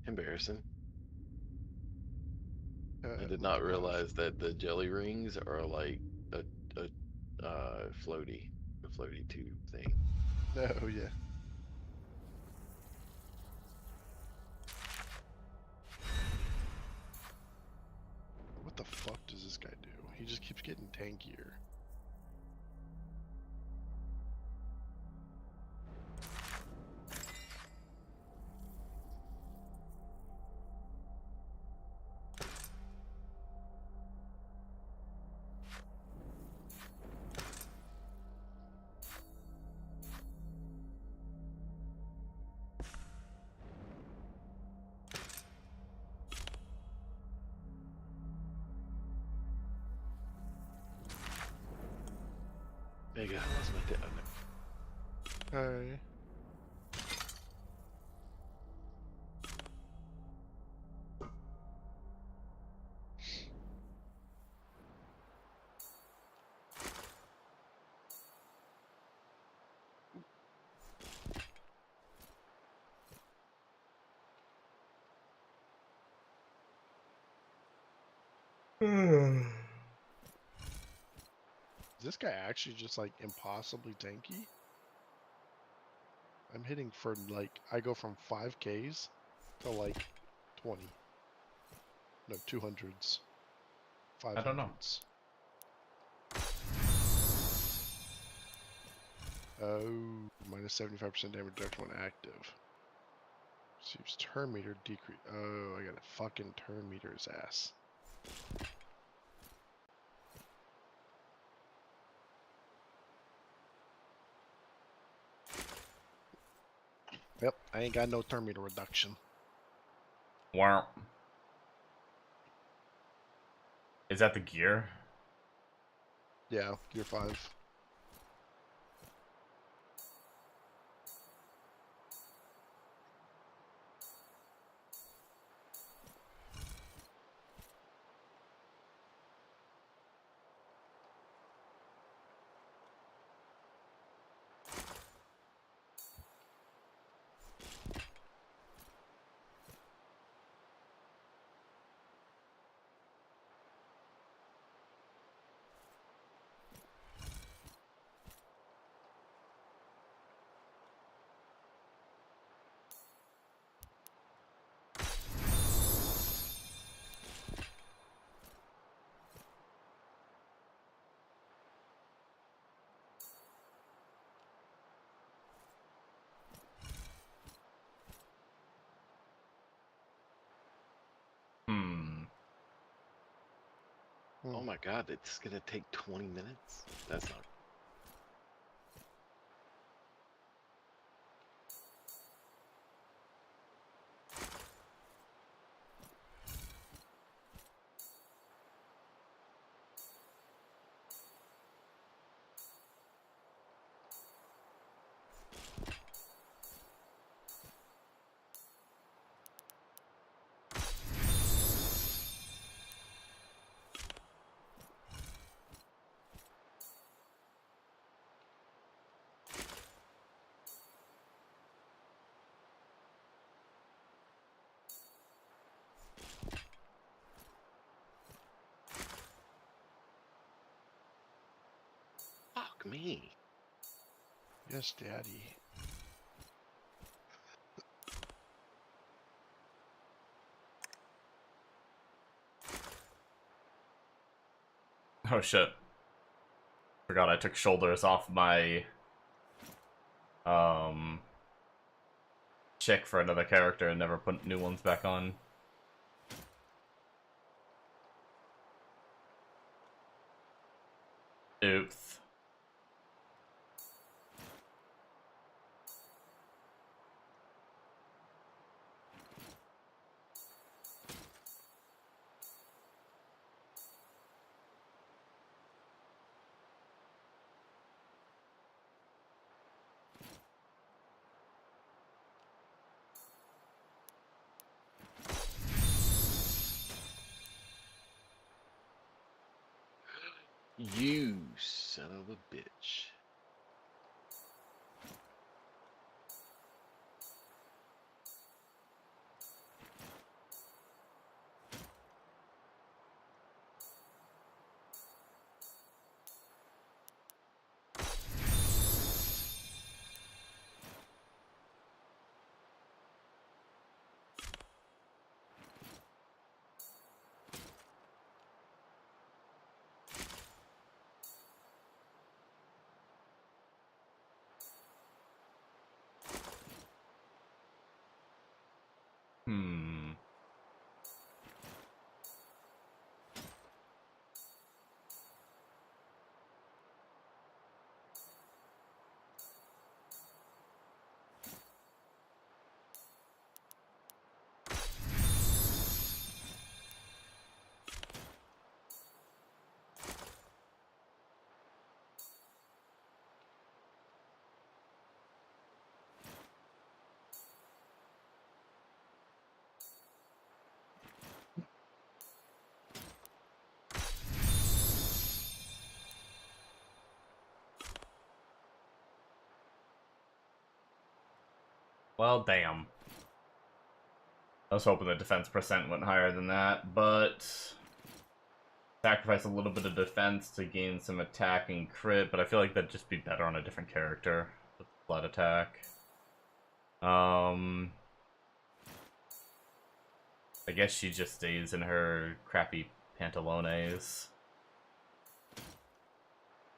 Embarrassing. I did What not do I have? realize that the jelly rings are like a a floaty, a floaty tube thing. Oh yeah. What the fuck does this guy do? He just keeps getting tankier. Mega, I lost my Hey. Is this guy actually just like impossibly tanky? I'm hitting for like I go from 5Ks to like 20. No, 200s, I don't know. 500s. Oh, minus 75% damage reduction when active. Receives turn meter decrease. Oh, I got a fucking turn meter his ass. Yep, I ain't got no turn meter reduction. Wow. Is that the gear? Yeah, gear 5. Hmm. Oh my god, it's gonna take 20 minutes? That's not. Fuck me. Yes, daddy. Oh shit. Forgot I took shoulders off my um chick for another character and never put new ones back on. Oops. You son of a bitch. Well, damn. I was hoping the defense percent went higher than that, but sacrifice a little bit of defense to gain some attack and crit, but I feel like that'd just be better on a different character with flat attack. I guess she just stays in her crappy pantalones.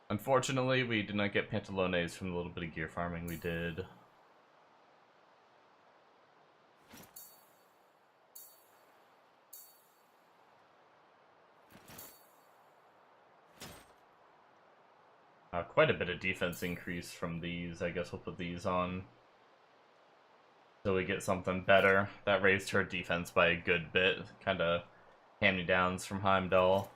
Unfortunately, we did not get pantalones from the little bit of gear farming we did. Quite a bit of defense increase from these. I guess we'll put these on. So we get something better. That raised her defense by a good bit. Kind of hand-me-downs from Heimdall.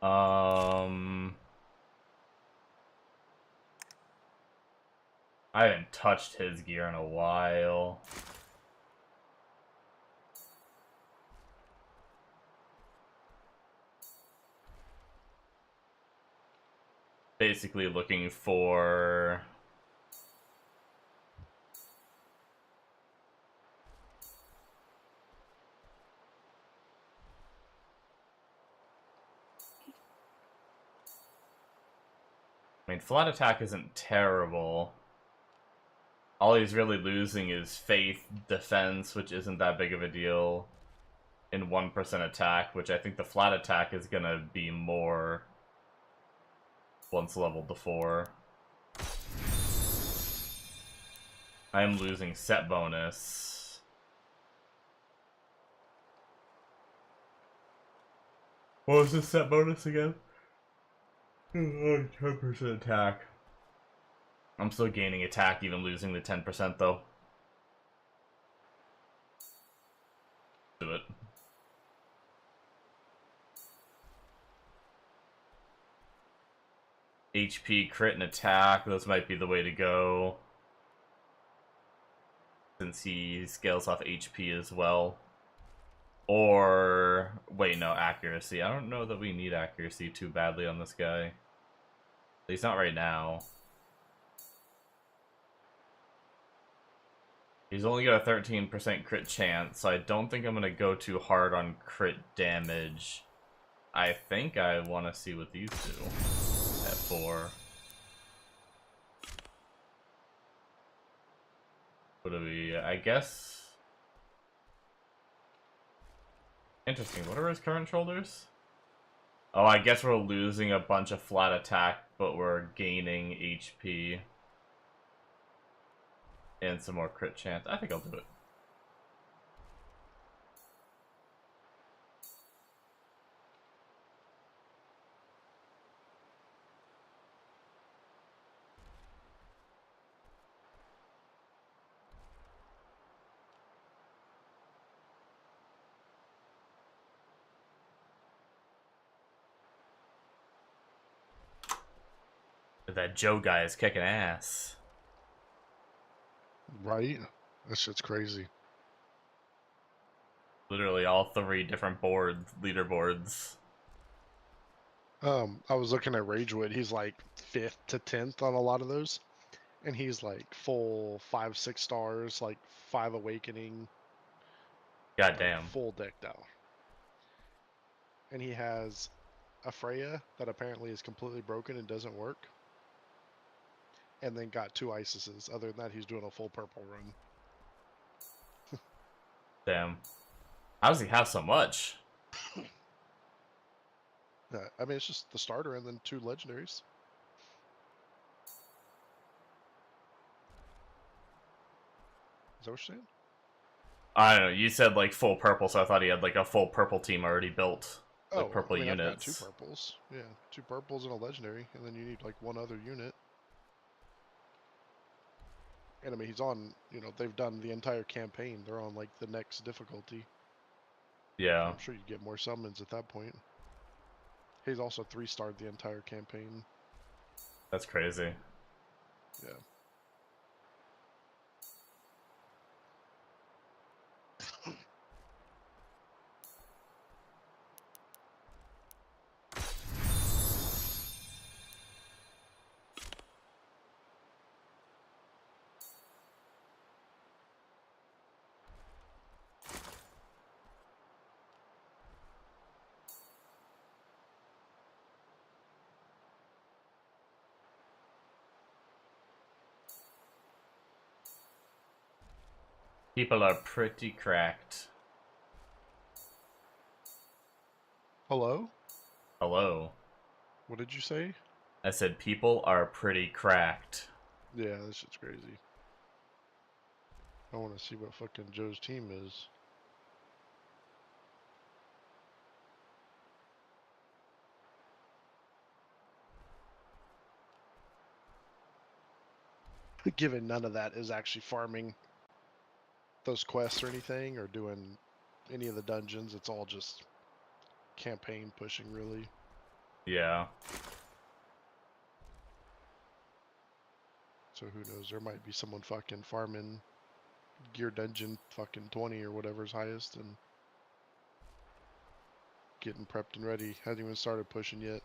I haven't touched his gear in a while. Basically looking for I mean, flat attack isn't terrible. All he's really losing is faith, defense, which isn't that big of a deal, in 1% attack, which I think the flat attack is gonna be more once leveled to 4. I am losing set bonus. What was the set bonus again? 10% attack. I'm still gaining attack, even losing the 10% though. Do it. HP, crit, and attack. Those might be the way to go. Since he scales off HP as well. Or... wait, no, accuracy. I don't know that we need accuracy too badly on this guy. At least not right now. He's only got a 13% crit chance, so I don't think I'm going to go too hard on crit damage. I think I want to see what these do at 4. What do we... I guess... interesting. What are his current shoulders? Oh, I guess we're losing a bunch of flat attack, but we're gaining HP. And some more crit chance. I think I'll do it. That Joe guy is kicking ass. Right? That shit's crazy. Literally all 3 different boards, leaderboards. I was looking at Ragewood. He's like 5th to 10th on a lot of those, and he's like full 5, 6 stars, like 5 awakening. God damn. Full decked out. And he has a Freya that apparently is completely broken and doesn't work. And then got 2 Isises. Other than that, he's doing a full purple run. Damn. How does he have so much? I mean, it's just the starter and then 2 legendaries. Is that what you're saying? I don't know. You said like full purple, so I thought he had like a full purple team already built. Oh, Like purple I mean, I've got units. 2 purples. Yeah, 2 purples and a legendary, and then you need like 1 other unit. And I mean, he's on, you know, they've done the entire campaign. They're on like the next difficulty. Yeah. I'm sure you get more summons at that point. He's also 3-starred the entire campaign. That's crazy. Yeah. People are pretty cracked. Hello? Hello. What did you say? I said people are pretty cracked. Yeah, this shit's crazy. I want to see what fucking Joe's team is. Given none of that is actually farming those quests or anything, or doing any of the dungeons, it's all just campaign pushing, really. Yeah. So who knows? There might be someone fucking farming gear dungeon fucking 20 or whatever's highest and getting prepped and ready. Hasn't even started pushing yet.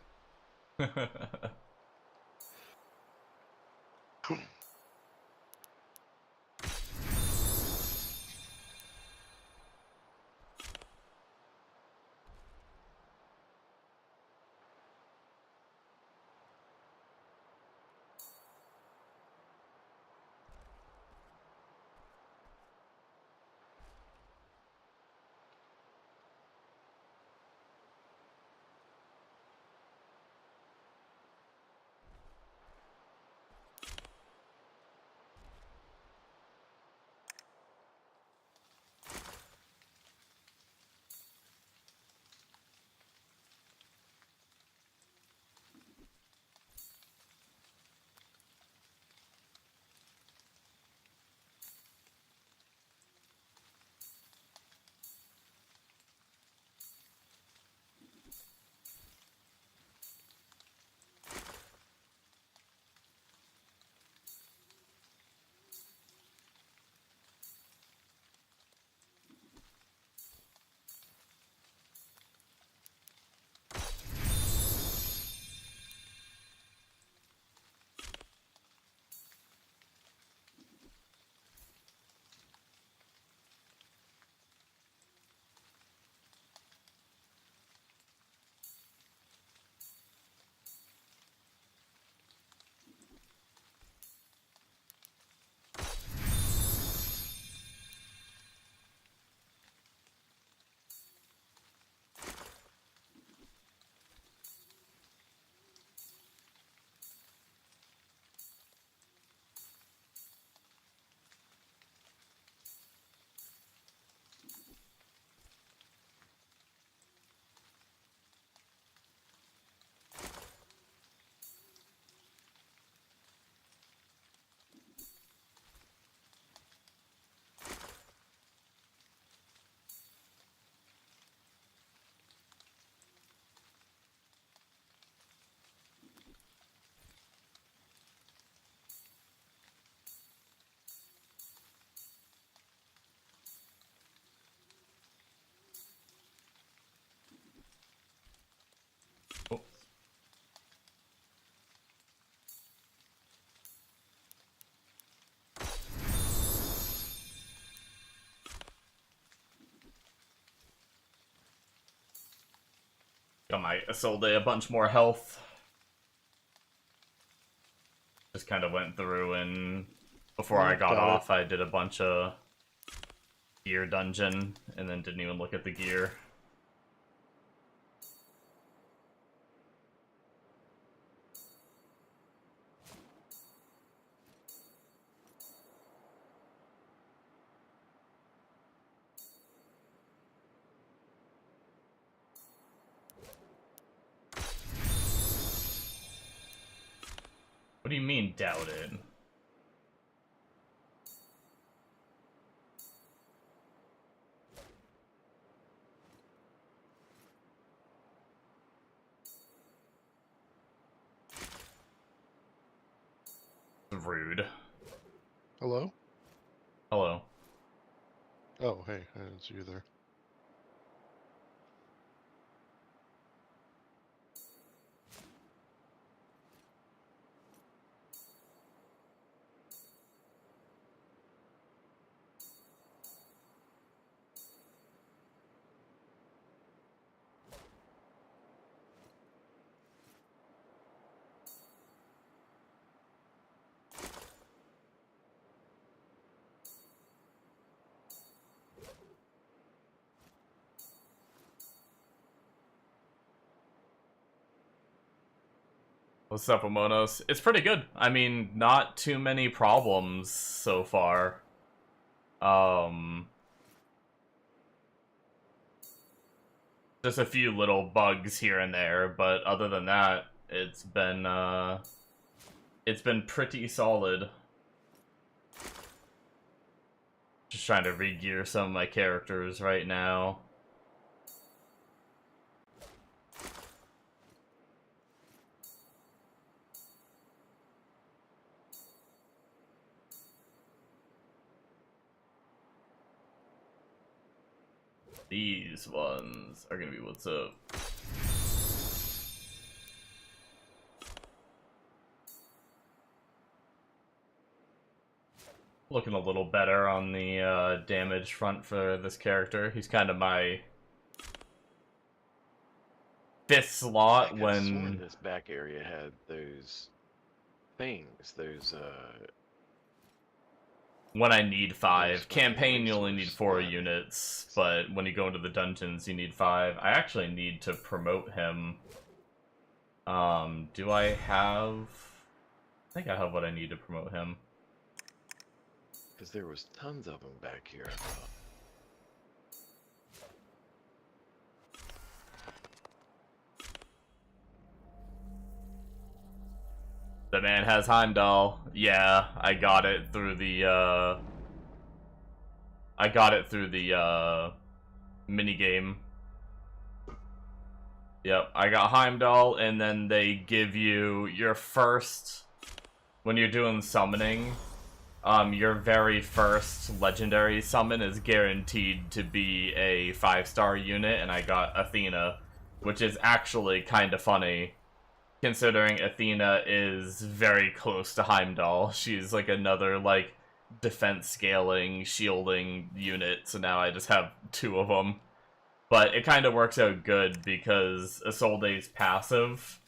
Oh. Got my Isolde a bunch more health. Just kind of went through and before I got Got it. off, I did a bunch of gear dungeon and then didn't even look at the gear. What do you mean, doubt it? Rude. Hello? Hello. Oh, hey, I didn't see you there. What's up, Amonos? It's pretty good. I mean, not too many problems so far. Just a few little bugs here and there, but other than that, it's been pretty solid. Just trying to re-gear some of my characters right now. These ones are gonna be what's up. Looking a little better on the damage front for this character. He's kind of my 5th slot I could've sworn when... this back area had those things, those When I need 5. Those Campaign, fucking you only need resource 4 spawners. units, but when you go into the dungeons, you need 5. I actually need to promote him. Do I have... I think I have what I need to promote him. because there was tons of them back here. I thought. The man has Heimdall. Yeah, I got it through the, minigame. Yep, I got Heimdall, and then they give you your first... When you're doing summoning, your very first legendary summon is guaranteed to be a 5-star unit, and I got Athena, which is actually kind of funny, considering Athena is very close to Heimdall. She's like another, like, defense scaling, shielding unit, so now I just have 2 of them. But it kind of works out good because Isolde's passive,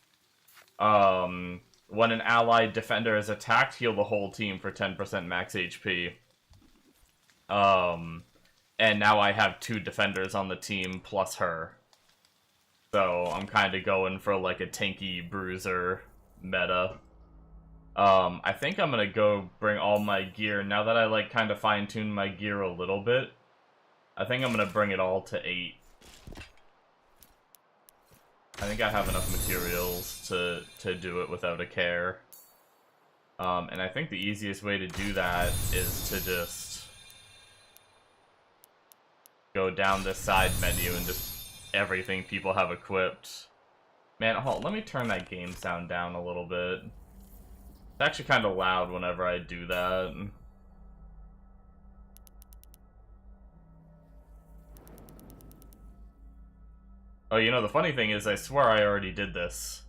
when an allied defender is attacked, heal the whole team for 10% max HP. And now I have 2 defenders on the team plus her. So I'm kind of going for like a tanky bruiser meta. I think I'm gonna go bring all my gear, now that I like kind of fine-tune my gear a little bit. I think I'm gonna bring it all to 8. I think I have enough materials to do it without a care. And I think the easiest way to do that is to just go down this side menu and just everything people have equipped. Man, hold on, let me turn that game sound down a little bit. It's actually kind of loud whenever I do that. Oh, you know, the funny thing is, I swear I already did this.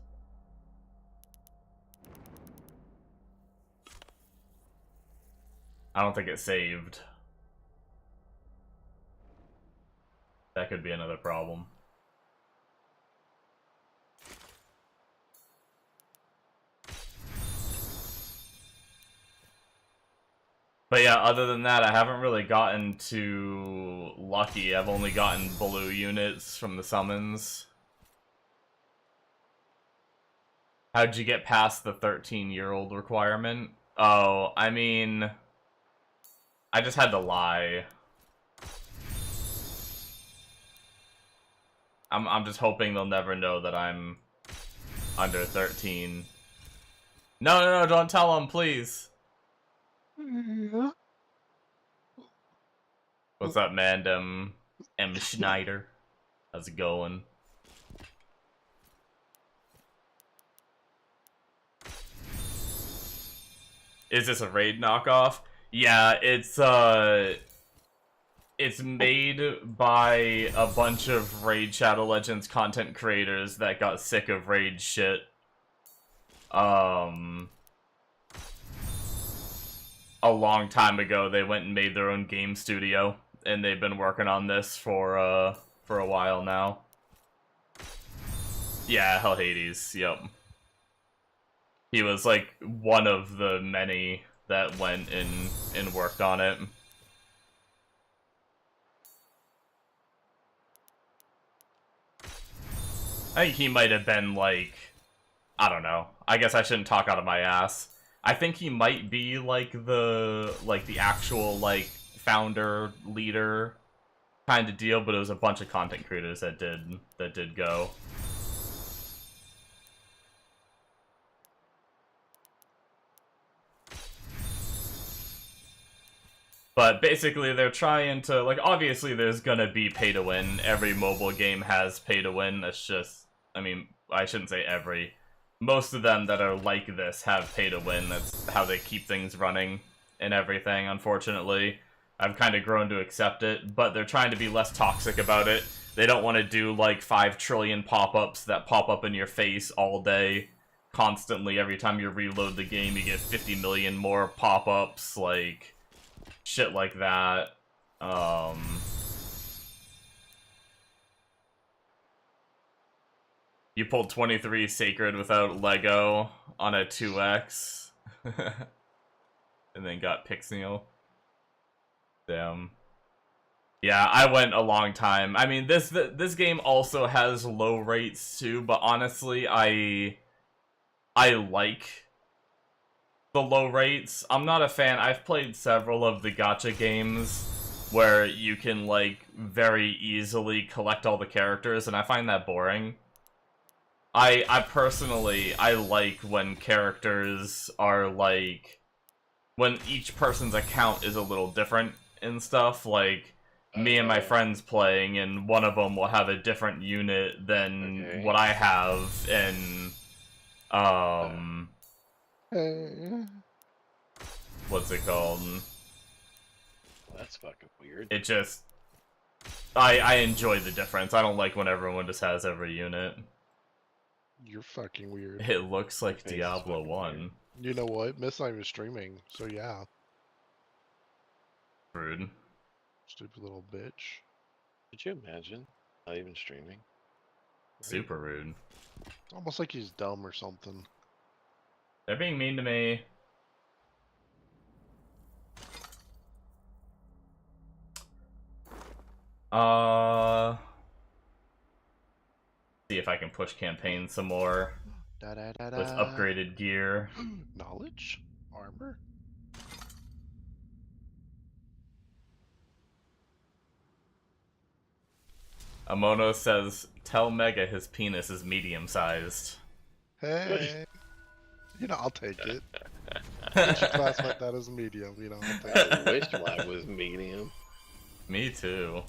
I don't think it saved. That could be another problem. But yeah, other than that, I haven't really gotten too lucky. I've only gotten blue units from the summons. How'd you get past the 13-year-old requirement? Oh, I mean... I just had to lie. I'm just hoping they'll never know that I'm under 13. No, don't tell them, please. What's up, man? M. Schneider. How's it going? Is this a raid knockoff? Yeah, it's made by a bunch of Raid Shadow Legends content creators that got sick of raid shit. A long time ago, they went and made their own game studio, and they've been working on this for a while now. Yeah, Hell Hades, yep. He was, like, one of the many that went and worked on it. I think he might have been, like, I don't know. I guess I shouldn't talk out of my ass. I think he might be like the actual like founder leader kind of deal, but it was a bunch of content creators that did go. But basically, they're trying to, like, obviously there's gonna be pay to win. Every mobile game has pay to win. That's just, I mean, I shouldn't say every. Most of them that are like this have pay to win. That's how they keep things running and everything, unfortunately. I've kind of grown to accept it, but they're trying to be less toxic about it. They don't want to do, like, 5 trillion pop-ups that pop up in your face all day, constantly. Every time you reload the game, you get 50 million more pop-ups, like... shit like that. You pulled 23 Sacred without Lego on a 2x. And then got Pixel. Damn. Yeah, I went a long time. I mean, this game also has low rates too, but honestly, I like the low rates. I'm not a fan. I've played several of the gacha games where you can, like, very easily collect all the characters, and I find that boring. I personally, I like when characters are, like, when each person's account is a little different and stuff, like, me and my friends playing, and one of them will have a different unit than what I have, and, what's it called? That's fucking weird. It just... I enjoy the difference. I don't like when everyone just has every unit. You're fucking weird. It looks like Face is Diablo fucking 1. weird. You know what? Miss not even streaming, so yeah. Rude. Stupid little bitch. Could you imagine? Not even streaming. Super rude. Almost like he's dumb or something. They're being mean to me. See if I can push campaign some more Da da da with da. upgraded gear. Knowledge? Armor? Amono says, tell Mega his penis is medium-sized. Hey! You know, I'll take it. You should classify that as a medium, you know, I'll take it. I wish mine was medium. Me too.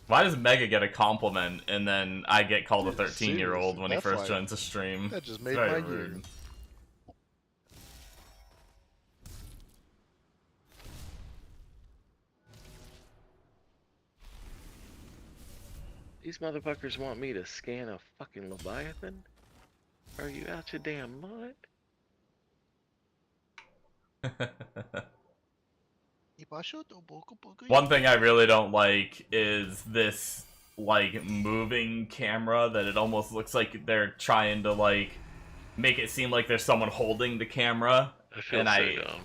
Why does Mega get a compliment and then I get called a Dude, 13-year-old when he that's first like- joins a stream? That just made Very my rude. year. These motherfuckers want me to scan a fucking Leviathan? Are you out your damn mind? One thing I really don't like is this, like, moving camera that it almost looks like they're trying to, like, make it seem like there's someone holding the camera. I feel And so dumb.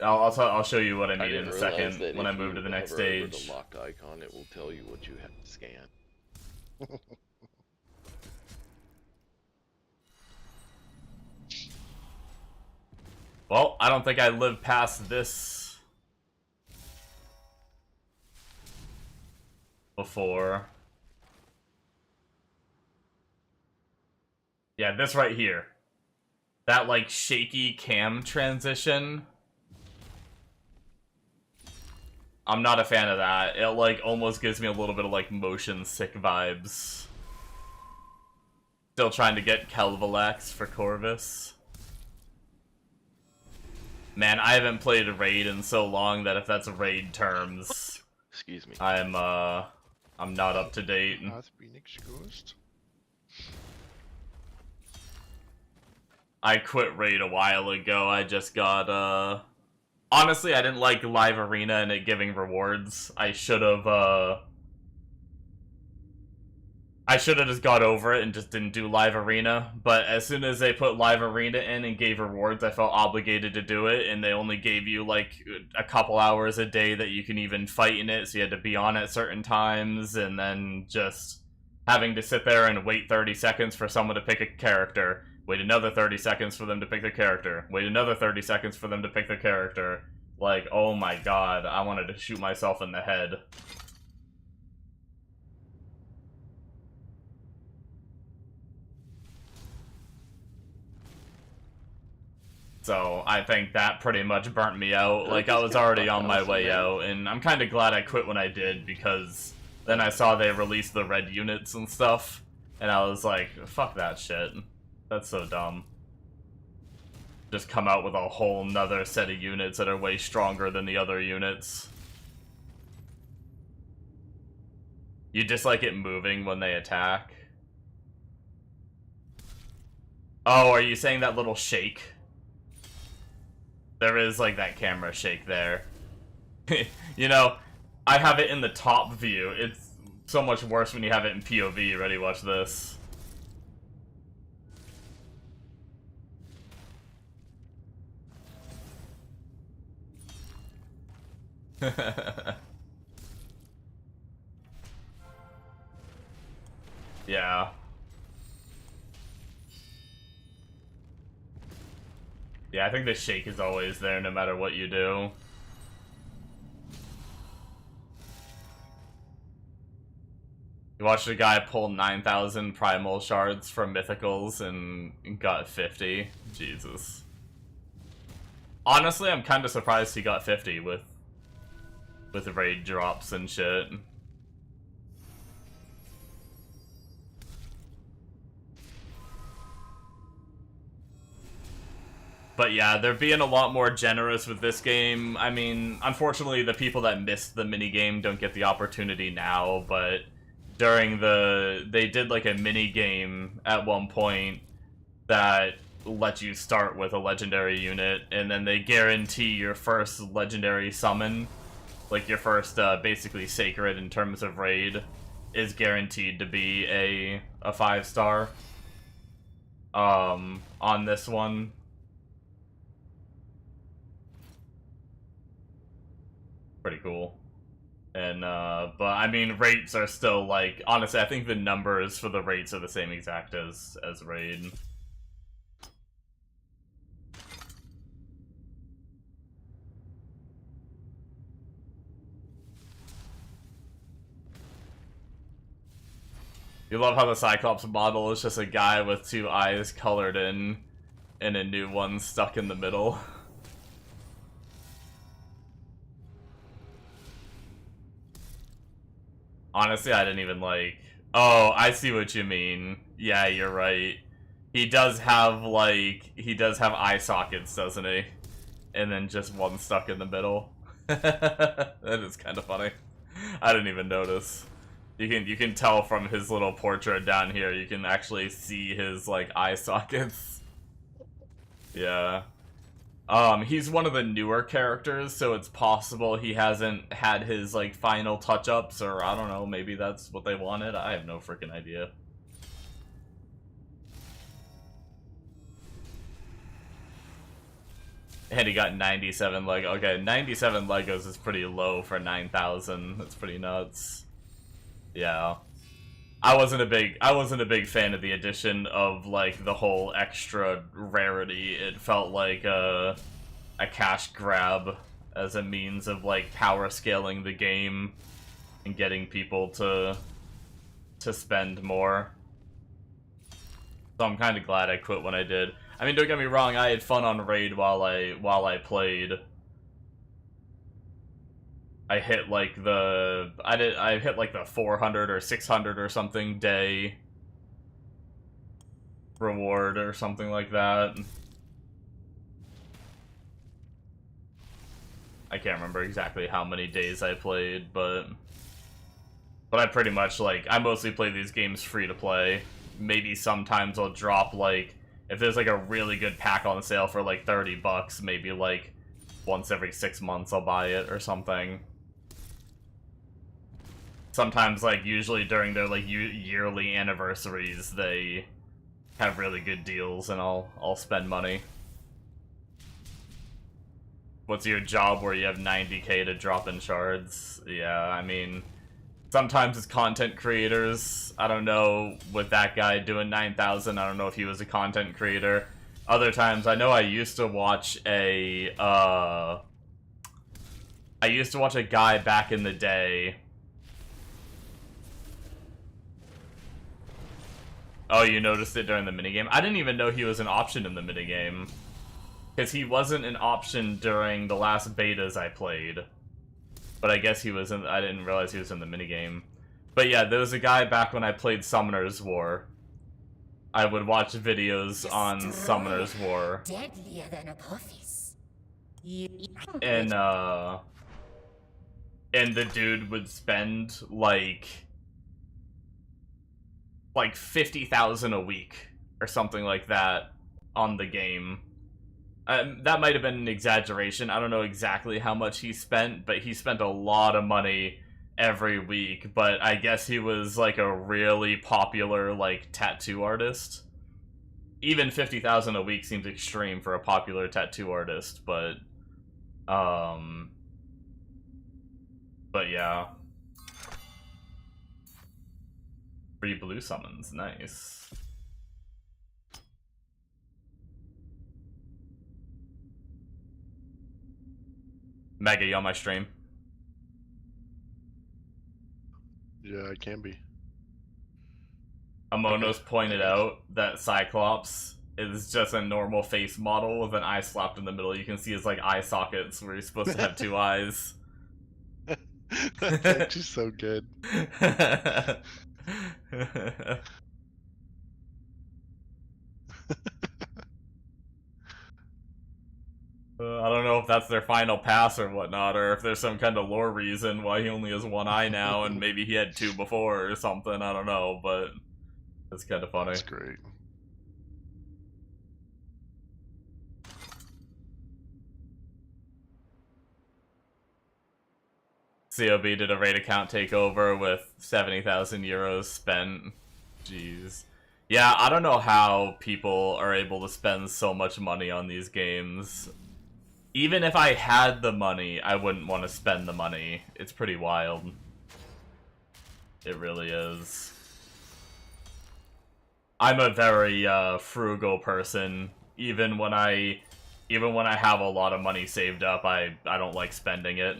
I'll show you what I I mean in didn't a realize second that when if I move you to the next hover over stage. the locked icon, it will tell you what you have to scan. Well, I don't think I lived past this before. Yeah, this right here. That, like, shaky cam transition. I'm not a fan of that. It, like, almost gives me a little bit of, like, motion sick vibes. Still trying to get Kelvalax for Corvus. Man, I haven't played a raid in so long that if that's raid terms, Excuse me. I'm not up to date. Path Phoenix Ghost? I quit raid a while ago. I just got, honestly, I didn't like live arena and it giving rewards. I should have just got over it and just didn't do live arena, but as soon as they put live arena in and gave rewards, I felt obligated to do it, and they only gave you, like, a couple hours a day that you can even fight in it, so you had to be on at certain times, and then just having to sit there and wait 30 seconds for someone to pick a character, wait another 30 seconds for them to pick their character, wait another 30 seconds for them to pick their character. Like, oh my god, I wanted to shoot myself in the head. So, I think that pretty much burnt me out. Like, I was already on my way out, and I'm kind of glad I quit when I did, because then I saw they released the red units and stuff, and I was like, fuck that shit. That's so dumb. Just come out with a whole nother set of units that are way stronger than the other units. You dislike it moving when they attack? Oh, are you saying that little shake? There is, like, that camera shake there. You know, I have it in the top view. It's so much worse when you have it in POV. Ready, watch this. Yeah. Yeah, I think the shake is always there no matter what you do. You watched a guy pull 9,000 primal shards from mythicals and got 50. Jesus. Honestly, I'm kind of surprised he got 50 with raid drops and shit. But yeah, they're being a lot more generous with this game. I mean, unfortunately, the people that missed the minigame don't get the opportunity now, but during they did like a minigame at one point that let you start with a legendary unit, and then they guarantee your first legendary summon, like your first basically sacred in terms of raid, is guaranteed to be a 5-star on this one. Pretty cool. And but I mean, rates are still, like, honestly, I think the numbers for the rates are the same exact as raid. You love how the Cyclops model is just a guy with 2 eyes colored in, and a new one stuck in the middle. Honestly, I didn't even like... Oh, I see what you mean. Yeah, you're right. He does have, like... He does have eye sockets, doesn't he? And then just one stuck in the middle. That is kind of funny. I didn't even notice. You can tell from his little portrait down here, you can actually see his, like, eye sockets. Yeah. He's one of the newer characters, so it's possible he hasn't had his, like, final touch-ups, or I don't know, maybe that's what they wanted. I have no freaking idea. And he got 97 Lego. Okay, 97 Legos is pretty low for 9,000. That's pretty nuts. Yeah. I wasn't a big fan of the addition of, like, the whole extra rarity. It felt like a cash grab as a means of, like, power scaling the game and getting people to spend more. So I'm kind of glad I quit when I did. I mean, don't get me wrong, I had fun on Raid while I played. I hit like the 400 or 600 or something day reward or something like that. I can't remember exactly how many days I played, but I pretty much, like, I mostly play these games free to play. Maybe sometimes I'll drop, like, if there's like a really good pack on sale for like 30 bucks, maybe like once every 6 months I'll buy it or something. Sometimes, like, usually during their, like, yearly anniversaries, they have really good deals, and I'll spend money. What's your job where you have 90k to drop in shards? Yeah, I mean, sometimes it's content creators. I don't know, with that guy doing 9,000, I don't know if he was a content creator. Other times, I know I used to watch a guy back in the day. Oh, you noticed it during the minigame? I didn't even know he was an option in the minigame. Because he wasn't an option during the last betas I played. But I guess he was in... I didn't realize he was in the minigame. But yeah, there was a guy back when I played Summoner's War. I would watch videos on Summoner's War. Deadlier than Apophis. And the dude would spend like 50,000 a week or something like that on the game. That might have been an exaggeration. I don't know exactly how much he spent, but he spent a lot of money every week. But I guess he was like a really popular like tattoo artist. Even 50,000 a week seems extreme for a popular tattoo artist, but yeah. Free blue summons, nice. Mega, you on my stream? Yeah, it can be. Amonos pointed out that Cyclops is just a normal face model with an eye slapped in the middle. You can see his like eye sockets where he's supposed to have two eyes. That's actually so good. I don't know if that's their final pass or whatnot, or if there's some kind of lore reason why he only has one eye now and maybe he had two before or something. I don't know, but it's kind of funny. That's great. COB did a raid account takeover with 70,000 euros spent. Jeez. Yeah, I don't know how people are able to spend so much money on these games. Even if I had the money, I wouldn't want to spend the money. It's pretty wild. It really is. I'm a very frugal person. Even when I have a lot of money saved up, I don't like spending it.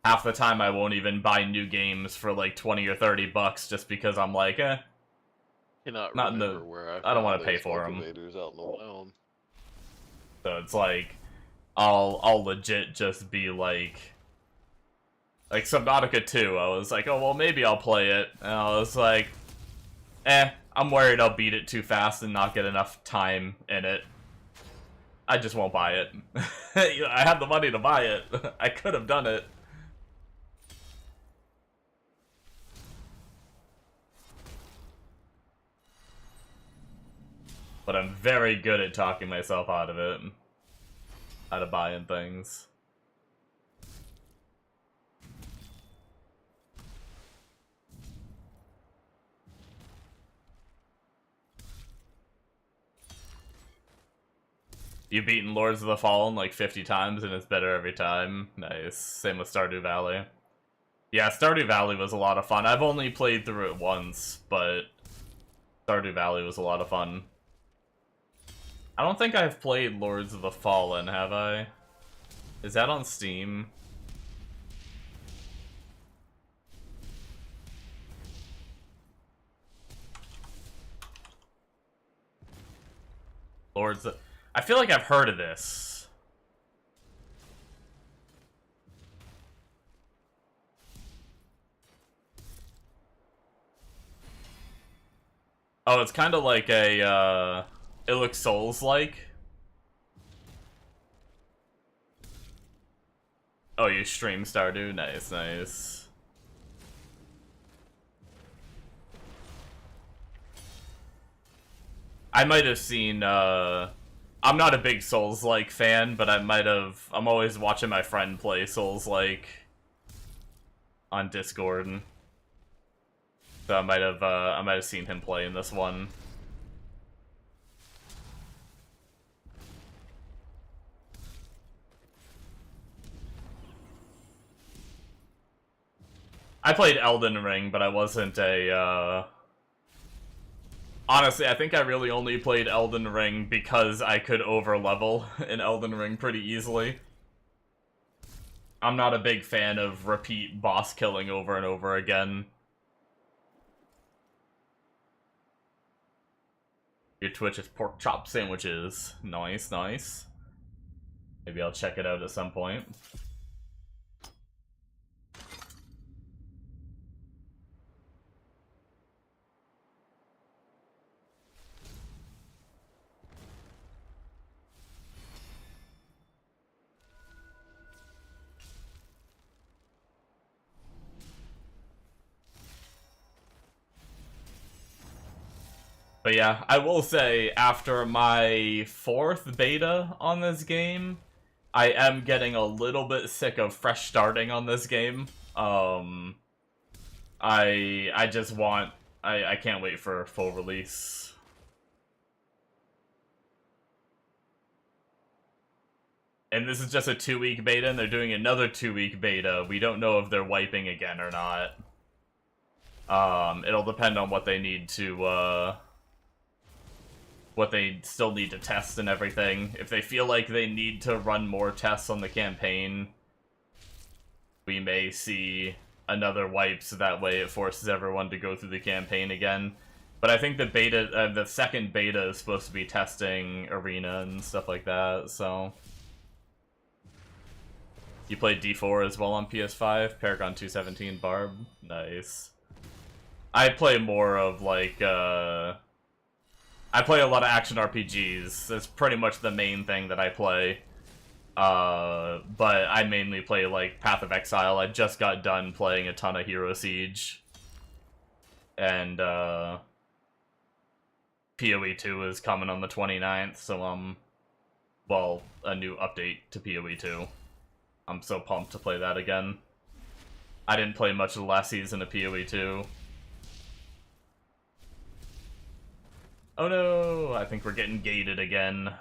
Half the time I won't even buy new games for like 20 or 30 bucks just because I'm like, eh. Cannot Not in the- remember where I don't want wanna pay for 'em. Out in the wild. So it's like, I'll legit just be like Subnautica 2, I was like, oh well maybe I'll play it, and I was like, I'm worried I'll beat it too fast and not get enough time in it. I just won't buy it. I have the money to buy it. I could have done it. But I'm very good at talking myself out of it. Out of buying things. You've beaten Lords of the Fallen like 50 times and it's better every time. Nice. Same with Stardew Valley. Yeah, Stardew Valley was a lot of fun. I've only played through it once, but Stardew Valley was a lot of fun. I don't think I've played Lords of the Fallen, have I? Is that on Steam? I feel like I've heard of this. Oh, it's kind of like a, it looks Souls-like. Oh, you stream Stardew? Nice, nice. I might have seen, I'm not a big Souls-like fan, but I'm always watching my friend play Souls-like on Discord. So I might have seen him play in this one. I played Elden Ring, but I wasn't a, Honestly, I think I really only played Elden Ring because I could overlevel in Elden Ring pretty easily. I'm not a big fan of repeat boss killing over and over again. Your Twitch is pork chop sandwiches. Nice, nice. Maybe I'll check it out at some point. But yeah, I will say, after my 4th beta on this game, I am getting a little bit sick of fresh starting on this game. I just want... I can't wait for full release. And this is just a 2-week beta, and they're doing another 2-week beta. We don't know if they're wiping again or not. It'll depend on what they need to, what they still need to test and everything. If they feel like they need to run more tests on the campaign, we may see another wipe, so that way it forces everyone to go through the campaign again. But I think the beta, the second beta is supposed to be testing Arena and stuff like that, so... You played D4 as well on PS5? Paragon 217 Barb? Nice. I play more of, like, I play a lot of action RPGs. That's pretty much the main thing that I play. But I mainly play, like, Path of Exile. I just got done playing a ton of Hero Siege. And, PoE 2 is coming on the 29th, so, well, a new update to PoE 2. I'm so pumped to play that again. I didn't play much of the last season of PoE 2. Oh no, I think we're getting gated again.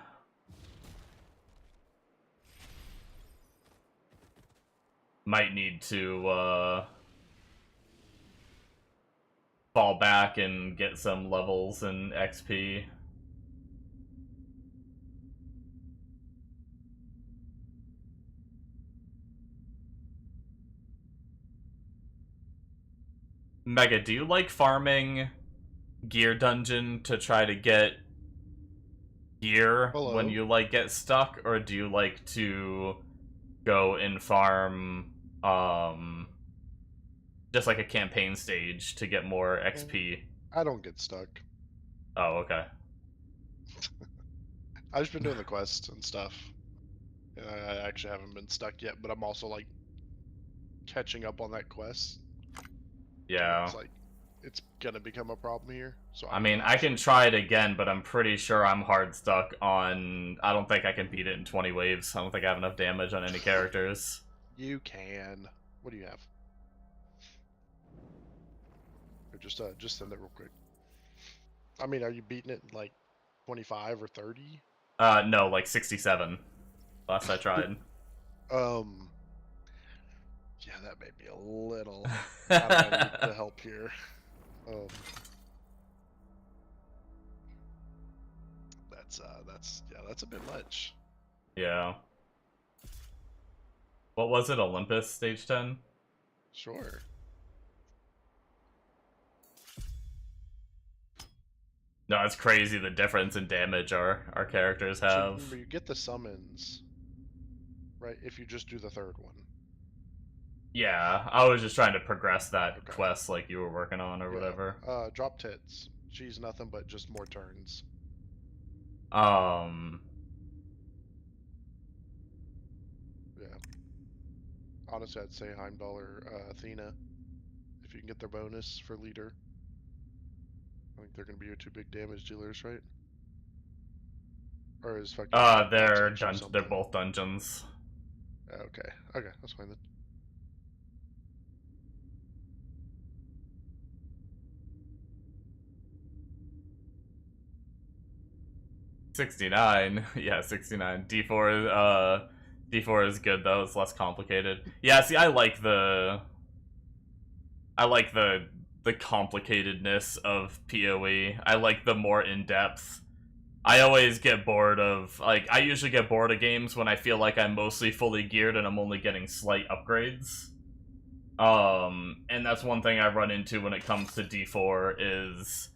Might need to, fall back and get some levels and XP. Mega, do you like farming gear dungeon to try to get gear when you, like, get stuck? Or do you like to go and farm, just like a campaign stage to get more XP? I don't get stuck. Oh, okay. I've just been doing the quests and stuff. And I actually haven't been stuck yet, but I'm also, like, catching up on that quest. Yeah. It's like, it's gonna become a problem here. So I mean, I can try it again, but I'm pretty sure I'm hard stuck on... I don't think I can beat it in 20 waves. I don't think I have enough damage on any characters. You can. What do you have? Or just send it real quick. I mean, are you beating it in, like, 25 or 30? No, like 67. Last I tried. Yeah, that may be a little out of my league to help here. That's a bit much. Yeah. What was it? Olympus stage 10? Sure. No, it's crazy the difference in damage our characters So have. remember, you get the summons, right? If you just do the third one. Yeah, I was just trying to progress that Okay. quest like you were working on or whatever. Drop tits. She's nothing but just more turns. Yeah. Honestly, I'd say Heimdall or Athena, if you can get their bonus for leader. I think they're going to be your two big damage dealers, right? Or is fucking... they're both dungeons. Okay, that's fine then. $69. Yeah, 69. D4 is good though, it's less complicated. Yeah, see, I like the I like the complicatedness of PoE. I like the more in-depth. I always get bored of, like, I usually get bored of games when I feel like I'm mostly fully geared and I'm only getting slight upgrades. And that's one thing I run into when it comes to D4 is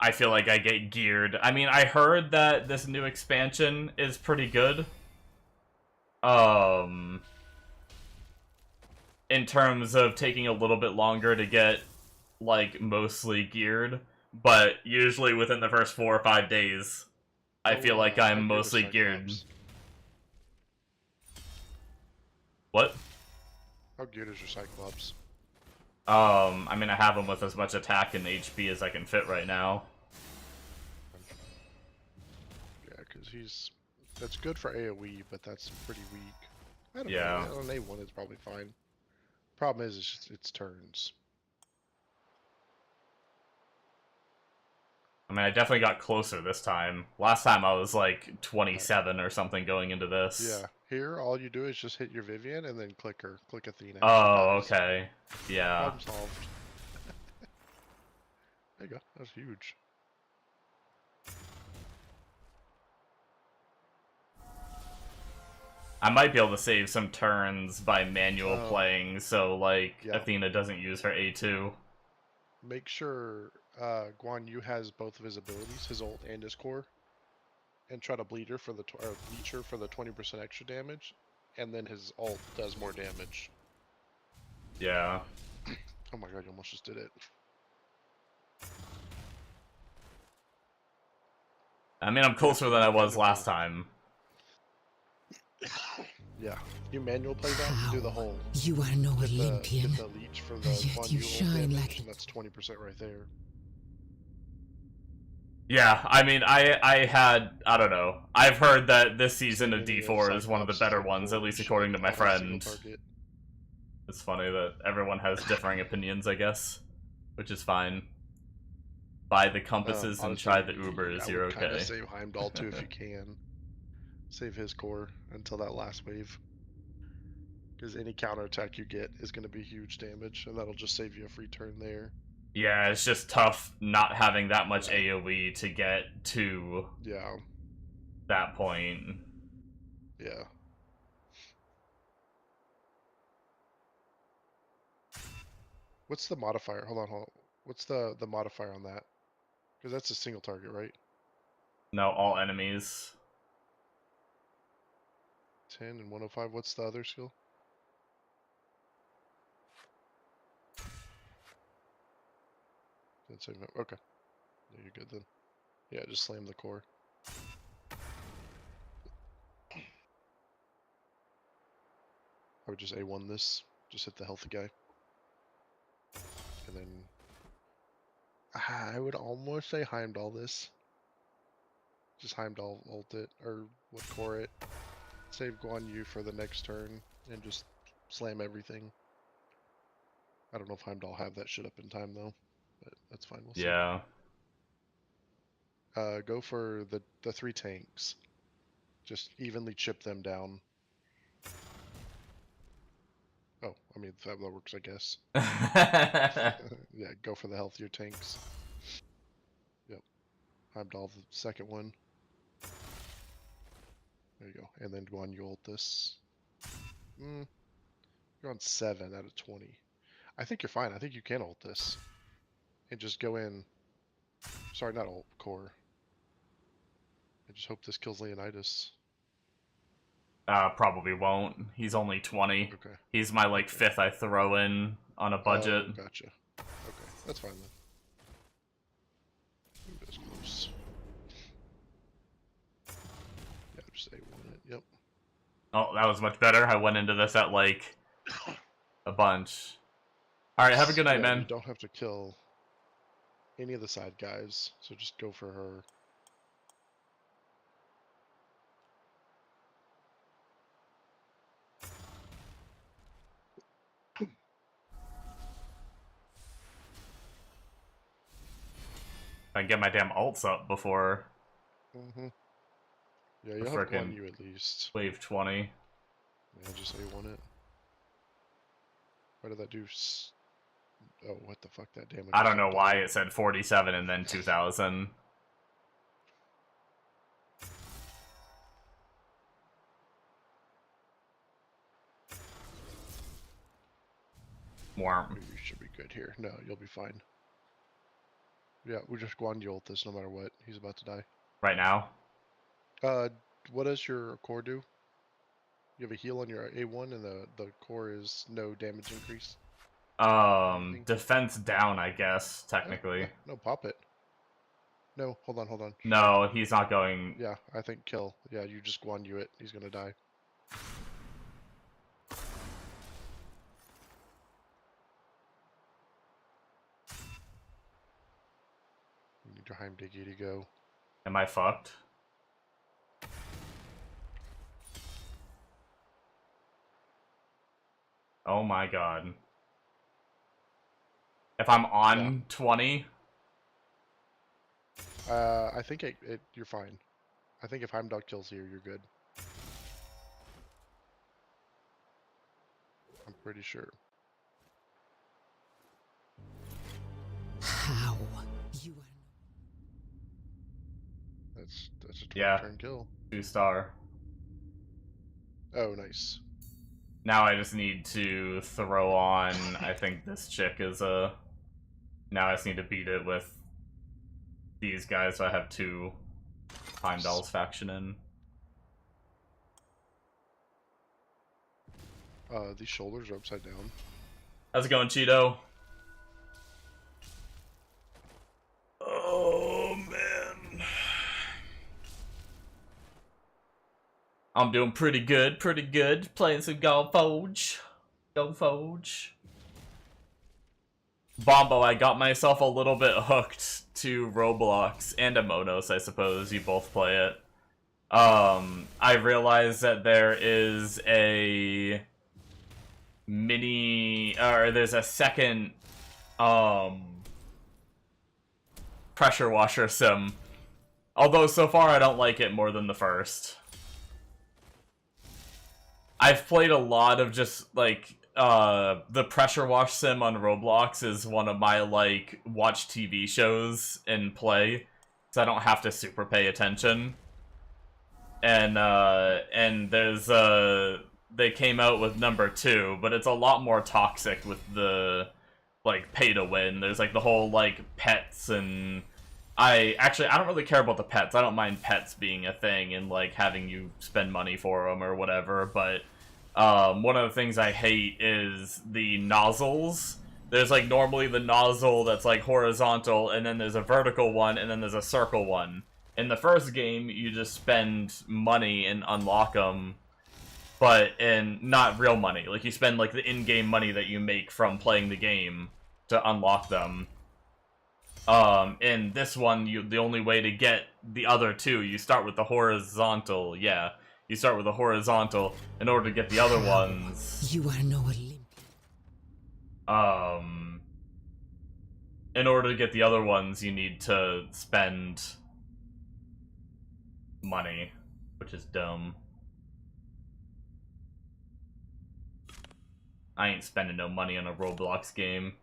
I feel like I get geared. I mean, I heard that this new expansion is pretty good. In terms of taking a little bit longer to get, like, mostly geared, but usually within the first 4 or 5 days, I feel like I'm mostly geared. What? How geared is your Cyclops? I mean, I have him with as much attack and HP as I can fit right now. Yeah, because that's good for AoE, but that's pretty weak. I don't Yeah. know. On A1, it's probably fine. Problem is, it's just its turns. I mean, I definitely got closer this time. Last time I was like 27 or something going into this. Yeah, here all you do is just hit your Vivian and then click her. Click Athena. Oh, She dies. okay. Yeah. Problem solved. There you go. That's huge. I might be able to save some turns by manual Oh. playing, so, like, Yeah. Athena doesn't use her A2. Make sure Guan Yu has both of his abilities, his ult and his core, and try to bleed her for the or leech her for the 20% extra damage, and then his ult does more damage. Yeah. Oh my god, you almost just did it. I mean, I'm closer than I was last time. Yeah, you manual play that, you do the whole You are no hit Olympian, the leech for the and yet Guan you Yu ult shine damage, like and that's 20% right there. Yeah, I mean, I had, I don't know. I've heard that this season of Any D4 is one of the Cyclops better like ones, at full least leech, according to my on a single friend. target. It's funny that everyone has differing opinions, I guess, which is fine. Buy the compasses and Honestly, try the Ubers, I you're would kind okay. of save Heimdall too if you can. Save his core until that last wave. Because any counterattack you get is going to be huge damage, and that'll just save you a free turn there. Yeah, it's just tough not having that much AoE to get to Yeah, that point. yeah. What's the modifier? Hold on, hold on. What's the modifier on that? Because that's a single target, right? No, all enemies. 10 and 105. What's the other skill? Didn't say no. Okay. Yeah, you're good then. Yeah, just slam the core. I would just A1 this. Just hit the healthy guy. And then... I would almost say Heimdall this. Just Heimdall ult it, or what core it. Save Guan Yu for the next turn, and just slam everything. I don't know if Heimdall have that shit up in time though, but that's fine. We'll Yeah. see. Go for the 3 tanks. Just evenly chip them down. Oh, I mean that works, I guess. Yeah, go for the healthier tanks. Yep. Heimdall the second one. There you go. And then Guan Yu ult this. You're on 7 out of 20. I think you're fine. I think you can ult this. And just go in. Sorry, not ult, core. I just hope this kills Leonidas. Probably won't. He's only 20. Okay. He's my, like, 5th I throw in on a budget. Oh, gotcha. Okay, that's fine then. Ooh, that's close. Yeah, just A1 it. Yep. Oh, that was much better. I went into this at, like, a bunch. Alright, have a good night, Yeah, man. you don't have to kill any of the side guys, so just go for her. I can get my damn ults up before Mm-hmm. Yeah, you'll have frickin' Guan Yu at least. wave 20. Yeah, just A1 it. What did that do? Oh, what the fuck? That damage. I was don't know so why dumb. it said 47 and then 2000. Warm. You should be good here. No, you'll be fine. Yeah, we just Guan Yu ult this no matter what. He's about to die. Right now? What does your core do? You have a heal on your A1 and the core is no damage increase. Anything? Defense down, I guess, technically. No, pop it. No, hold on. No, he's not going... Yeah, I think kill. Yeah, you just Guan Yu it. He's gonna die. You need your Heimdigi to go. Am I fucked? Oh my god. If I'm on 20... I think you're fine. I think if Heimdall kills here, you're good. I'm pretty sure. How? You are That's a 20 Yeah. turn kill. 2-star. Oh, nice. Now I just need to throw on, I think this chick is a... Now I just need to beat it with these guys, so I have 2 Heimdall's faction in. These shoulders are upside down. How's it going, Cheeto? Oh, man. I'm doing pretty good, Playing some Go Forge. Bombo, I got myself a little bit hooked to Roblox and Amonos, I suppose. You both play it. I realized that there is a there's a second, pressure washer sim. Although so far I don't like it more than the first. I've played a lot of just, like, the pressure wash sim on Roblox is one of my, like, watch TV shows and play, so I don't have to super pay attention. And there's, they came out with number 2, but it's a lot more toxic with the, like, pay to win. There's, like, the whole, like, pets and... I don't really care about the pets. I don't mind pets being a thing and, like, having you spend money for them or whatever, but one of the things I hate is the nozzles. There's, like, normally the nozzle that's, like, horizontal, and then there's a vertical one, and then there's a circle one. In the first game, you just spend money and unlock them, and not real money. Like, you spend, like, the in-game money that you make from playing the game to unlock them. In this one, the only way to get the other 2, you start with the horizontal, yeah. You start with the horizontal in order to get the other ones. You are no Olympian. In order to get the other ones, you need to spend money, which is dumb. I ain't spending no money on a Roblox game.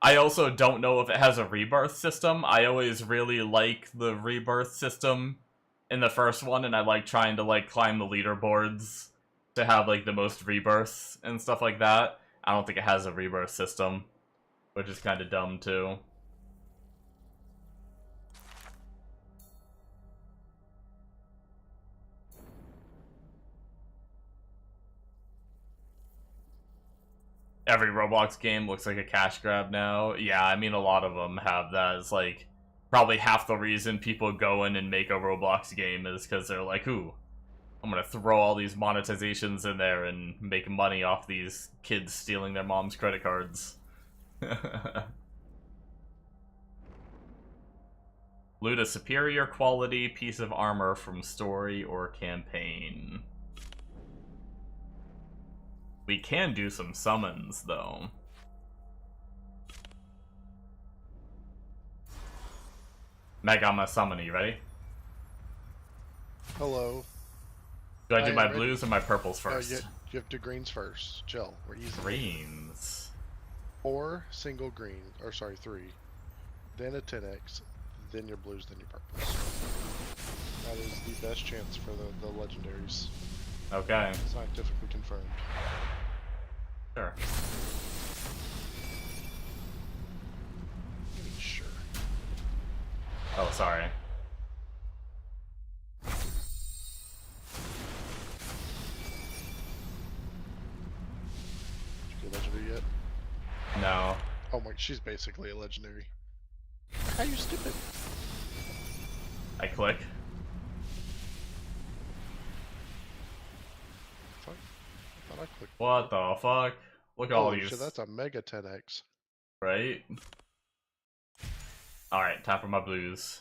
I also don't know if it has a rebirth system. I always really like the rebirth system in the first one, and I like trying to, like, climb the leaderboards to have, like, the most rebirths and stuff like that. I don't think it has a rebirth system, which is kind of dumb, too. Every Roblox game looks like a cash grab now. Yeah, I mean, a lot of them have that. It's like, probably half the reason people go in and make a Roblox game is because they're like, ooh, I'm gonna throw all these monetizations in there and make money off these kids stealing their mom's credit cards. Loot a superior quality piece of armor from story or campaign. We can do some summons, though. Meg, I'm gonna summon. Are you ready? Hello. Do I do am my ready. blues or my purples No, first? you have to greens first. Chill. We're easy. Greens. 4 single green, or sorry, 3, then a 10x, then your blues, then your purples. That is the best chance for the legendaries. Okay, Scientifically confirmed. sure. I mean, sure. Oh, sorry. Did you get legendary yet? No. Oh my, she's basically a legendary. How you stupid? I click. Fuck. I thought I clicked. What the fuck? Look at all Holy these. shit, that's a mega 10x. Right? Alright, time for my blues.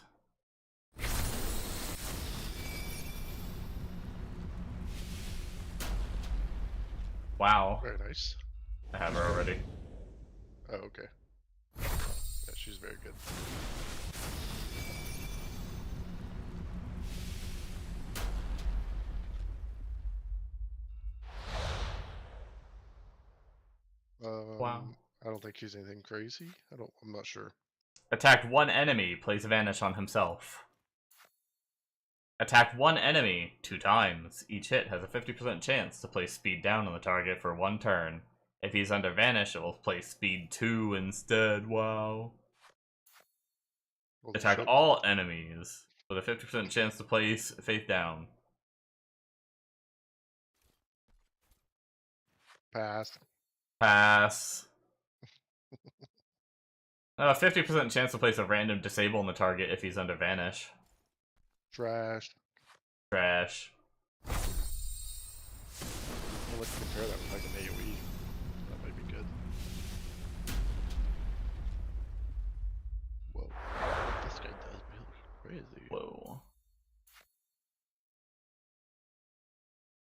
Wow. Very nice. I have her already. Oh, okay. Yeah, she's very good. Wow. I don't think he's anything crazy. I'm not sure. Attack one enemy, place Vanish on himself. Attack one enemy 2 times. Each hit has a 50% chance to place speed down on the target for 1 turn. If he's under Vanish, it will place speed 2 instead. Wow. Holy Attack shit. all enemies with a 50% chance to place Faith down. Pass. Pass. 50% chance to place a random disable on the target if he's under Vanish. Trash. Trash. Well, let's compare that with like an AoE. That might be good. Whoa. This guy does really crazy. Whoa.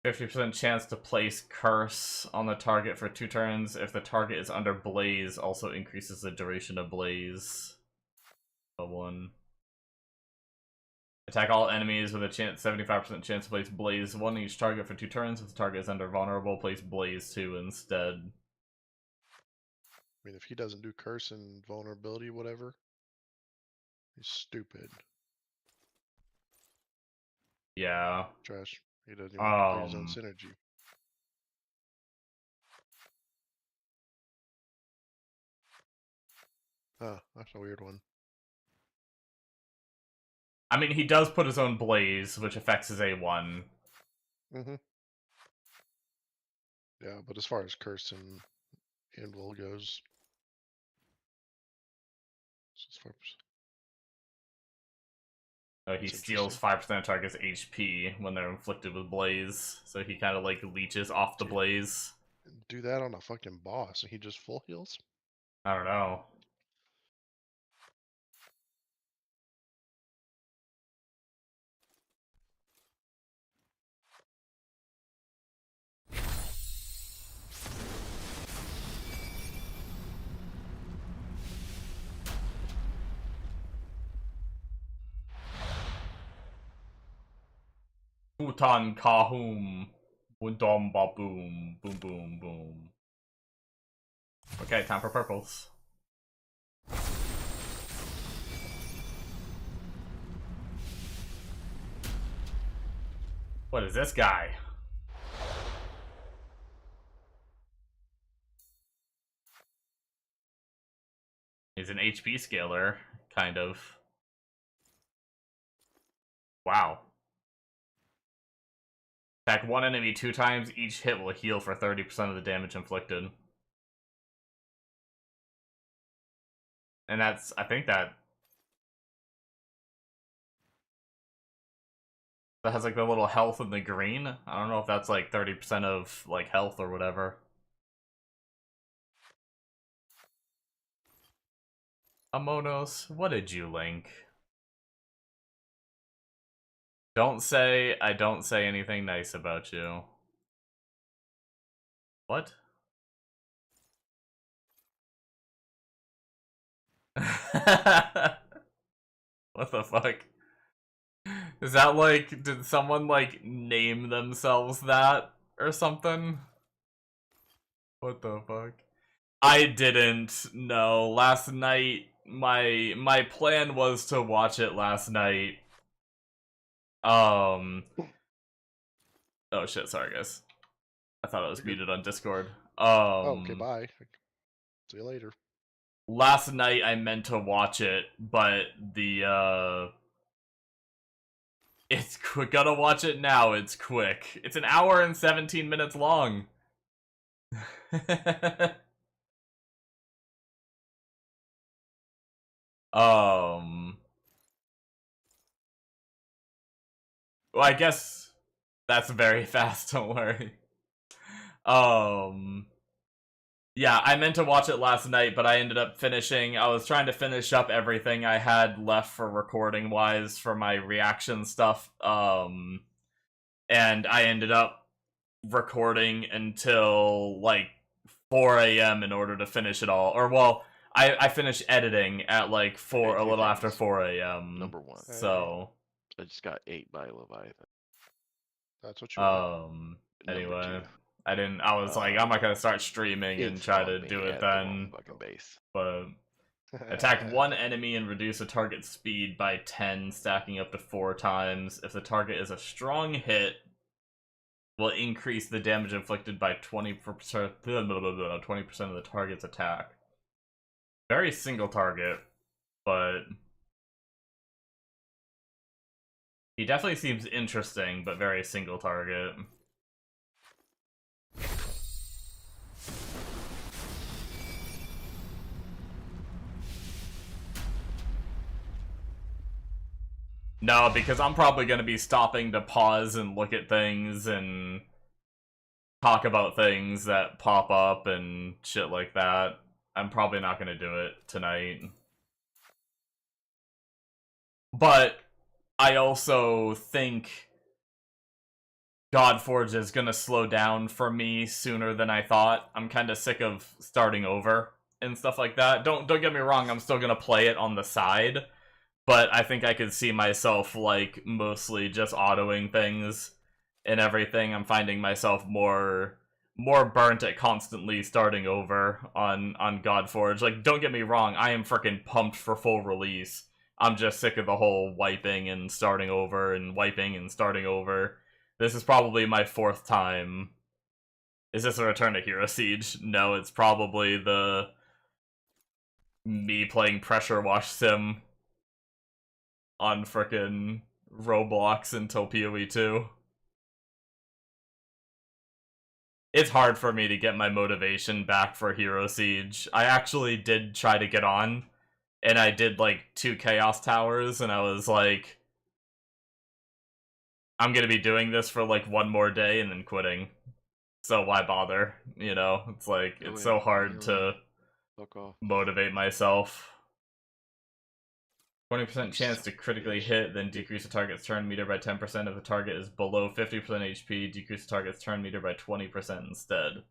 50% chance to place Curse on the target for 2 turns. If the target is under Blaze, also increases the duration of Blaze. 1. Attack all enemies with a 75% chance to place Blaze 1 each target for 2 turns. If the target is under Vulnerable, place Blaze 2 instead. I mean, if he doesn't do curse and vulnerability, whatever, he's stupid. Yeah. Trash. He doesn't even complete his own synergy. Huh, that's a weird one. I mean, he does put his own Blaze, which affects his A1. Mm-hmm. Yeah, but as far as curse and Anvil goes, it's just 4%. He That's steals 5% of target's HP when they're inflicted with Blaze, so he kind of like leeches off the Dude. Blaze. Do that on a fucking boss and he just full heals? I don't know. Tutan Kahum. Boom ba boom. Boom boom boom. Okay, time for purples. What is this guy? He's an HP scaler, kind of. Wow. Attack one enemy 2 times, each hit will heal for 30% of the damage inflicted. And that's, I think that has like the little health in the green. I don't know if that's like 30% of like health or whatever. Amonos, what did you link? Don't say I don't say anything nice about you. What? What the fuck? Is that like, did someone like name themselves that or something? What the fuck? I didn't. No, last night my plan was to watch it last night. Oh shit, sorry guys. I thought I was muted on Discord. Oh, okay, bye. See you later. Last night I meant to watch it, but it's gonna watch it now. It's quick. It's an hour and 17 minutes long. Well, I guess that's very fast, don't worry. Yeah, I meant to watch it last night, but I ended up finishing. I was trying to finish up everything I had left for recording wise for my reaction stuff. And I ended up recording until like 4 a.m. in order to finish it all. Or well, I finished editing at like a little after 4 a.m. Number 1. So I just got ate by Leviathan. That's what you want. Anyway. Number 2. I was like, I'm not gonna start streaming and try to do it then. Fucking base. But attack one enemy and reduce the target speed by 10, stacking up to 4 times. If the target is a strong hit, will increase the damage inflicted by 20% of the target's attack. Very single target, but he definitely seems interesting, but very single target. No, because I'm probably going to be stopping to pause and look at things and talk about things that pop up and shit like that. I'm probably not going to do it tonight. But I also think Godforge is going to slow down for me sooner than I thought. I'm kind of sick of starting over and stuff like that. Don't get me wrong, I'm still going to play it on the side. But I think I could see myself, like, mostly just autoing things and everything. I'm finding myself more burnt at constantly starting over on Godforge. Like, don't get me wrong, I am freaking pumped for full release. I'm just sick of the whole wiping and starting over and wiping and starting over. This is probably my 4th time. Is this a return to Hero Siege? No, it's probably me playing Pressure Wash Sim on frickin' Roblox until PoE 2. It's hard for me to get my motivation back for Hero Siege. I actually did try to get on, and I did like 2 Chaos Towers, and I was like, I'm gonna be doing this for like 1 more day and then quitting. So why bother? You know, it's like, it's so hard to motivate myself. 20% chance to critically hit, then decrease the target's turn meter by 10% if the target is below 50% HP, decrease the target's turn meter by 20% instead.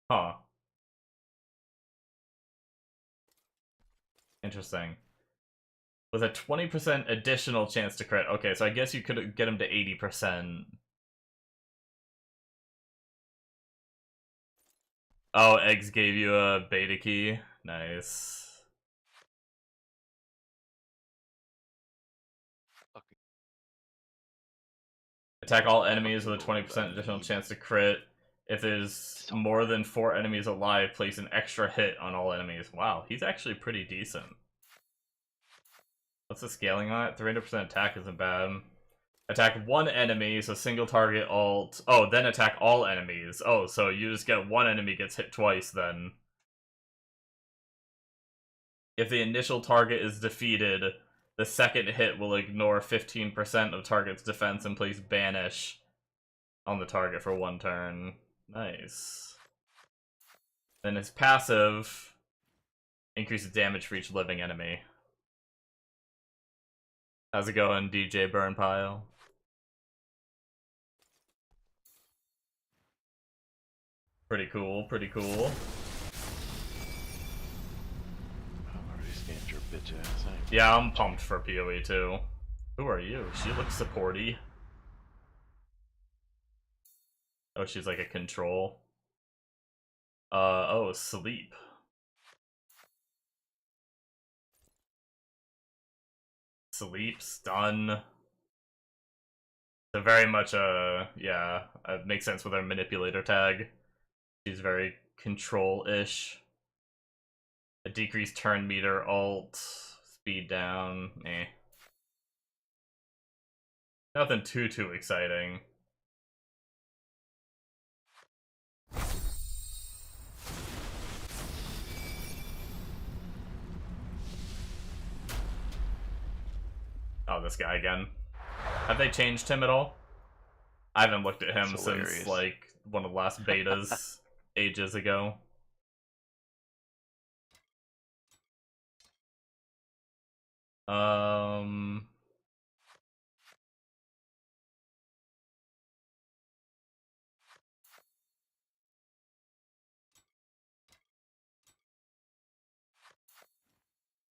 Huh. Interesting. With a 20% additional chance to crit. Okay, so I guess you could get him to 80%. Oh, Eggs gave you a beta key. Nice. Attack all enemies with a 20% additional chance to crit. If there's more than 4 enemies alive, place an extra hit on all enemies. Wow, he's actually pretty decent. What's the scaling on it? 300% attack isn't bad. Attack 1 enemy, so single target alt. Oh, then attack all enemies. Oh, so you just get 1 enemy gets hit twice then. If the initial target is defeated, the second hit will ignore 15% of target's defense and place Banish on the target for 1 turn. Nice. Then his passive increases damage for each living enemy. How's it going, DJ Burnpile? Pretty cool, pretty cool. Your bitch ass. Yeah, I'm pumped for PoE 2. Who are you? She looks supporty. Oh, she's like a control. Oh, sleep. Sleep, stun. So very much yeah, it makes sense with our manipulator tag. She's very control-ish. A decreased turn meter, alt, speed down, eh. Nothing too exciting. Oh, this guy again. Have they changed him at all? I haven't looked at him That's since, hilarious. like, one of the last betas ages ago.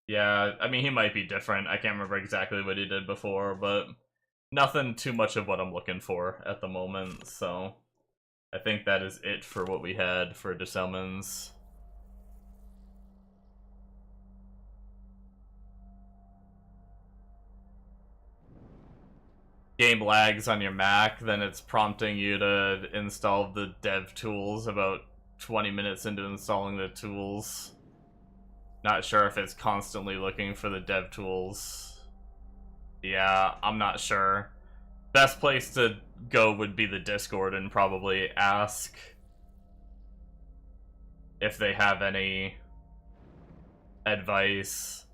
Yeah, I mean, he might be different. I can't remember exactly what he did before, but nothing too much of what I'm looking for at the moment, so I think that is it for what we had for Deselmans. Game lags on your Mac, then it's prompting you to install the dev tools about 20 minutes into installing the tools. Not sure if it's constantly looking for the dev tools. Yeah, I'm not sure. Best place to go would be the Discord and probably ask if they have any advice.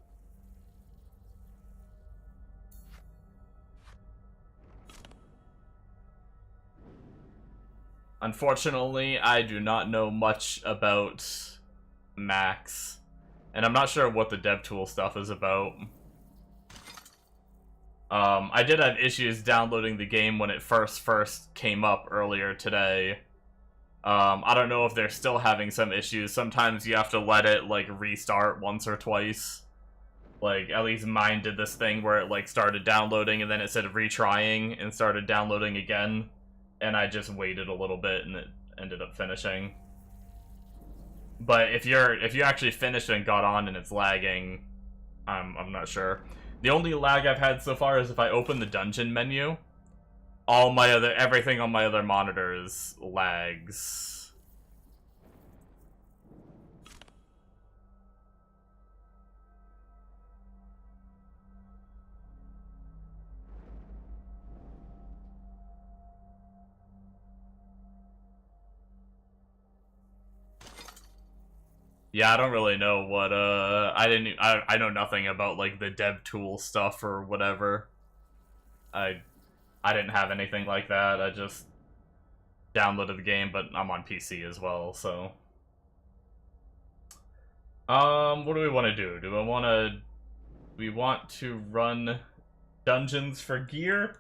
Unfortunately, I do not know much about Max, and I'm not sure what the DevTool stuff is about. I did have issues downloading the game when it first came up earlier today. I don't know if they're still having some issues. Sometimes you have to let it, like, restart once or twice. Like, at least mine did this thing where it, like, started downloading and then it said retrying and started downloading again. And I just waited a little bit and it ended up finishing. But if you actually finished and got on and it's lagging, I'm not sure. The only lag I've had so far is if I open the dungeon menu, everything on my other monitors lags. Yeah, I don't really know what, I know nothing about, like, the dev tool stuff or whatever. I didn't have anything like that. I just downloaded the game, but I'm on PC as well, so. What do we want to do? Do we want to run dungeons for gear?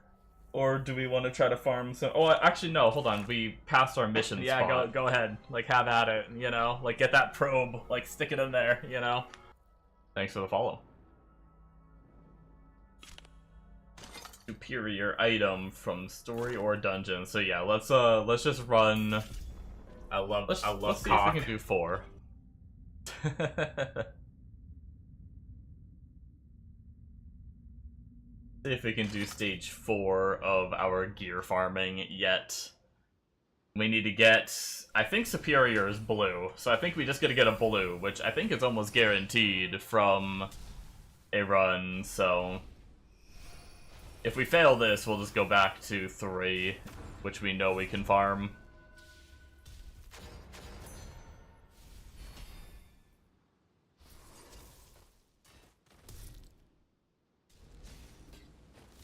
Or do we want to try to farm some... Oh, actually, no, hold on. We passed our mission spot. Yeah, go ahead. Like, have at it, you know? Like, get that probe. Like, stick it in there, you know? Thanks for the follow. Superior item from story or dungeon. So yeah, let's just run... Let's see if we can do 4. See if we can do stage 4 of our gear farming yet. We need to get... I think Superior is blue, so I think we just gotta get a blue, which I think is almost guaranteed from a run, so... If we fail this, we'll just go back to 3, which we know we can farm.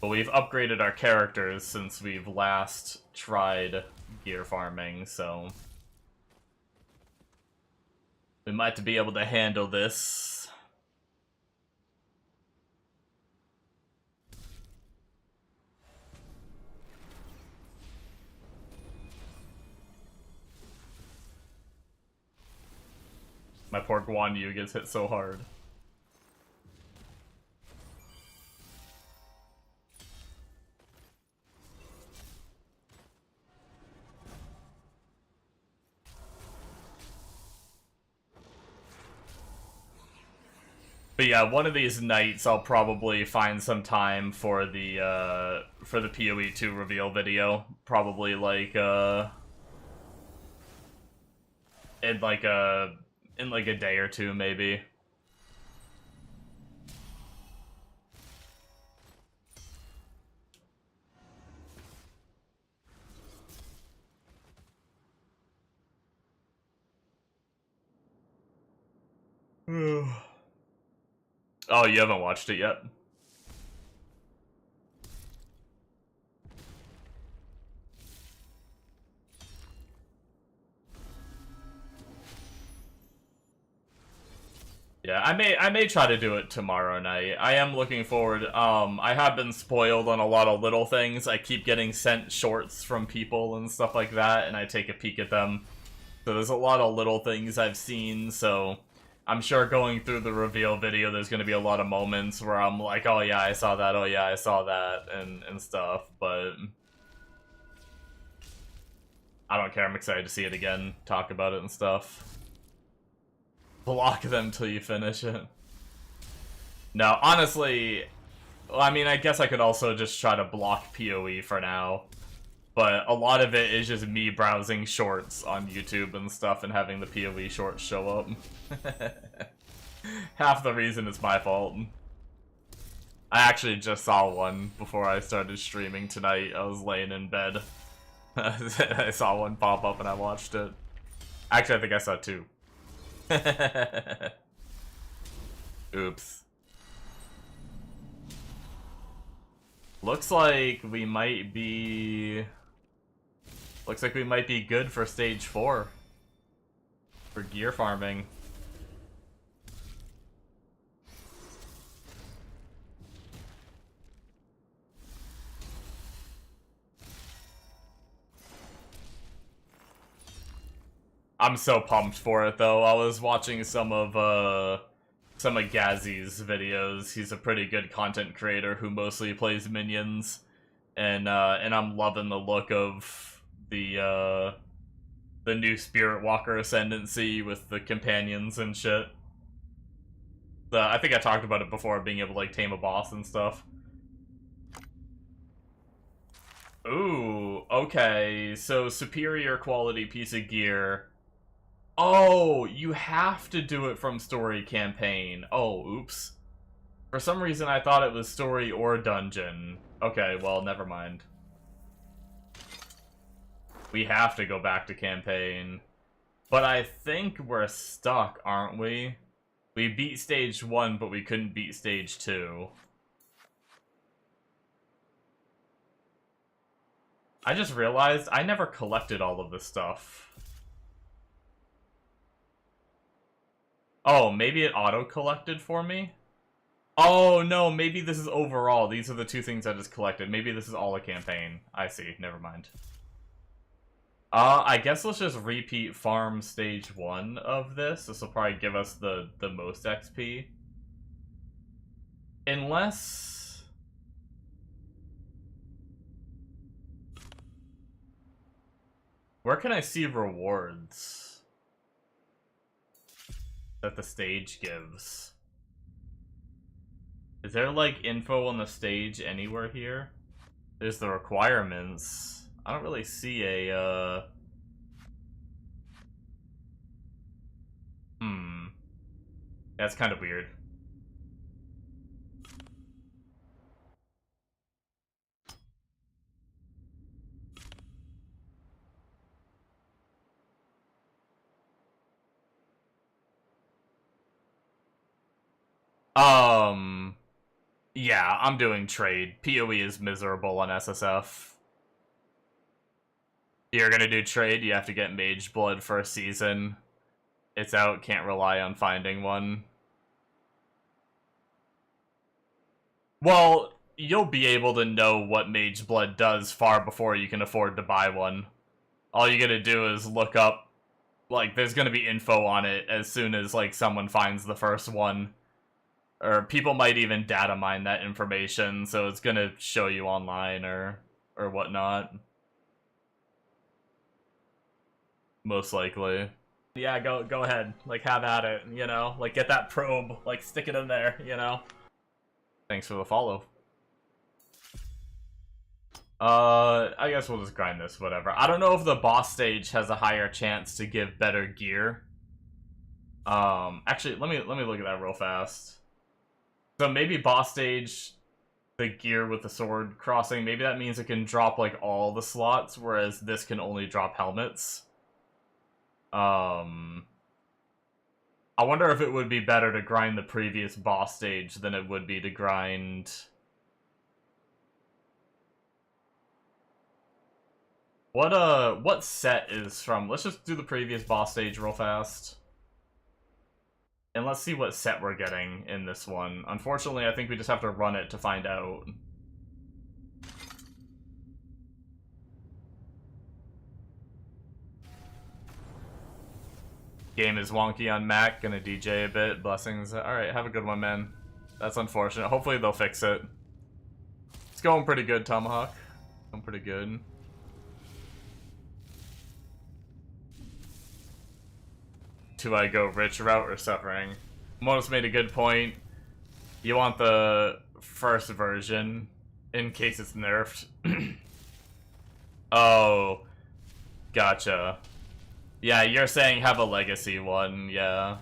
But we've upgraded our characters since we've last tried gear farming, so... we might be able to handle this. My poor Guan Yu gets hit so hard. But But yeah, one of these nights I'll probably find some time for the PoE 2 reveal video. Probably like in like a day or two maybe. Oh, you haven't watched it yet? Yeah, I may try to do it tomorrow night. I am looking forward. I have been spoiled on a lot of little things. I keep getting sent shorts from people and stuff like that, and I take a peek at them. So there's a lot of little things I've seen, so I'm sure going through the reveal video there's going to be a lot of moments where I'm like, oh yeah, I saw that, oh yeah, I saw that, and stuff, but I don't care, I'm excited to see it again, talk about it and stuff. Block them till you finish it. No, honestly, well, I mean, I guess I could also just try to block PoE for now. But a lot of it is just me browsing shorts on YouTube and stuff and having the PoE shorts show up. Half the reason it's my fault. I actually just saw one before I started streaming tonight. I was laying in bed. I saw one pop up and I watched it. Actually, I think I saw two. Oops. Looks like we might be good for stage 4 for gear farming. I'm so pumped for it though. I was watching some of Gazzy's videos. He's a pretty good content creator who mostly plays minions, and I'm loving the look of the new Spirit Walker Ascendancy with the companions and shit. I think I talked about it before, being able to like tame a boss and stuff. Ooh, okay, so superior quality piece of gear. Oh, you have to do it from story campaign. Oh, oops. For some reason I thought it was story or dungeon. Okay, well, never mind. We have to go back to campaign. But I think we're stuck, aren't we? We beat stage 1, but we couldn't beat stage 2. I just realized I never collected all of this stuff. Oh, maybe it auto-collected for me? Oh, no, maybe this is overall. These are the two things I just collected. Maybe this is all a campaign. I see, never mind. I guess let's just repeat farm stage 1 of this. This will probably give us the most XP. Unless... Where can I see rewards that the stage gives? Is there like info on the stage anywhere here? There's the requirements. I don't really see a That's kind of weird. Yeah, I'm doing trade. PoE is miserable on SSF. You're gonna do trade, you have to get Mage Blood for a season. It's out, can't rely on finding one. Well, you'll be able to know what Mage Blood does far before you can afford to buy one. All you gotta do is look up, like, there's gonna be info on it as soon as, like, someone finds the first one. Or people might even data mine that information, so it's gonna show you online or whatnot. Most likely. Yeah, go ahead. Like, have at it, you know? Like, get that probe, like, stick it in there, you know? Thanks for the follow. I guess we'll just grind this, whatever. I don't know if the boss stage has a higher chance to give better gear. Actually, let me look at that real fast. So maybe boss stage, the gear with the sword crossing, maybe that means it can drop, like, all the slots, whereas this can only drop helmets. I wonder if it would be better to grind the previous boss stage than it would be to grind... What set is from... Let's just do the previous boss stage real fast. And let's see what set we're getting in this one. Unfortunately, I think we just have to run it to find out. Game is wonky on Mac, gonna DJ a bit. Blessings. Alright, have a good one, man. That's unfortunate. Hopefully they'll fix it. It's going pretty good, Tomahawk. Going pretty good. Do I go rich route or suffering? Monos made a good point. You want the first version in case it's nerfed. Oh, gotcha. Yeah, you're saying have a legacy one, yeah.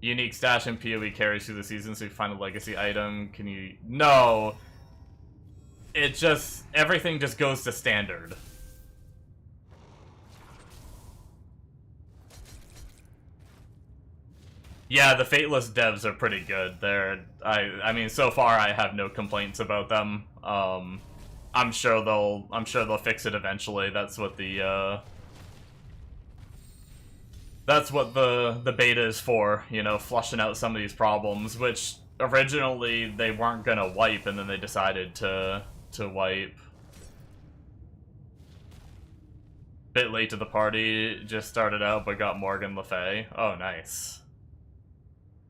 Unique stash and PoE carries through the season, so you find a legacy item. Can you... No! It just... Everything just goes to standard. Yeah, the Fateless devs are pretty good. I mean, so far I have no complaints about them. I'm sure they'll fix it eventually. That's what the beta is for, you know, flushing out some of these problems, which originally they weren't gonna wipe, and then they decided to wipe. Bit late to the party, just started out but got Morgan Le Fay. Oh, nice.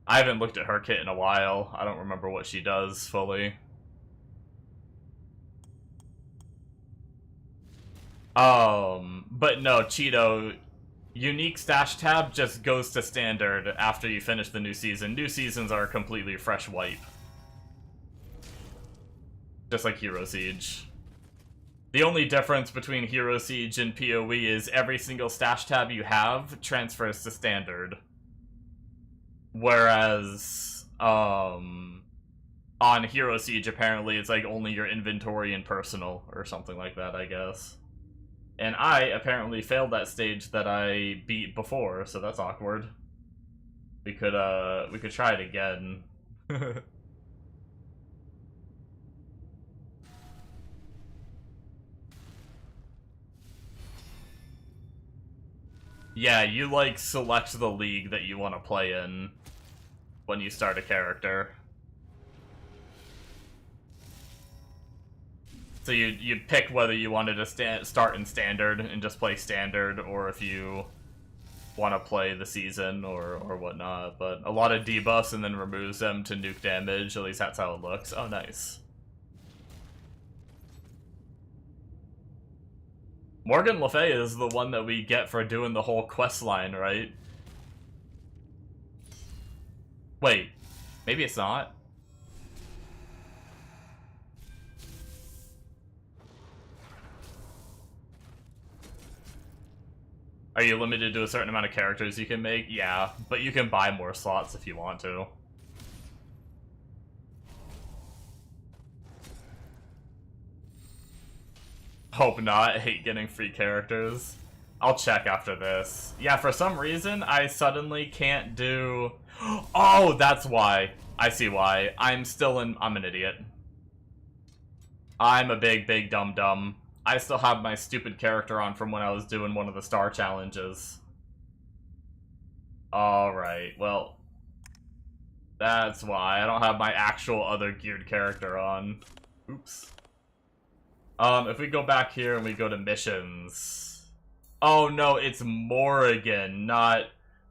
I haven't looked at her kit in a while. I don't remember what she does fully. But no, Cheeto, unique stash tab just goes to standard after you finish the new season. New seasons are a completely fresh wipe. Just like Hero Siege. The only difference between Hero Siege and PoE is every single stash tab you have transfers to standard. Whereas, on Hero Siege, apparently, it's like only your inventory and personal, or something like that, I guess. And I apparently failed that stage that I beat before, so that's awkward. We could try it again. Yeah, you, like, select the league that you want to play in when you start a character. So you'd pick whether you wanted to start in standard and just play standard, or if you want to play the season or whatnot. But a lot of debuffs and then removes them to nuke damage, at least that's how it looks. Oh, nice. Morgan Le Fay is the one that we get for doing the whole quest line, right? Wait, maybe it's not? Are you limited to a certain amount of characters you can make? Yeah, but you can buy more slots if you want to. Hope not. I hate getting free characters. I'll check after this. Yeah, for some reason, I suddenly can't do... Oh, that's why. I see why. I'm an idiot. I'm a big dum-dum. I still have my stupid character on from when I was doing one of the star challenges. Alright, well... That's why. I don't have my actual other geared character on. Oops. If we go back here and we go to missions... Oh no, it's Morrigan, not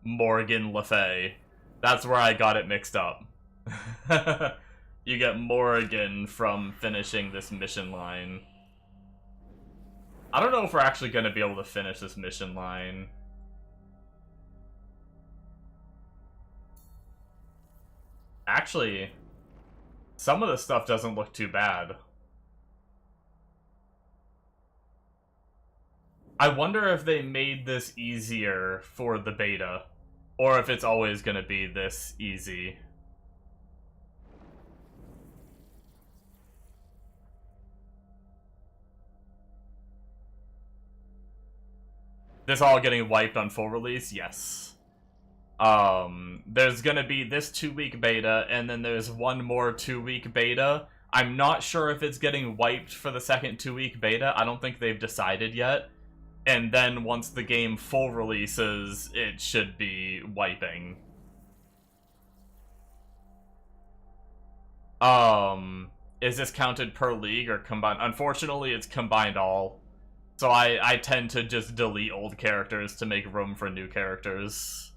Morgan Le Fay. That's where I got it mixed up. You get Morrigan from finishing this mission line. I don't know if we're actually going to be able to finish this mission line. Actually, some of the stuff doesn't look too bad. I wonder if they made this easier for the beta, or if it's always going to be this easy. This all getting wiped on full release? Yes. There's gonna be this 2-week beta, and then there's one more 2-week beta. I'm not sure if it's getting wiped for the second 2-week beta. I don't think they've decided yet. And then once the game full releases, it should be wiping. Is this counted per league or combined? Unfortunately, it's combined all. So I tend to just delete old characters to make room for new characters.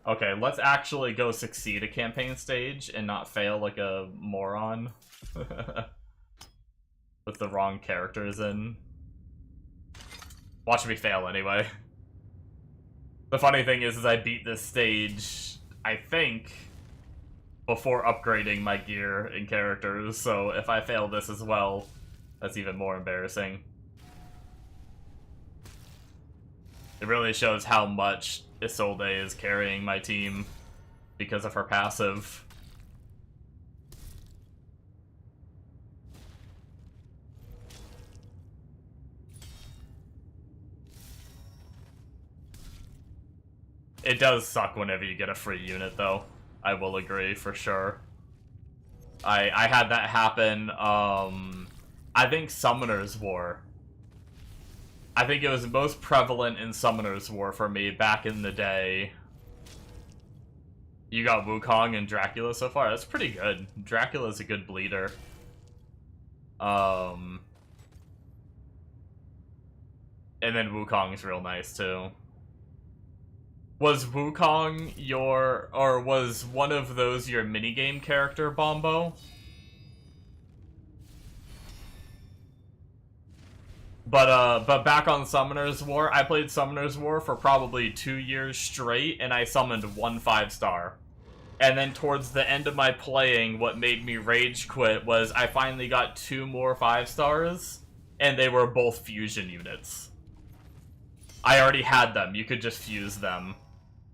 Okay, let's actually go succeed a campaign stage and not fail like a moron. With the wrong characters in. Watch me fail anyway. The funny thing is I beat this stage, I think, before upgrading my gear and characters, so if I fail this as well, that's even more embarrassing. It really shows how much Isolde is carrying my team because of her passive. It does suck whenever you get a free unit, though. I will agree, for sure. I had that happen, I think Summoner's War. I think it was most prevalent in Summoner's War for me back in the day. You got Wukong and Dracula so far? That's pretty good. Dracula's a good bleeder. And then Wukong's real nice, too. Was Wukong your, or was one of those your minigame character, Bombo? But back on Summoner's War, I played Summoner's War for probably 2 years straight, and I summoned 1 5-star. And then towards the end of my playing, what made me rage quit was I finally got 2 more 5-stars, and they were both fusion units. I already had them, you could just fuse them.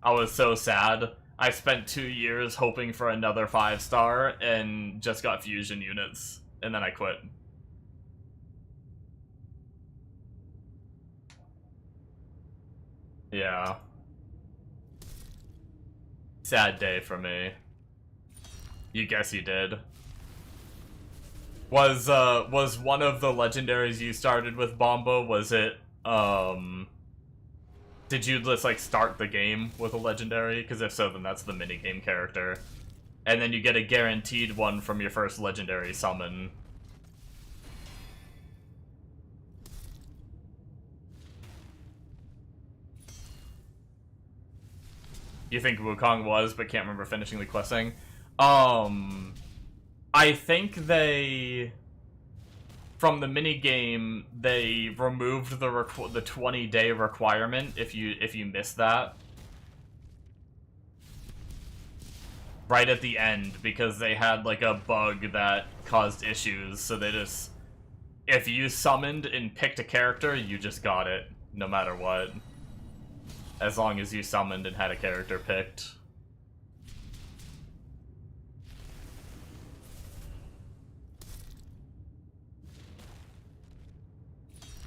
I was so sad. I spent 2 years hoping for another 5-star, and just got fusion units, and then I quit. Yeah. Sad day for me. You guess you did. Was one of the legendaries you started with, Bombo, was it, did you just, like, start the game with a legendary? Because if so, then that's the minigame character. And then you get a guaranteed one from your first legendary summon. You think Wukong was, but can't remember finishing the questing. I think they, from the minigame, they removed the 20-day requirement if you missed that. Right at the end, because they had like a bug that caused issues, so they just, if you summoned and picked a character, you just got it, no matter what. As long as you summoned and had a character picked.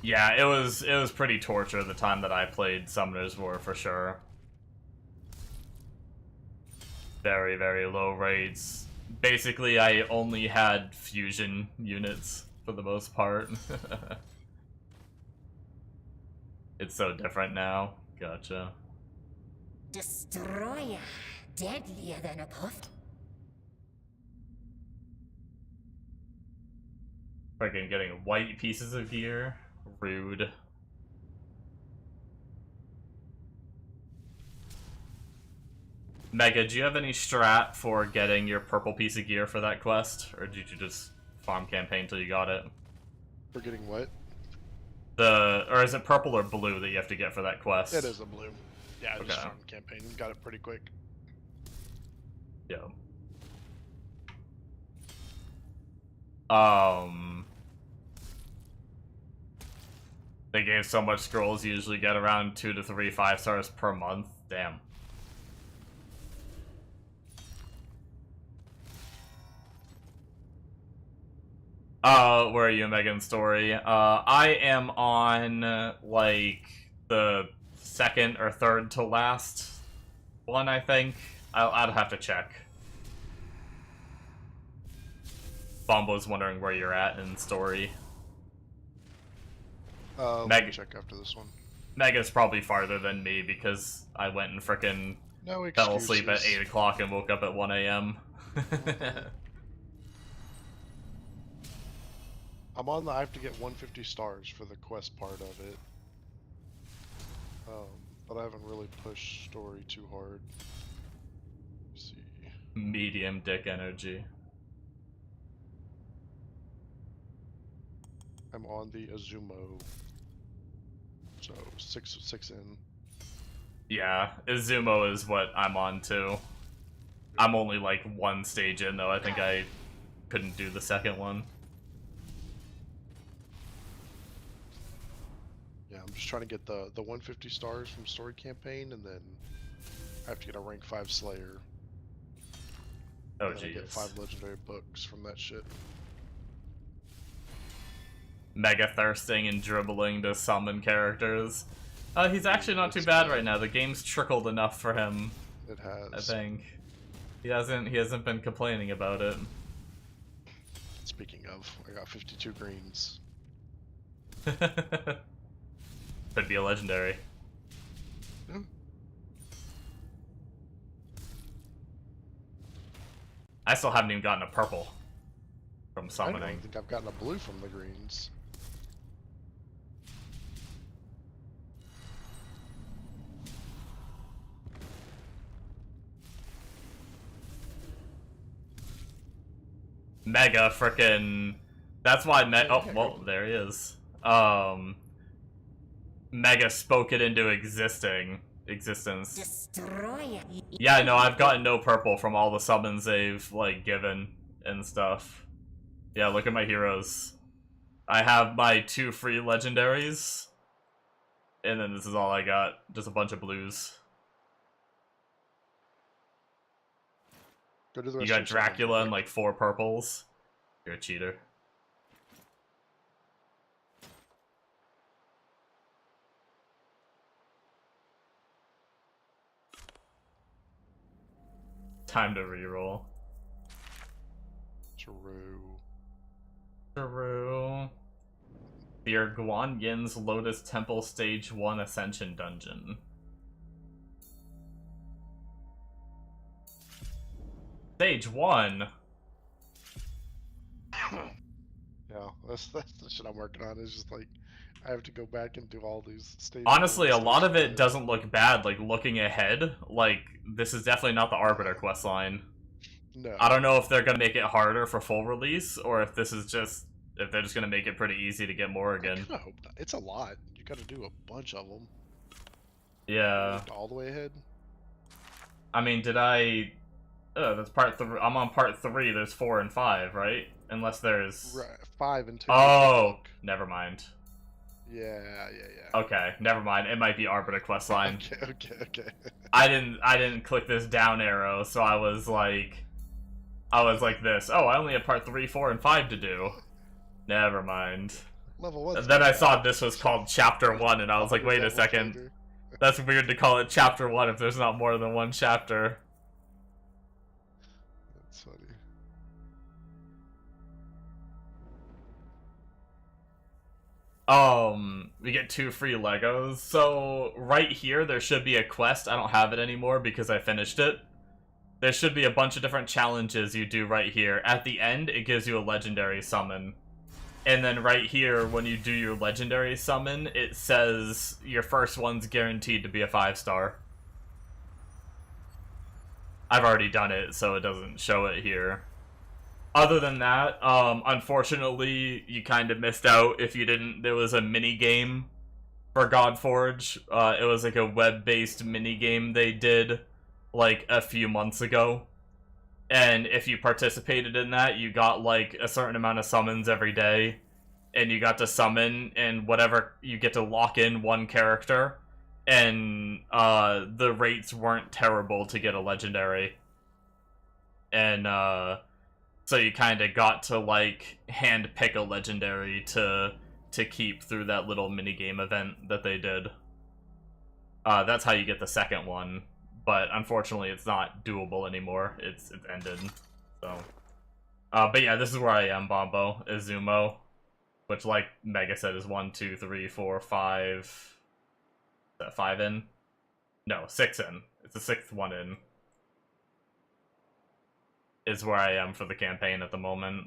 Yeah, it was pretty torture the time that I played Summoner's War, for sure. Very, very low rates. Basically, I only had fusion units for the most part. It's so different now. Gotcha. Destroyer, deadlier than a puff. Freaking getting white pieces of gear. Rude. Mega, do you have any strat for getting your purple piece of gear for that quest? Or did you just farm campaign till you got it? For getting what? Or is it purple or blue that you have to get for that quest? It is a blue. Yeah, I just Okay. farmed campaign and got it pretty quick. Yeah. They gave so much scrolls, you usually get around 2 to 3 5-stars per month. Damn. Where are you, Megan Story? I am on, like, the second or third to last one, I think. I'd have to check. Bombo's wondering where you're at in story. Let Meg- me check after this one. Mega's probably farther than me because I went and frickin' No excuses. fell asleep at 8 o'clock and woke up at 1 a.m. I'm on the. I have to get 150 stars for the quest part of it. But I haven't really pushed story too hard. Let's see. Medium dick energy. I'm on the Azumo. So six in. Yeah, Izumo is what I'm on too. I'm only like one stage in though. I think I couldn't do the second one. Yeah, I'm just trying to get the 150 stars from story campaign, and then I have to get a rank 5 Slayer. Oh and then I get jeez. 5 legendary books from that shit. Mega thirsting and dribbling to summon characters. He's actually not too bad right now. The game's trickled enough for him, It has. I think. He hasn't been complaining about it. Speaking of, I got 52 greens. Could be a legendary. Yeah. I still haven't even gotten a purple from I don't summoning. think I've gotten a blue from the greens. Mega frickin' that's why oh well there he is. Mega spoke it into existence. Destroy it. Yeah, no, I've gotten no purple from all the summons they've like given and stuff. Yeah, look at my heroes. I have my 2 free legendaries, and then this is all I got. Just a bunch of blues. Go to the You rest got of your summon. Dracula and like 4 purples. You're a cheater. Time to reroll. True. True. The Guan Yin's Lotus Temple Stage 1 Ascension Dungeon. Stage 1? Yeah, that's the shit I'm working on. It's just like I have to go back and do all these stages. Honestly, a lot of it doesn't look bad, like looking ahead. Like, this is definitely not the Arbiter questline. No. I don't know if they're gonna make it harder for full release, or if this is just if they're just gonna make it pretty easy to get more I again. kinda hope not. It's a lot. You got to do a bunch of them. Yeah. All the way ahead. I mean, did I? That's part 3. I'm on part 3. There's 4 and 5, right? Unless there's. Right, 5 and 2. Oh, never mind. Yeah. Okay, never mind. It might be Arbiter questline. Okay. I didn't click this down arrow, so I was like this. Oh, I only have part 3, 4, and 5 to do. Never mind. Level 1. And then I saw this was called Chapter 1, and I was like, wait a second. That's weird to call it Chapter 1 if there's not more than one chapter. That's funny. We get 2 free Legos. So right here there should be a quest. I don't have it anymore because I finished it. There should be a bunch of different challenges you do right here. At the end, it gives you a legendary summon. And then right here, when you do your legendary summon, it says your first one's guaranteed to be a 5-star. I've already done it, so it doesn't show it here. Other than that, unfortunately, you kind of missed out if you didn't. There was a mini game for Godforge. It was like a web-based mini game they did like a few months ago. And if you participated in that, you got like a certain amount of summons every day. And you got to summon, and whatever, you get to lock in one character. And the rates weren't terrible to get a legendary. And so you kind of got to like hand pick a legendary to keep through that little mini game event that they did. That's how you get the second one, but unfortunately it's not doable anymore. It's ended. So, but yeah, this is where I am, Bombo, Izumo, which, like Mega said, is 1, 2, 3, 4, 5. Is that 5 in? No, 6 in. It's the 6th one in. Is where I am for the campaign at the moment.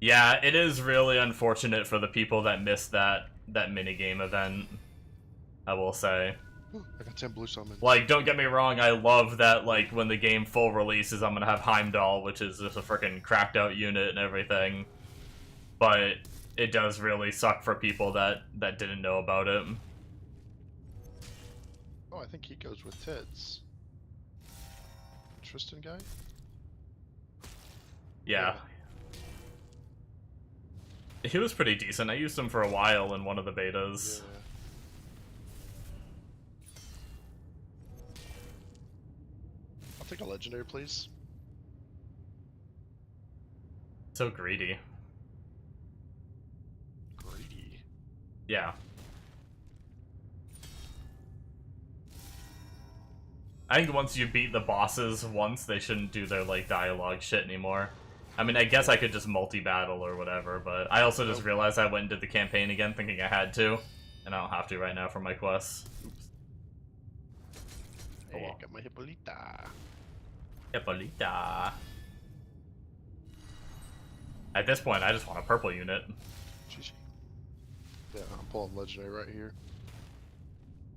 Yeah, it is really unfortunate for the people that missed that minigame event, I will say. Ooh, I got 10 blue summons. Like, don't get me wrong, I love that, like, when the game full releases, I'm gonna have Heimdall, which is just a freaking cracked out unit and everything. But it does really suck for people that didn't know about it. Oh, I think he goes with Tits. Tristan guy? Yeah. He was pretty decent. I used him for a while in one of the betas. Yeah. I'll take a legendary, please. So greedy. Greedy. Yeah. I think once you beat the bosses once, they shouldn't do their, like, dialogue shit anymore. I mean, I guess I could just multi-battle or whatever, but I also just realized I went and did the campaign again thinking I had to, and I don't have to right now for my quests. Oops. Hey, Oh well. got my Hippolyta. Hippolyta. At this point, I just want a purple unit. GG. Yeah, I'm pulling legendary right here.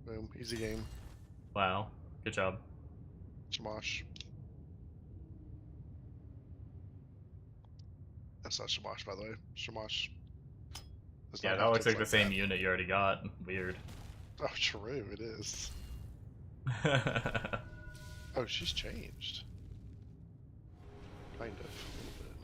Boom, easy game. Wow. Good job. Shamash. That's not Shamash, by the way. Shamash. does Yeah, not that have looks tits like the same that. unit you already got. Weird. Oh, true, it is. Oh, she's changed. Kind of, a little bit.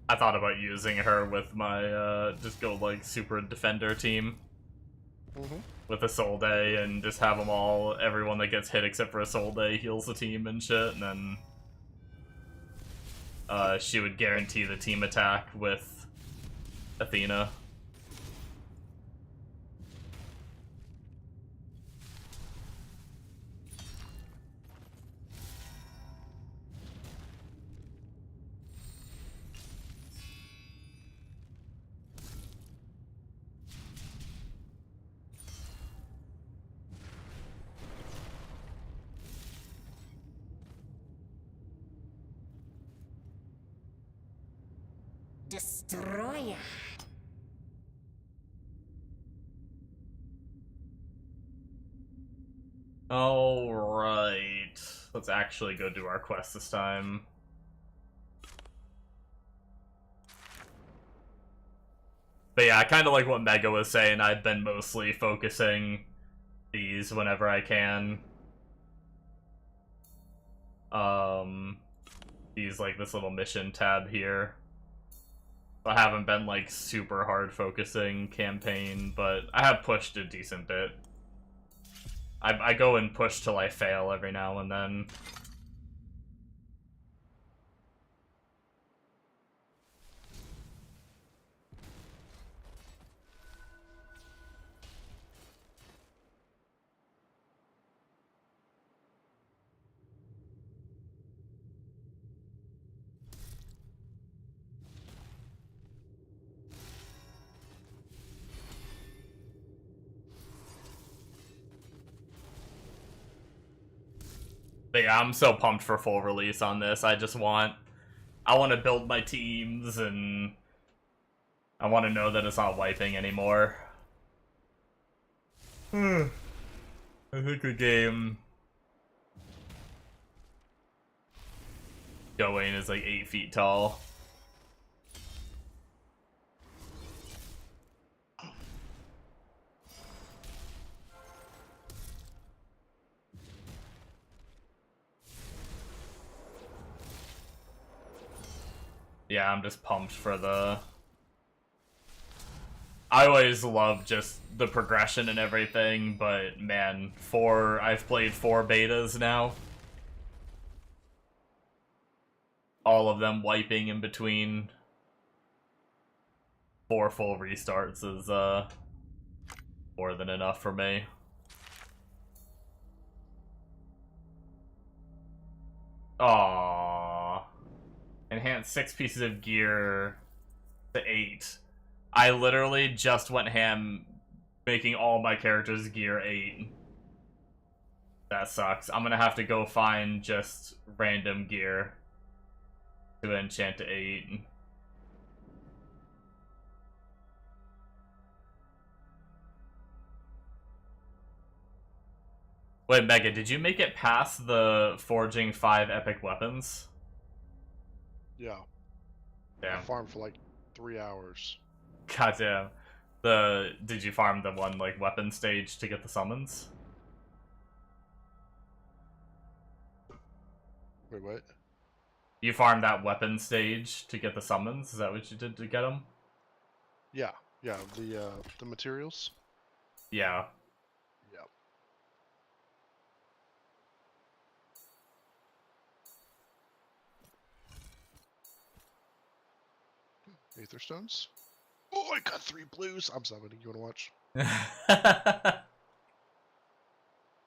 I thought about using her with my, just go, like, super defender team. With a Soul Day, and just have them all, everyone that gets hit except for a Soul Day heals the team and shit, and then she would guarantee the team attack with Athena. Destroyer. Alright. Let's actually go do our quest this time. But yeah, kind of like what Mega was saying, I've been mostly focusing these whenever I can. These, like, this little mission tab here. I haven't been, like, super hard focusing campaign, but I have pushed a decent bit. I go and push till I fail every now and then. But yeah, I'm so pumped for full release on this. I want to build my teams, and I want to know that it's not wiping anymore. I think the game going is like 8 feet tall. Yeah, I'm just pumped for the... I always love just the progression and everything, but man, I've played 4 betas now. All of them wiping in between 4 full restarts is more than enough for me. Aww. Enhance 6 pieces of gear to 8. I literally just went ham making all my characters gear 8. That sucks. I'm gonna have to go find just random gear to enchant to 8. Wait, Mega, did you make it past the forging 5 epic weapons? Yeah. I Damn. farmed for like 3 hours. Goddamn. Did you farm the one like weapon stage to get the summons? Wait, what? You farmed that weapon stage to get the summons? Is that what you did to get them? Yeah, yeah. The materials. Yeah. Yeah. Aether stones. Oh, I got 3 blues. I'm summoning. You wanna watch?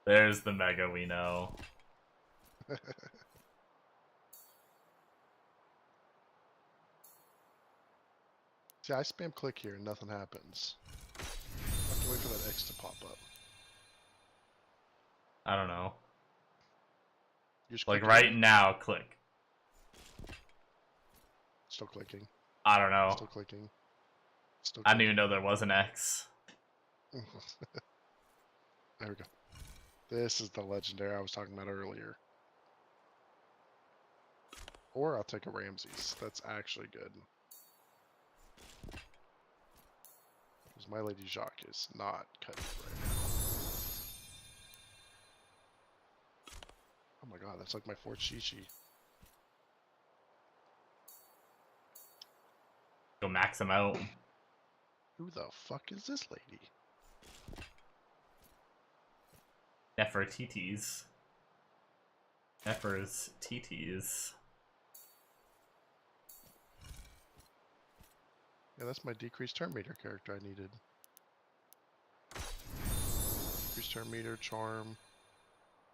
There's the Mega we know. See, I spam click here and nothing happens. I have to wait for that X to pop up. I don't know. You just Like click right it. now, click. Still clicking. I don't know. Still clicking. Still I clicking. didn't even know there was an X. There we go. This is the legendary I was talking about earlier. Or I'll take a Ramses. That's actually good. Because my Lady Jacques is not cutting it right now. Oh my god, that's like my 4th Shishi. Go max them out. Who the fuck is this lady? Nefertiti's. Nefer's TTs. Yeah, that's my decreased turn meter character I needed. Decreased turn meter, charm,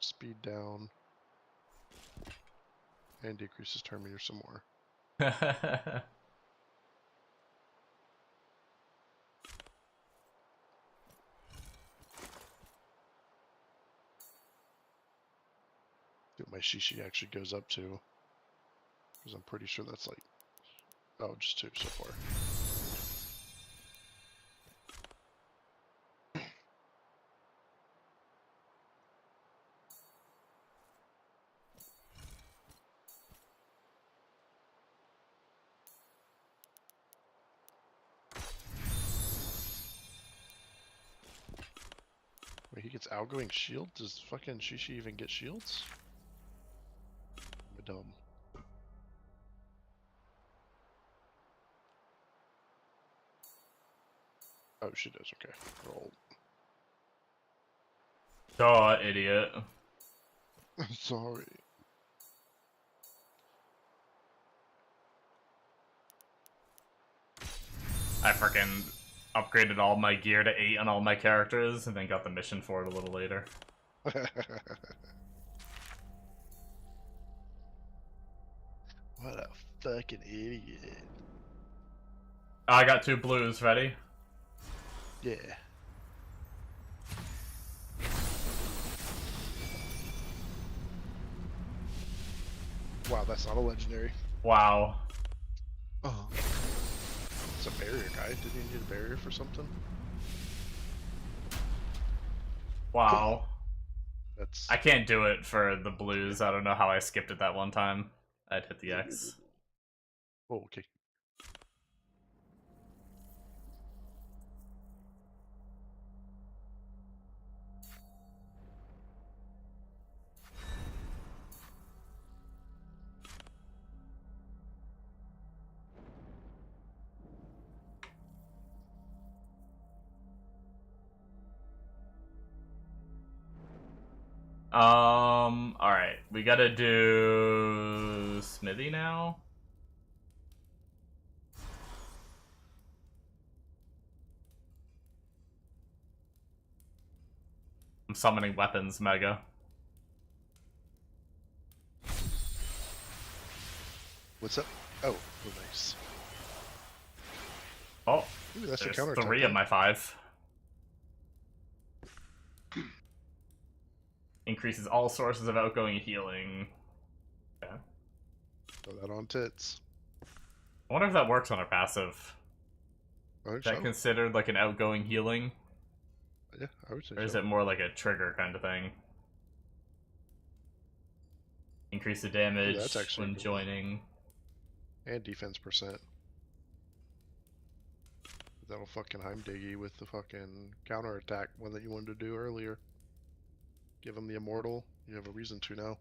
speed down, and decreases turn meter some more. See what my Shishi actually goes up to. Because I'm pretty sure that's like... Oh, just 2 so far. Wait, he gets outgoing shield? Does fucking Shishi even get shields? Am I dumb? Oh, she does. Okay. Roll. Duh, idiot. Sorry. I freaking upgraded all my gear to 8 on all my characters, and then got the mission for it a little later. What a fucking idiot. I got 2 blues, ready? Yeah. Wow, that's not a legendary. Wow. Oh. It's a barrier guy. Didn't you need a barrier for something? Wow. That's. I can't do it for the blues. I don't know how I skipped it that one time. I'd hit the X. Oh, okay. Alright. We gotta do Smithy now? I'm summoning weapons, Mega. What's up? Oh, nice. Oh, Ooh, that's a there's counter 3 of my 5. Increases all sources of outgoing healing. Yeah. Throw that on tits. I wonder if that works on our passive. I think Is that so. considered like an outgoing healing? Yeah, I would say Or is so. it more like a trigger kind of thing? Increase the damage that's actually when a good one. joining. And defense percent. That'll fucking Heimdigi with the fucking counterattack one that you wanted to do earlier. Give him the immortal. You have a reason to now.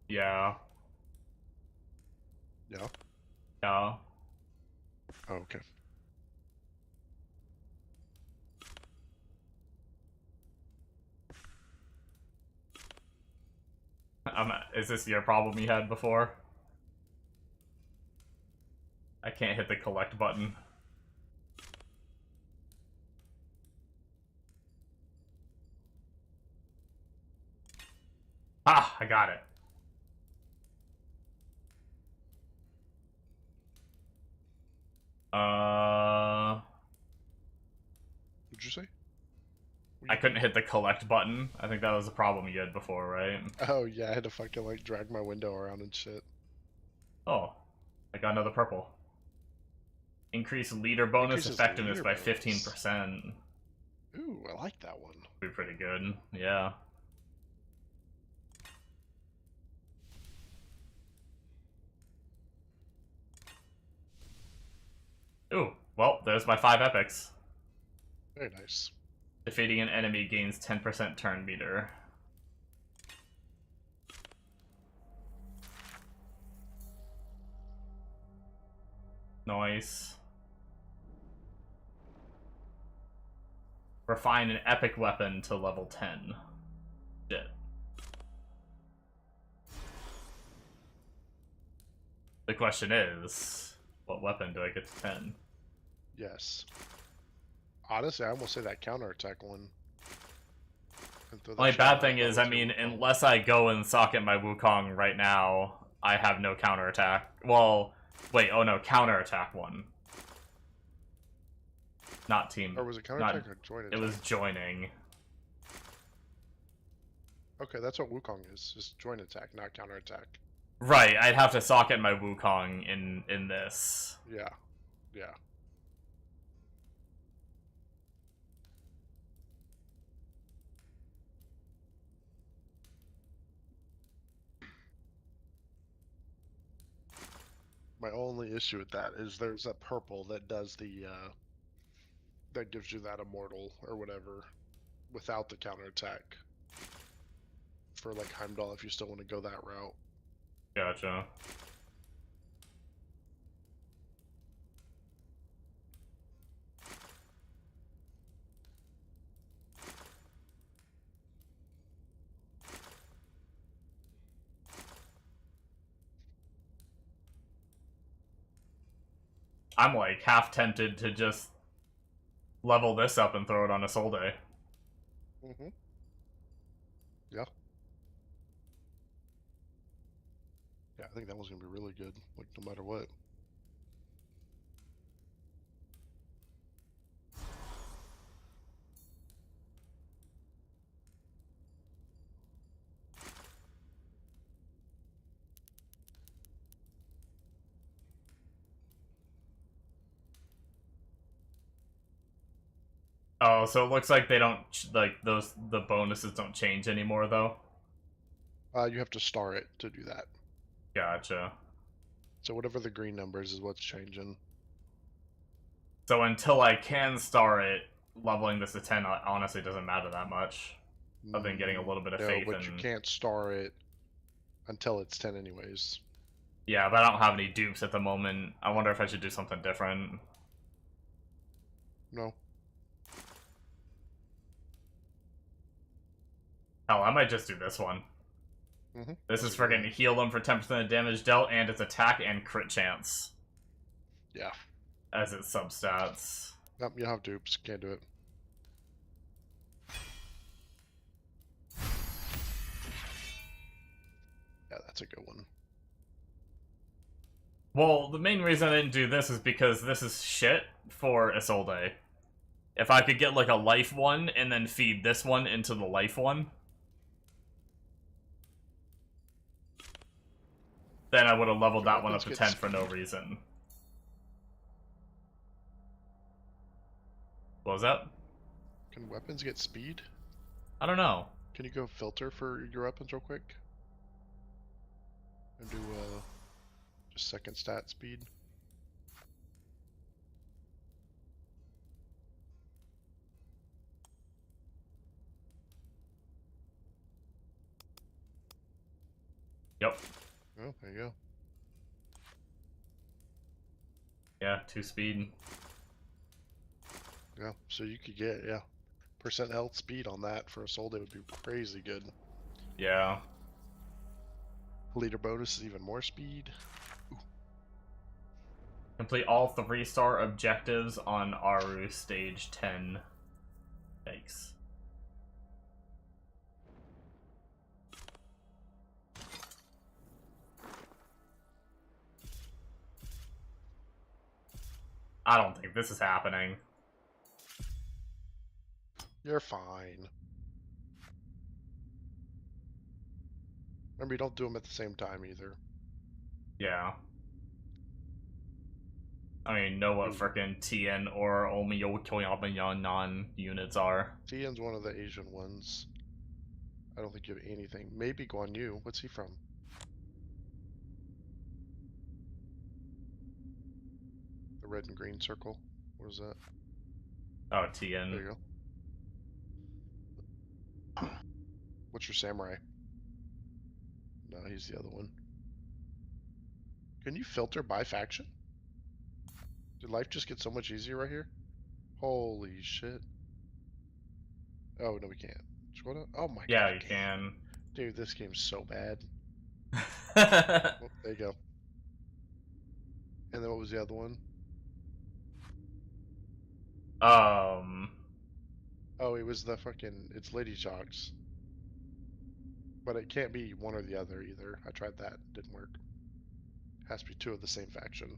Yeah. Yeah? Yeah. Oh, okay. Is this your problem you had before? I can't hit the collect button. Ah, I got it. What'd you say? I couldn't hit the collect button. I think that was a problem you had before, right? Oh, yeah, I had to fucking, like, drag my window around and shit. Oh, I got another purple. Increase leader bonus Increases effectiveness leader by bonus. 15%. Ooh, I like that one. Be pretty good, yeah. Ooh, well, there's my 5 epics. Very nice. Defeating an enemy gains 10% turn meter. Nice. Refine an epic weapon to level 10. Shit. The question is, what weapon do I get to 10? Yes. Honestly, I almost say that counterattack one. Only bad thing is, I mean, unless I go and socket my Wukong right now, I have no counterattack. Well, wait, oh no, counterattack one. Not team. Or was it counterattack or join attack? It was joining. Okay, that's what Wukong is. Just join attack, not counterattack. Right, I'd have to socket my Wukong in this. Yeah. Yeah. My only issue with that is there's a purple that does the that gives you that immortal or whatever without the counterattack. For like Heimdall if you still want to go that route. Gotcha. I'm like half tempted to just level this up and throw it on a Sol Day. Mm-hmm. Yeah. Yeah, I think that one's gonna be really good, like no matter what. Oh, so it looks like they don't the bonuses don't change anymore though. You have to star it to do that. Gotcha. So whatever the green numbers is what's changing. So until I can star it, leveling this to 10 honestly doesn't matter that much. Other than getting a little bit of No, faith but you in... can't star it until it's 10 anyways. Yeah, but I don't have any dupes at the moment. I wonder if I should do something different. No. Hell, I might just do this one. This is friggin' heal them for 10% of damage dealt, and its attack and crit chance. Yeah. As its substats. Nope, you don't have dupes. Can't do it. Yeah, that's a good one. Well, the main reason I didn't do this is because this is shit for Isolde. If I could get like a life one and then feed this one into the life one, then I would have leveled that one up to 10 for no reason. What was that? Can weapons get speed? I don't know. Can you go filter for your weapons real quick? And do just second stat speed? Yep. Oh, there you go. Yeah, 2 speed. Yeah, so you could get, yeah, percent health speed on that for a Solde would be crazy good. Yeah. Leader bonus is even more speed. Complete all 3-star objectives on Aru stage 10. Yikes. I don't think this is happening. You're fine. Remember, you don't do them at the same time either. Yeah. I mean, know what frickin' Tien or Omiyokoyabayanan units are. Tien's one of the Asian ones. I don't think you have anything. Maybe Guan Yu. What's he from? The red and green circle. What is that? Oh, Tien. There you go. What's your samurai? No, he's the other one. Can you filter by faction? Did life just get so much easier right here? Holy shit. Oh, no, we can't. Scroll down. Oh my god. Yeah, you can. Dude, this game's so bad. can. Oh, there you go. And then what was the other one? Oh, it was the fucking... It's Lady Jocks. But it can't be one or the other either. I tried that. Didn't work. Has to be two of the same faction.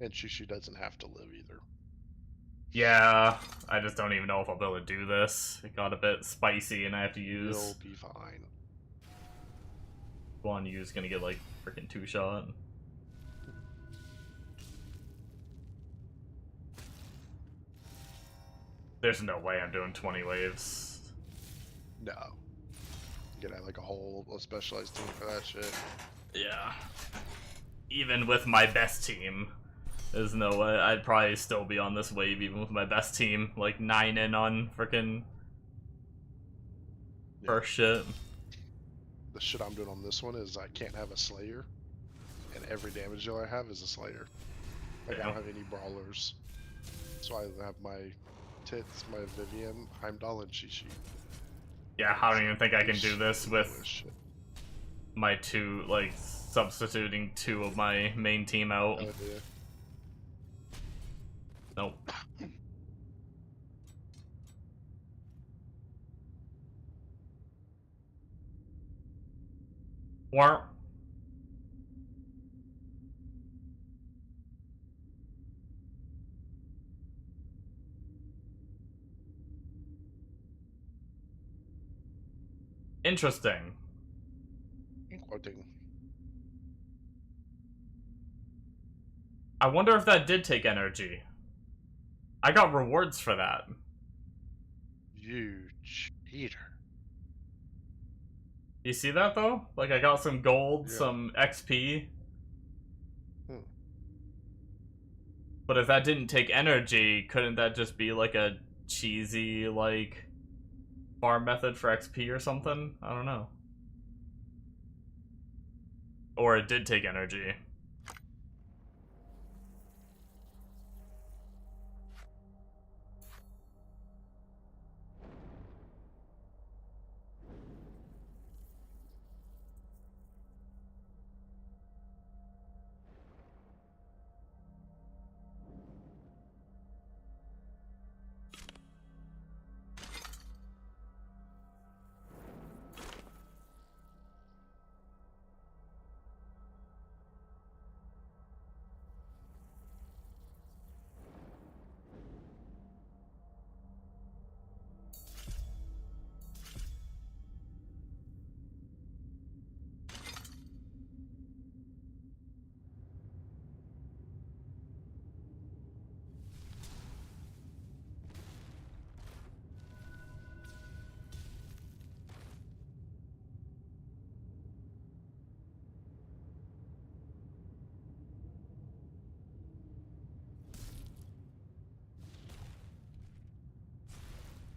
And Shushu doesn't have to live either. Yeah, I just don't even know if I'll be able to do this. It got a bit spicy and I have to use... You'll be fine. Guan Yu's gonna get like freaking 2-shot. There's no way I'm doing 20 waves. No. You gotta have like a specialized team for that shit. Yeah. Even with my best team, there's no way. I'd probably still be on this wave even with my best team. Like 9 in on freaking first shit. The shit I'm doing on this one is I can't have a Slayer, and every damage dealer I have is a Slayer. Like I don't have any brawlers, so I have my Tits, my Vivian, Heimdall, and Shishi. Yeah, I don't even think I can do this with Shit. my two, like, substituting 2 of my main team out. Oh, yeah. Nope. Warp. Interesting. Quoting. I wonder if that did take energy. I got rewards for that. You cheater. You see that though? Like I got some gold, Yeah. some XP. Hmm. But if that didn't take energy, couldn't that just be like a cheesy like farm method for XP or something? I don't know. Or it did take energy.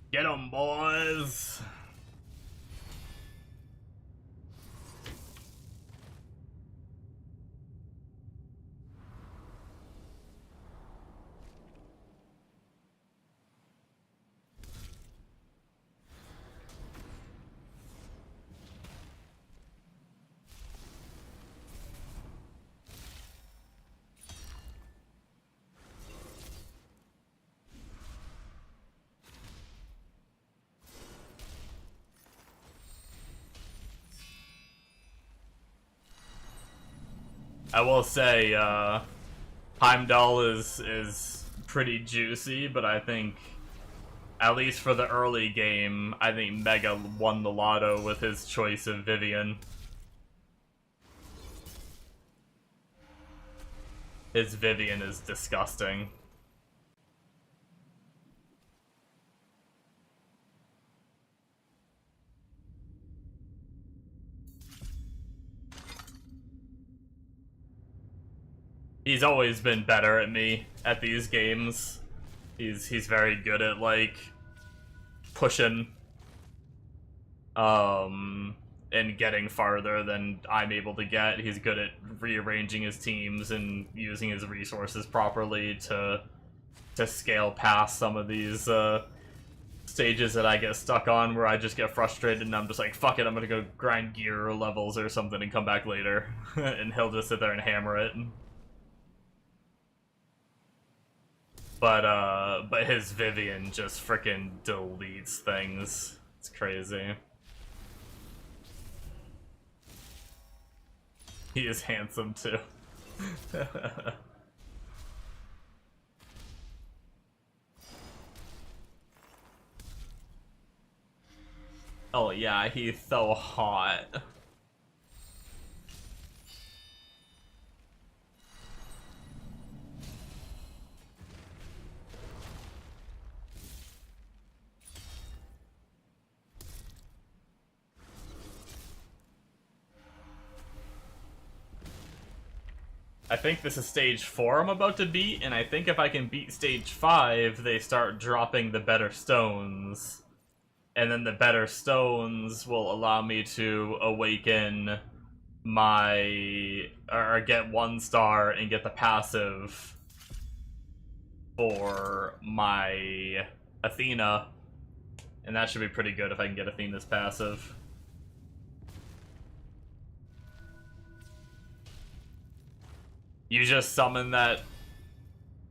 Get 'em, boys! I will say, Heimdall is pretty juicy, but I think, at least for the early game, I think Mega won the lotto with his choice of Vivian. His Vivian is disgusting. He's always been better at me at these games. He's very good at like pushing and getting farther than I'm able to get. He's good at rearranging his teams and using his resources properly to scale past some of these stages that I get stuck on where I just get frustrated and I'm just like, fuck it, I'm gonna go grind gear levels or something and come back later. And he'll just sit there and hammer it. But his Vivian just freaking deletes things. It's crazy. He is handsome too. Oh yeah, he's so hot. I think this is stage 4 I'm about to beat, and I think if I can beat stage 5, they start dropping the better stones. And then the better stones will allow me to awaken my... or get 1 star and get the passive for my Athena. And that should be pretty good if I can get Athena's passive. You just summon that...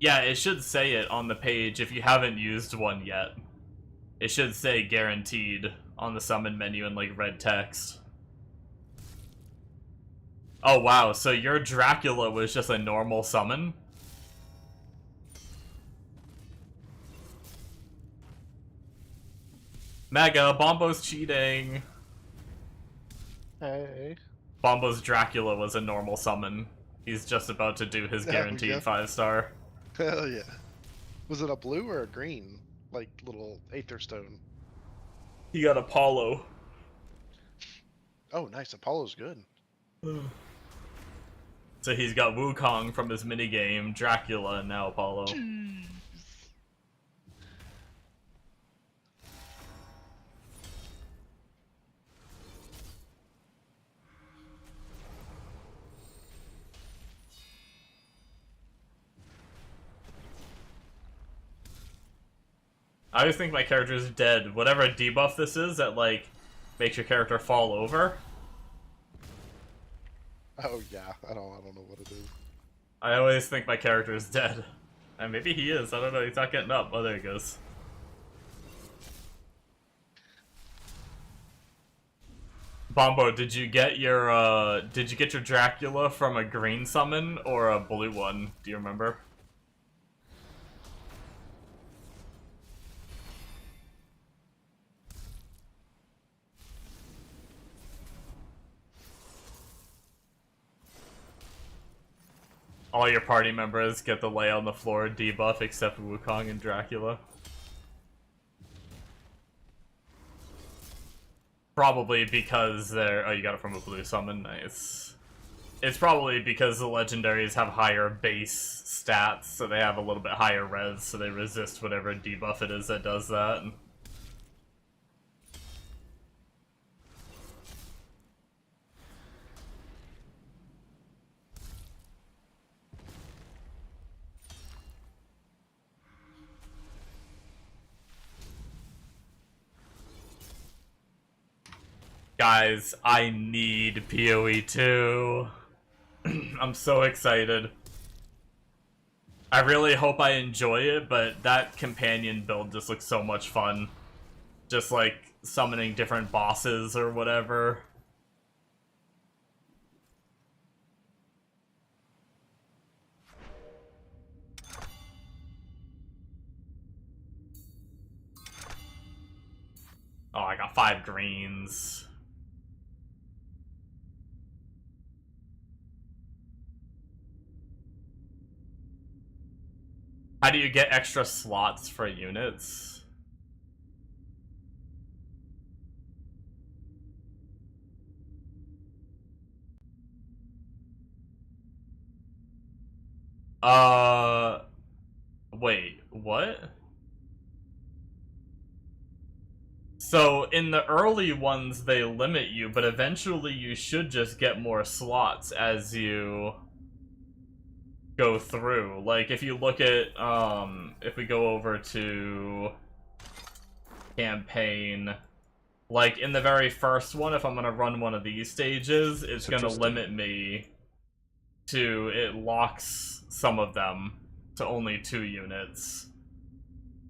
Yeah, it should say it on the page if you haven't used one yet. It should say guaranteed on the summon menu in like red text. Oh wow, so your Dracula was just a normal summon? Mega, Bombo's cheating. Hey. Bombo's Dracula was a normal summon. He's just about to do his There we guaranteed go. 5-star. Hell yeah. Was it a blue or a green? Like little Aether Stone. He got Apollo. Oh, nice. Apollo's good. So he's got Wukong from his minigame, Dracula, and now Apollo. Jeez. I always think my character is dead. Whatever debuff this is that, like, makes your character fall over, Oh yeah. I don't know what it is. I always think my character is dead. And maybe he is, I don't know, he's not getting up. Oh, there he goes. Bombo, did you get your Dracula from a green summon or a blue one? Do you remember? All your party members get the lay on the floor debuff except Wukong and Dracula. Probably because they're... Oh, you got it from a blue summon? Nice. It's probably because the legendaries have higher base stats, so they have a little bit higher res, so they resist whatever debuff it is that does that. Guys, I need PoE 2. I'm so excited. I really hope I enjoy it, but that companion build just looks so much fun. Just like summoning different bosses or whatever. Oh, I got 5 greens. How do you get extra slots for units? Wait, what? So, in the early ones, they limit you, but eventually you should just get more slots as you go through. Like, if you look at, if we go over to campaign, like, in the very first one, if I'm gonna run one of these stages, it's gonna limit me to, it locks some of them to only 2 units.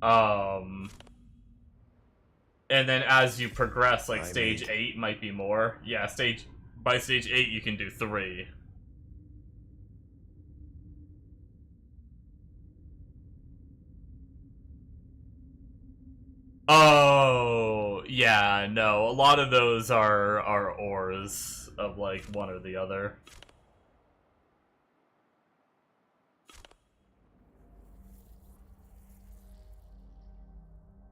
And then as you progress, like, stage 8 might be more. Yeah, by stage 8 you can do 3. Oh, yeah, no. A lot of those are ores of, like, one or the other.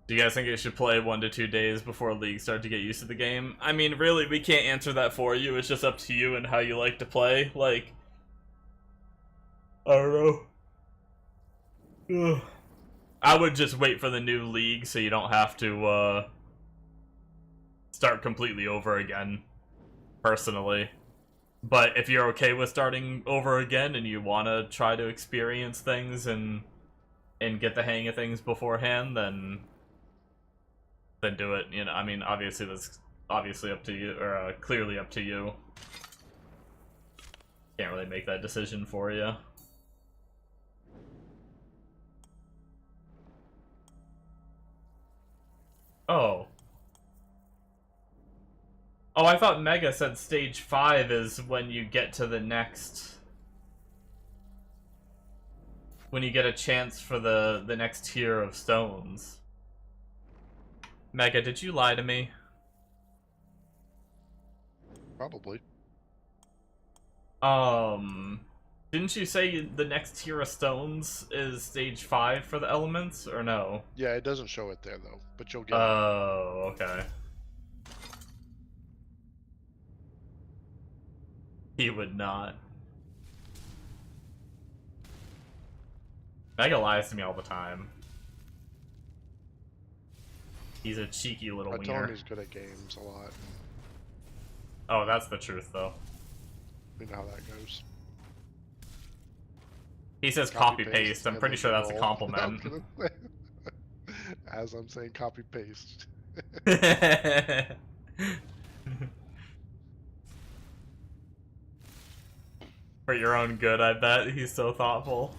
Do you guys think it should play 1 to 2 days before leagues start to get used to the game? I mean, really, we can't answer that for you. It's just up to you and how you like to play. Like, I don't know. Ugh. I would just wait for the new league so you don't have to start completely over again, personally. But if you're okay with starting over again and you want to try to experience things and get the hang of things beforehand, then do it. You know, I mean, obviously that's obviously up to you, or clearly up to you. Can't really make that decision for you. Oh. Oh, I thought Mega said stage 5 is when you get to the next... When you get a chance for the next tier of stones. Mega, did you lie to me? Probably. Didn't you say the next tier of stones is stage 5 for the elements, or no? Yeah, it doesn't show it there though, but you'll get it. Oh, okay. He would not. Mega lies to me all the time. He's a cheeky little I tell him wiener. he's good at games a lot. Oh, that's the truth, though. We know how that goes. He says Copy, copy-paste. paste, I'm and pretty then sure you that's a roll. compliment. As I'm saying copy paste. For your own good, I bet. He's so thoughtful.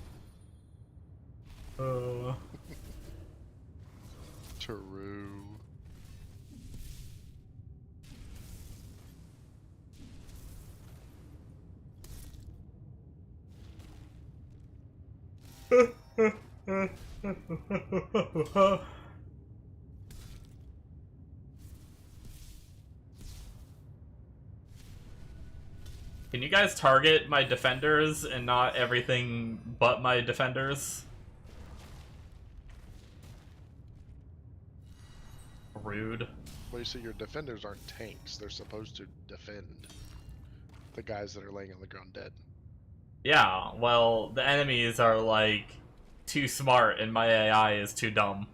True. Can you guys target my defenders and not everything but my defenders? Rude. Well, you see, your defenders aren't tanks. They're supposed to defend the guys that are laying on the ground dead. Yeah, well, the enemies are, like, too smart and my AI is too dumb.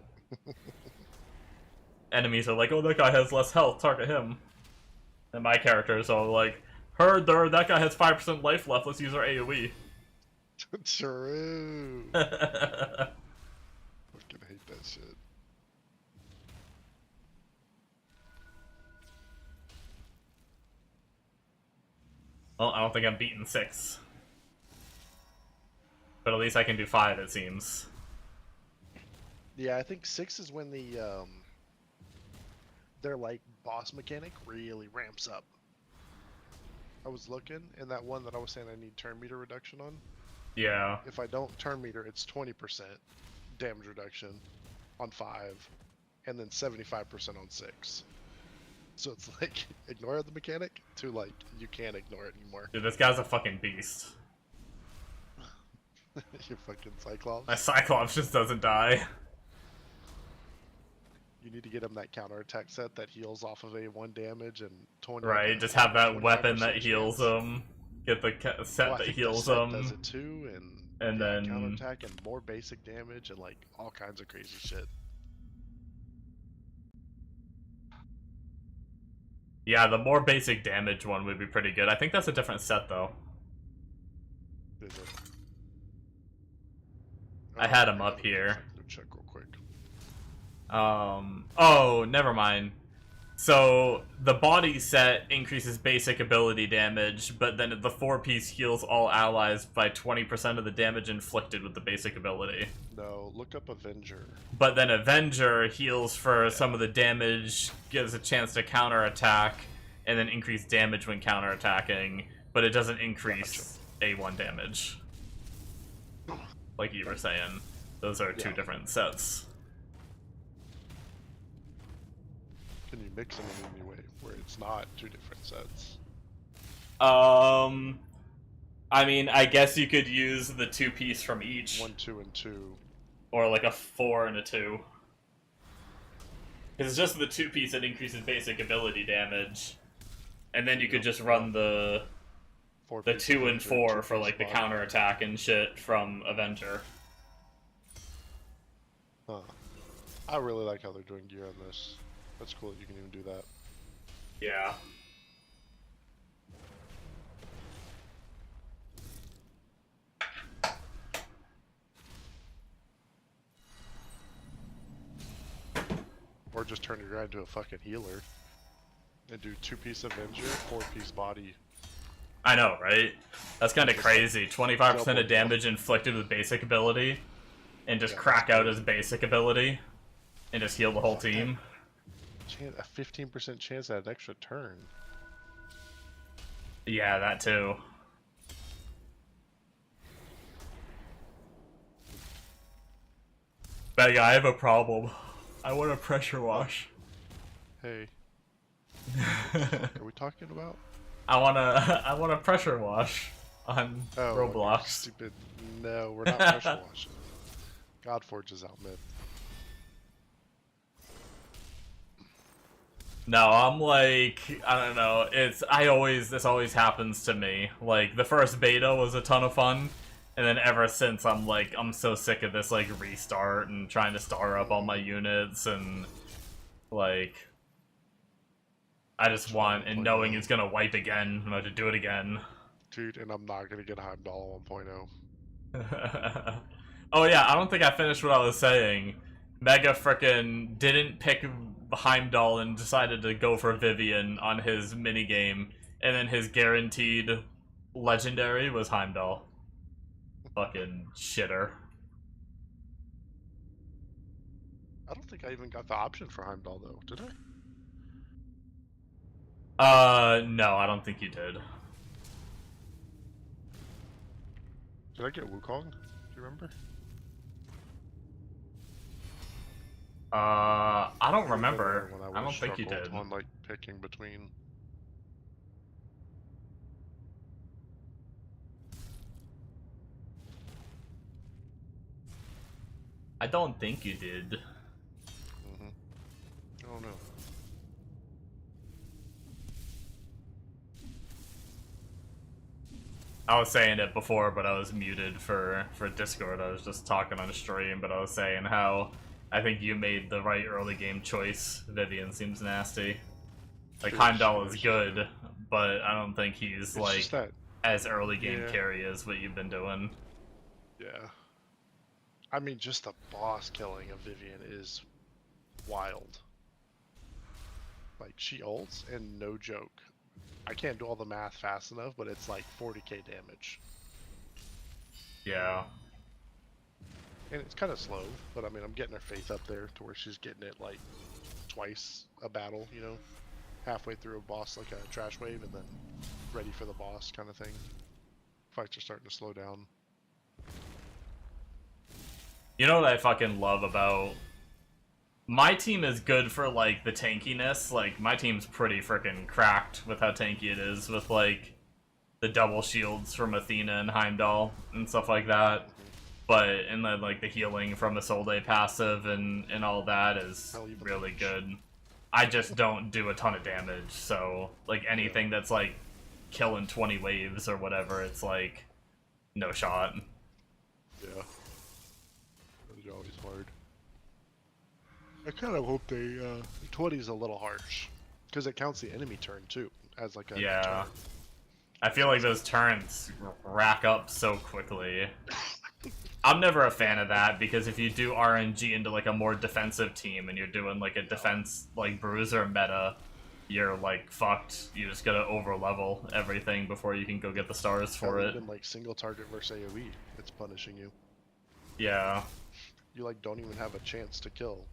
Enemies are like, oh, that guy has less health, target him. And my characters are like, heard there, that guy has 5% life left, let's use our AoE. True. Fucking hate that shit. Well, I don't think I'm beating 6. But at least I can do 5, it seems. Yeah, I think 6 is when the their like boss mechanic really ramps up. I was looking, and that one that I was saying I need turn meter reduction on. Yeah. If I don't turn meter, it's 20% damage reduction on 5, and then 75% on 6. So it's like ignore the mechanic to like you can't ignore it anymore. Dude, this guy's a fucking beast. You fucking Cyclops. My Cyclops just doesn't die. You need to get him that counterattack set that heals off of a 1 damage and 20. Right, just have that 25% weapon that heals chance. him. Get the set Well, I that think heals set him. does it too, And yeah, then- counterattack and more basic damage and like all kinds of crazy shit. Yeah, the more basic damage one would be pretty good. I think that's a different set, though. Is it? I had Oh, him up here. Let me check real quick. Oh, never mind. So, the body set increases basic ability damage, but then the 4-piece heals all allies by 20% of the damage inflicted with the basic ability. No, look up Avenger. But then Avenger heals for some of the damage, gives a chance to counterattack, and then increase damage when counterattacking, but it doesn't increase A1 damage. Like you were saying. Those are two Yeah. different sets. Can you mix them in any way where it's not 2 different sets? I mean, I guess you could use the 2-piece from each. 1, 2, and 2. Or like a 4 and a 2. Because it's just the 2-piece that increases basic ability damage. And then you could just run the 4 the 2 and 4 for like the counterattack and shit from Avenger. Huh. I really like how they're doing gear on this. That's cool that you can even do that. Yeah. Or just turn your guy into a fucking healer. And do 2-piece Avenger, 4-piece body. I know, right? That's kind of Just, like, crazy. 25% double of damage inflicted with basic ability, and just Yeah, crack that's out his basic ability, and just heal the whole team. A 15% chance at an extra turn. Yeah, that too. But yeah, I have a problem. I want a pressure wash. Hey, what are we talking about? I wanna I wanna pressure wash on Oh, Roblox. stupid. No, we're not pressure washing. Godforge is out mid. No, I'm like, I don't know. This always happens to me. Like, the first beta was a ton of fun, and then ever since I'm like, I'm so sick of this, like, restart and trying to star up all my units, and, like, I just want, and knowing it's gonna wipe again, I'm going to do it again. Dude, and I'm not gonna get Heimdall 1.0. Oh yeah, I don't think I finished what I was saying. Mega frickin' didn't pick Heimdall and decided to go for Vivian on his minigame, and then his guaranteed legendary was Heimdall. Fucking shitter. I don't think I even got the option for Heimdall though, did I? No, I don't think you did. Did I get Wukong? Do you remember? I don't remember. When I don't think you struggled did. on like picking between. I don't think you did. I don't know. I was saying it before, but I was muted for Discord. I was just talking on stream, but I was saying how I think you made the right early game choice. Vivian seems nasty. Like, Heimdall is good, but I don't think he's, It's like, just that, as early game yeah. carry as what you've been doing. yeah. I mean, just the boss killing of Vivian is wild. Like, she ults, and no joke. I can't do all the math fast enough, but it's like 40k damage. Yeah. And it's kind of slow, but I mean, I'm getting her faith up there to where she's getting it like twice a battle, you know? Halfway through a boss, like a trash wave, and then ready for the boss kind of thing. Fights are starting to slow down. You know what I fucking love about... My team is good for, like, the tankiness. Like, my team's pretty freaking cracked with how tanky it is, with, like, the double shields from Athena and Heimdall and stuff like that. But, and then, like, the healing from Isolde passive and all that is really good. I just don't do a ton of damage, so, like, anything that's, like, killing 20 waves or whatever, it's, like, no shot. Yeah. It's always hard. I kind of hope they, 20 is a little harsh. Because it counts the enemy turn, too, as like a Yeah. turn. I feel like those turns rack up so quickly. I'm never a fan of that, because if you do RNG into, like, a more defensive team, and you're doing, like, a defense, like, bruiser meta, you're, like, fucked. You just gotta over-level everything before you can go get the stars for it. Even, like, single target versus AoE, it's punishing you. Yeah. You, like, don't even have a chance to kill,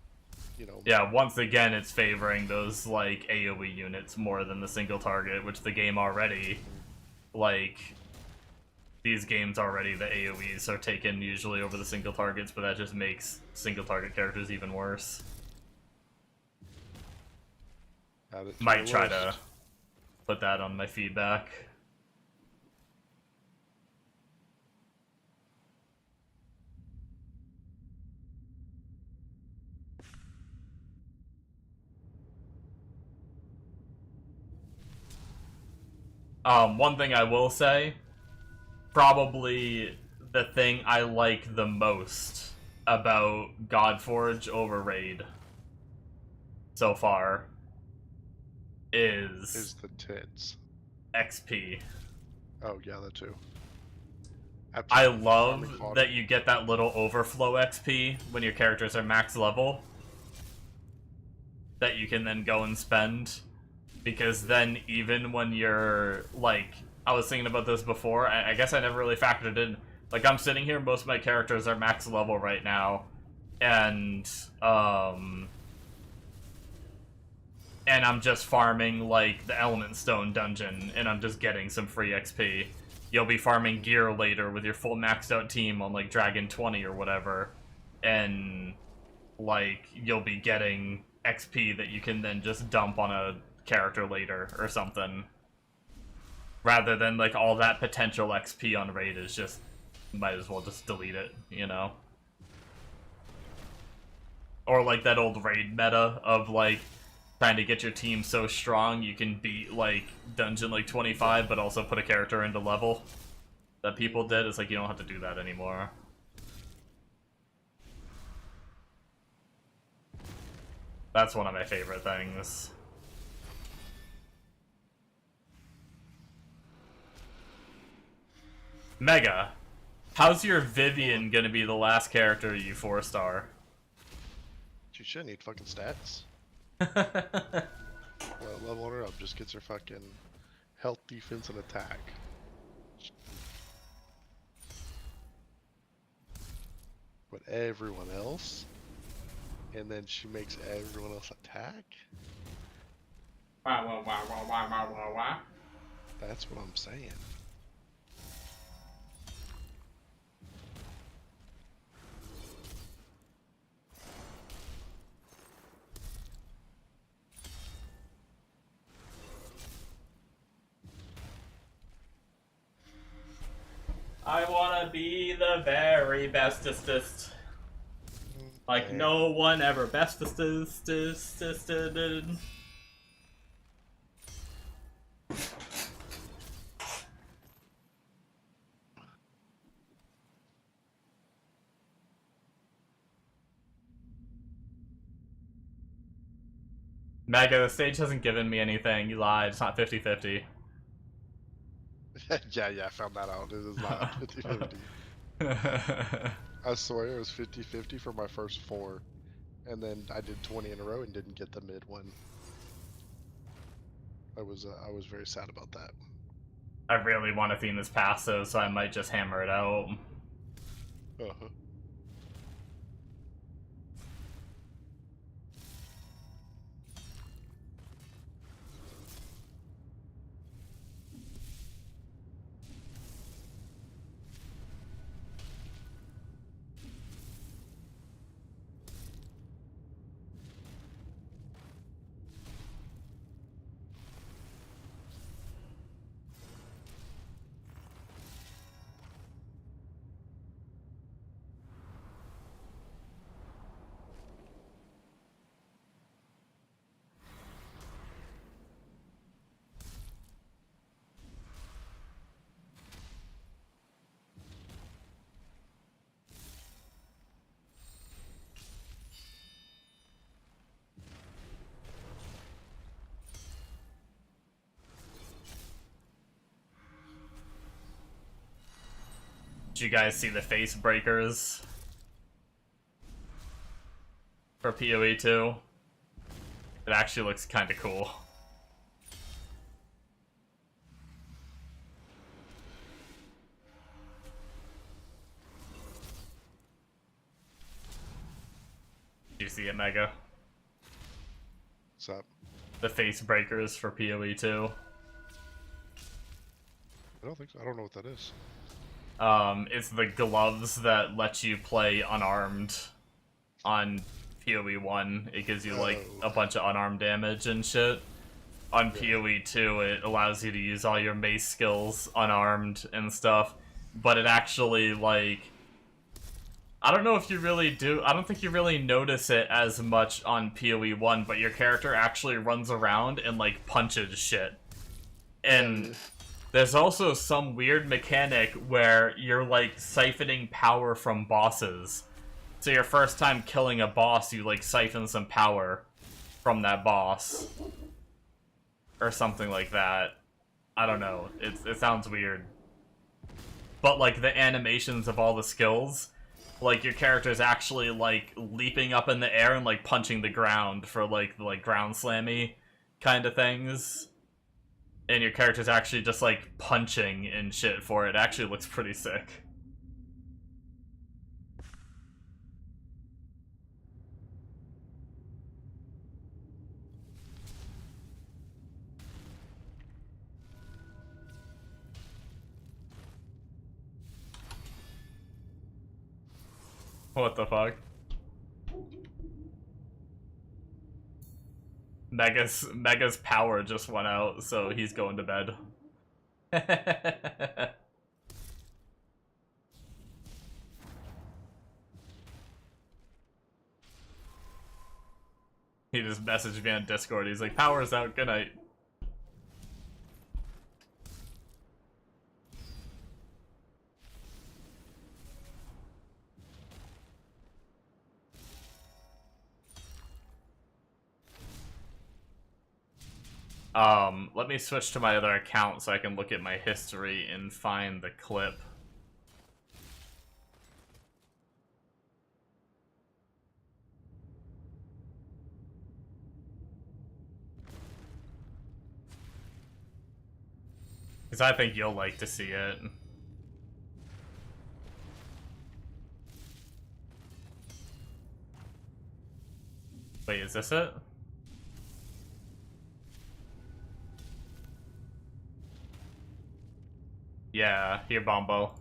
you know. Yeah, once again, it's favoring those, like, AoE units more than the single target, which the game already, like... These games already, the AoEs are taken usually over the single targets, but that just makes single target characters even worse. Add it to Might the try list. to put that on my feedback. One thing I will say, probably the thing I like the most about Godforge over Raid so far Is the tits. XP. Oh, yeah, that too. I Absolutely. love Farming fodder. that you get that little overflow XP when your characters are max level that you can then go and spend, because then even when you're, like, I was thinking about this before, I guess I never really factored in, like, I'm sitting here, most of my characters are max level right now, and I'm just farming, like, the Element Stone dungeon, and I'm just getting some free XP. You'll be farming gear later with your full maxed out team on, like, Dragon 20 or whatever, and, like, you'll be getting XP that you can then just dump on a character later or something. Rather than like all that potential XP on raid is just, might as well just delete it, you know? Or like that old raid meta of like trying to get your team so strong you can beat like dungeon like 25 but also put a character into level that people did. It's like you don't have to do that anymore. That's one of my favorite things. Mega, how's your Vivian gonna be the last character you 4-star? She shouldn't need fucking stats. Leveling her up just gets her fucking health, defense, and attack. But everyone else, and then she makes everyone else attack. That's what I'm saying. I wanna be the very bestestest. Like no one ever bestestest. Mega, the stage hasn't given me anything. You lied. It's not 50-50. yeah, I found that out. It is not 50-50. I swear it was 50-50 for my first 4. And then I did 20 in a row and didn't get the mid one. I was very sad about that. I really want Athena's passive, so I might just hammer it out. Uh-huh. Did you guys see the face breakers for PoE 2? It actually looks kind of cool. Do you see it, Mega? What's up? The face breakers for PoE 2. I don't think so. I don't know what that is. It's the gloves that let you play unarmed on PoE 1. It gives you like a bunch of unarmed damage and shit. On PoE 2, it allows you to use all your mace skills unarmed and stuff. But it actually, like, I don't know if you really do. I don't think you really notice it as much on PoE 1, but your character actually runs around and, like, punches shit. And there's also some weird mechanic where you're, like, siphoning power from bosses. So your first time killing a boss, you, like, siphon some power from that boss. Or something like that. I don't know. It sounds weird. But, like, the animations of all the skills, like, your character's actually, like, leaping up in the air and, like, punching the ground for, like, the, like, ground slammy kind of things. And your character's actually just, like, punching and shit for it. It actually looks pretty sick. What the fuck? Mega's power just went out, so he's going to bed. He just messaged me on Discord. He's like, "Power's out. Good night." Let me switch to my other account so I can look at my history and find the clip. Because I think you'll like to see it. Wait, is this it? Yeah, here, Bombo.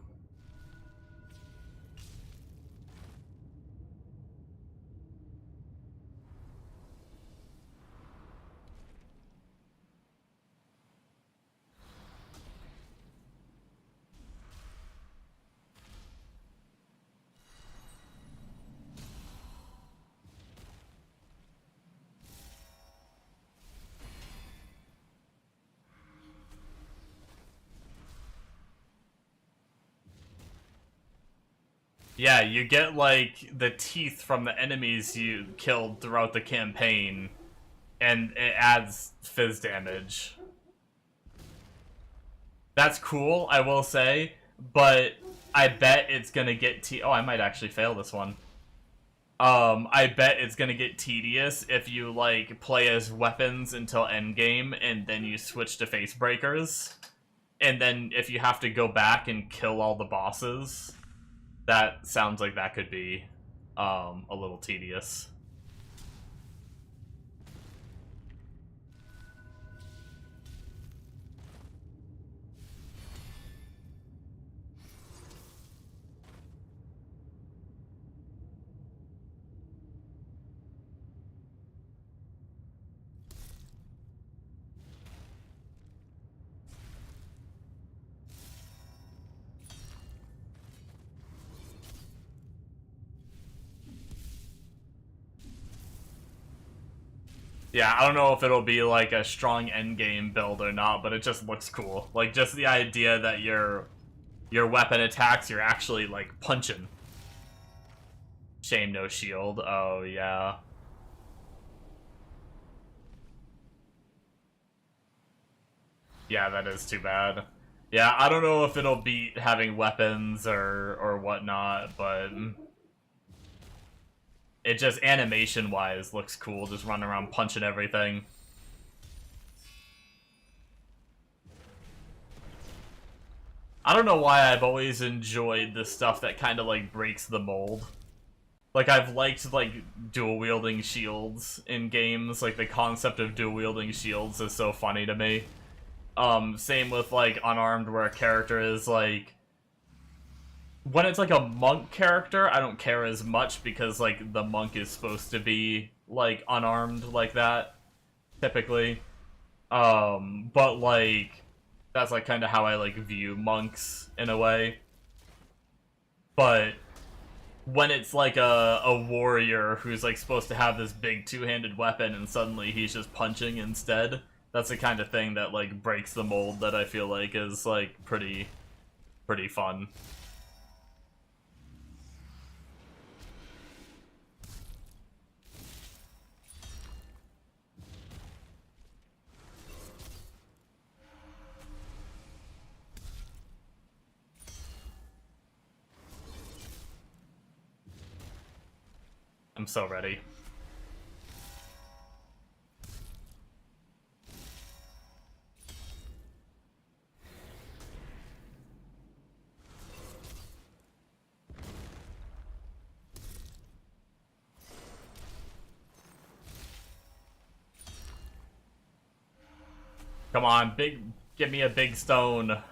Yeah, you get, like, the teeth from the enemies you killed throughout the campaign, and it adds fizz damage. That's cool, I will say, but I bet it's gonna get oh, I might actually fail this one. I bet it's gonna get tedious if you, like, play as weapons until endgame, and then you switch to face breakers. And then if you have to go back and kill all the bosses, that sounds like that could be a little tedious. Yeah, I don't know if it'll be like a strong endgame build or not, but it just looks cool. Like, just the idea that your weapon attacks, you're actually, like, punching. Shame no shield. Oh, yeah. Yeah, that is too bad. Yeah, I don't know if it'll beat having weapons or whatnot, but it just animation-wise looks cool, just running around punching everything. I don't know why I've always enjoyed the stuff that kind of, like, breaks the mold. Like, I've liked, like, dual-wielding shields in games. Like, the concept of dual-wielding shields is so funny to me. Same with, like, Unarmed, where a character is, like... When it's, like, a monk character, I don't care as much, because, like, the monk is supposed to be, like, unarmed like that, typically. But, like, that's, like, kind of how I, like, view monks, in a way. But when it's, like, a warrior who's, like, supposed to have this big two-handed weapon, and suddenly he's just punching instead, that's the kind of thing that, like, breaks the mold that I feel like is, like, pretty fun. I'm so ready. Come on, give me a big stone.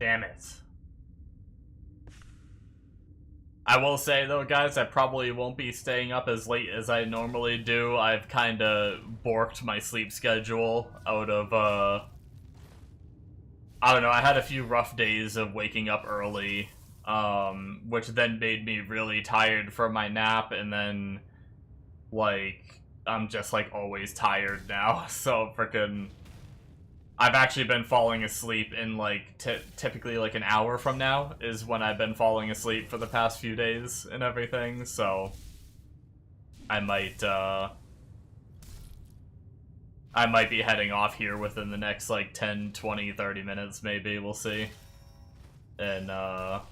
Damn it. I will say though, guys, I probably won't be staying up as late as I normally do. I've kinda borked my sleep schedule out of, I don't know, I had a few rough days of waking up early, which then made me really tired from my nap, and then, like, I'm just, like, always tired now, so frickin'... I've actually been falling asleep in, like, typically, like, an hour from now is when I've been falling asleep for the past few days and everything, so... I might be heading off here within the next, like, 10, 20, 30 minutes, maybe, we'll see. And, but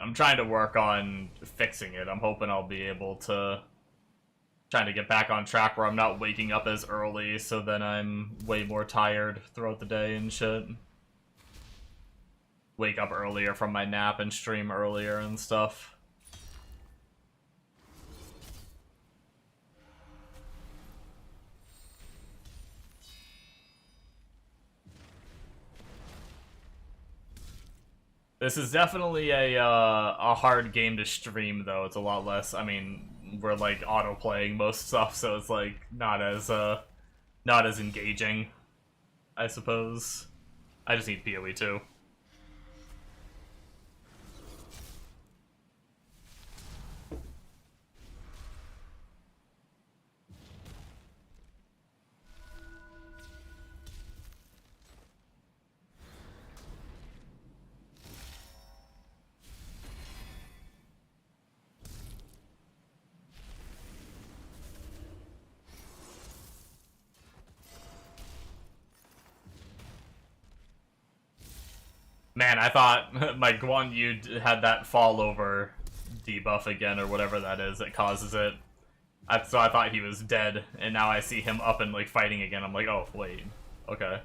I'm trying to work on fixing it. I'm hoping I'll be able to... Trying to get back on track where I'm not waking up as early, so then I'm way more tired throughout the day and shit. Wake up earlier from my nap and stream earlier and stuff. This is definitely a hard game to stream, though. It's a lot less, I mean, we're, like, auto-playing most stuff, so it's, like, not as engaging, I suppose. I just need PoE too. Man, I thought my Guan Yu had that fall over debuff again, or whatever that is that causes it. So I thought he was dead, and now I see him up and, like, fighting again. I'm like, oh, wait. Okay.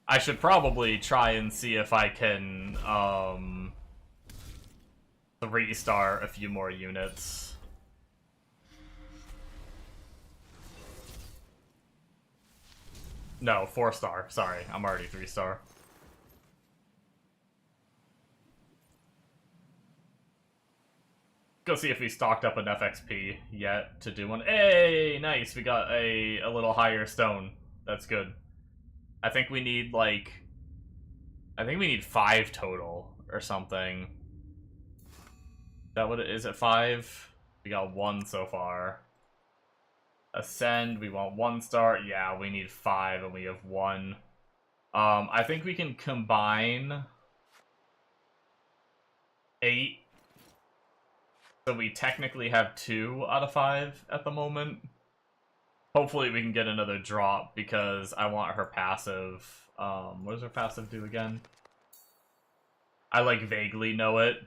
I should probably try and see if I can, 3-star a few more units. No, 4-star. Sorry, I'm already 3-star. Go see if we stocked up enough XP yet to do one. Hey, nice, we got a little higher stone. That's good. I think we need, like... I think we need 5 total, or something. Is that what it is? At 5? We got 1 so far. Ascend, we want 1 star. Yeah, we need 5, and we have 1. I think we can combine 8. So we technically have 2 out of 5 at the moment. Hopefully we can get another drop, because I want her passive. What does her passive do again? I, like, vaguely know it.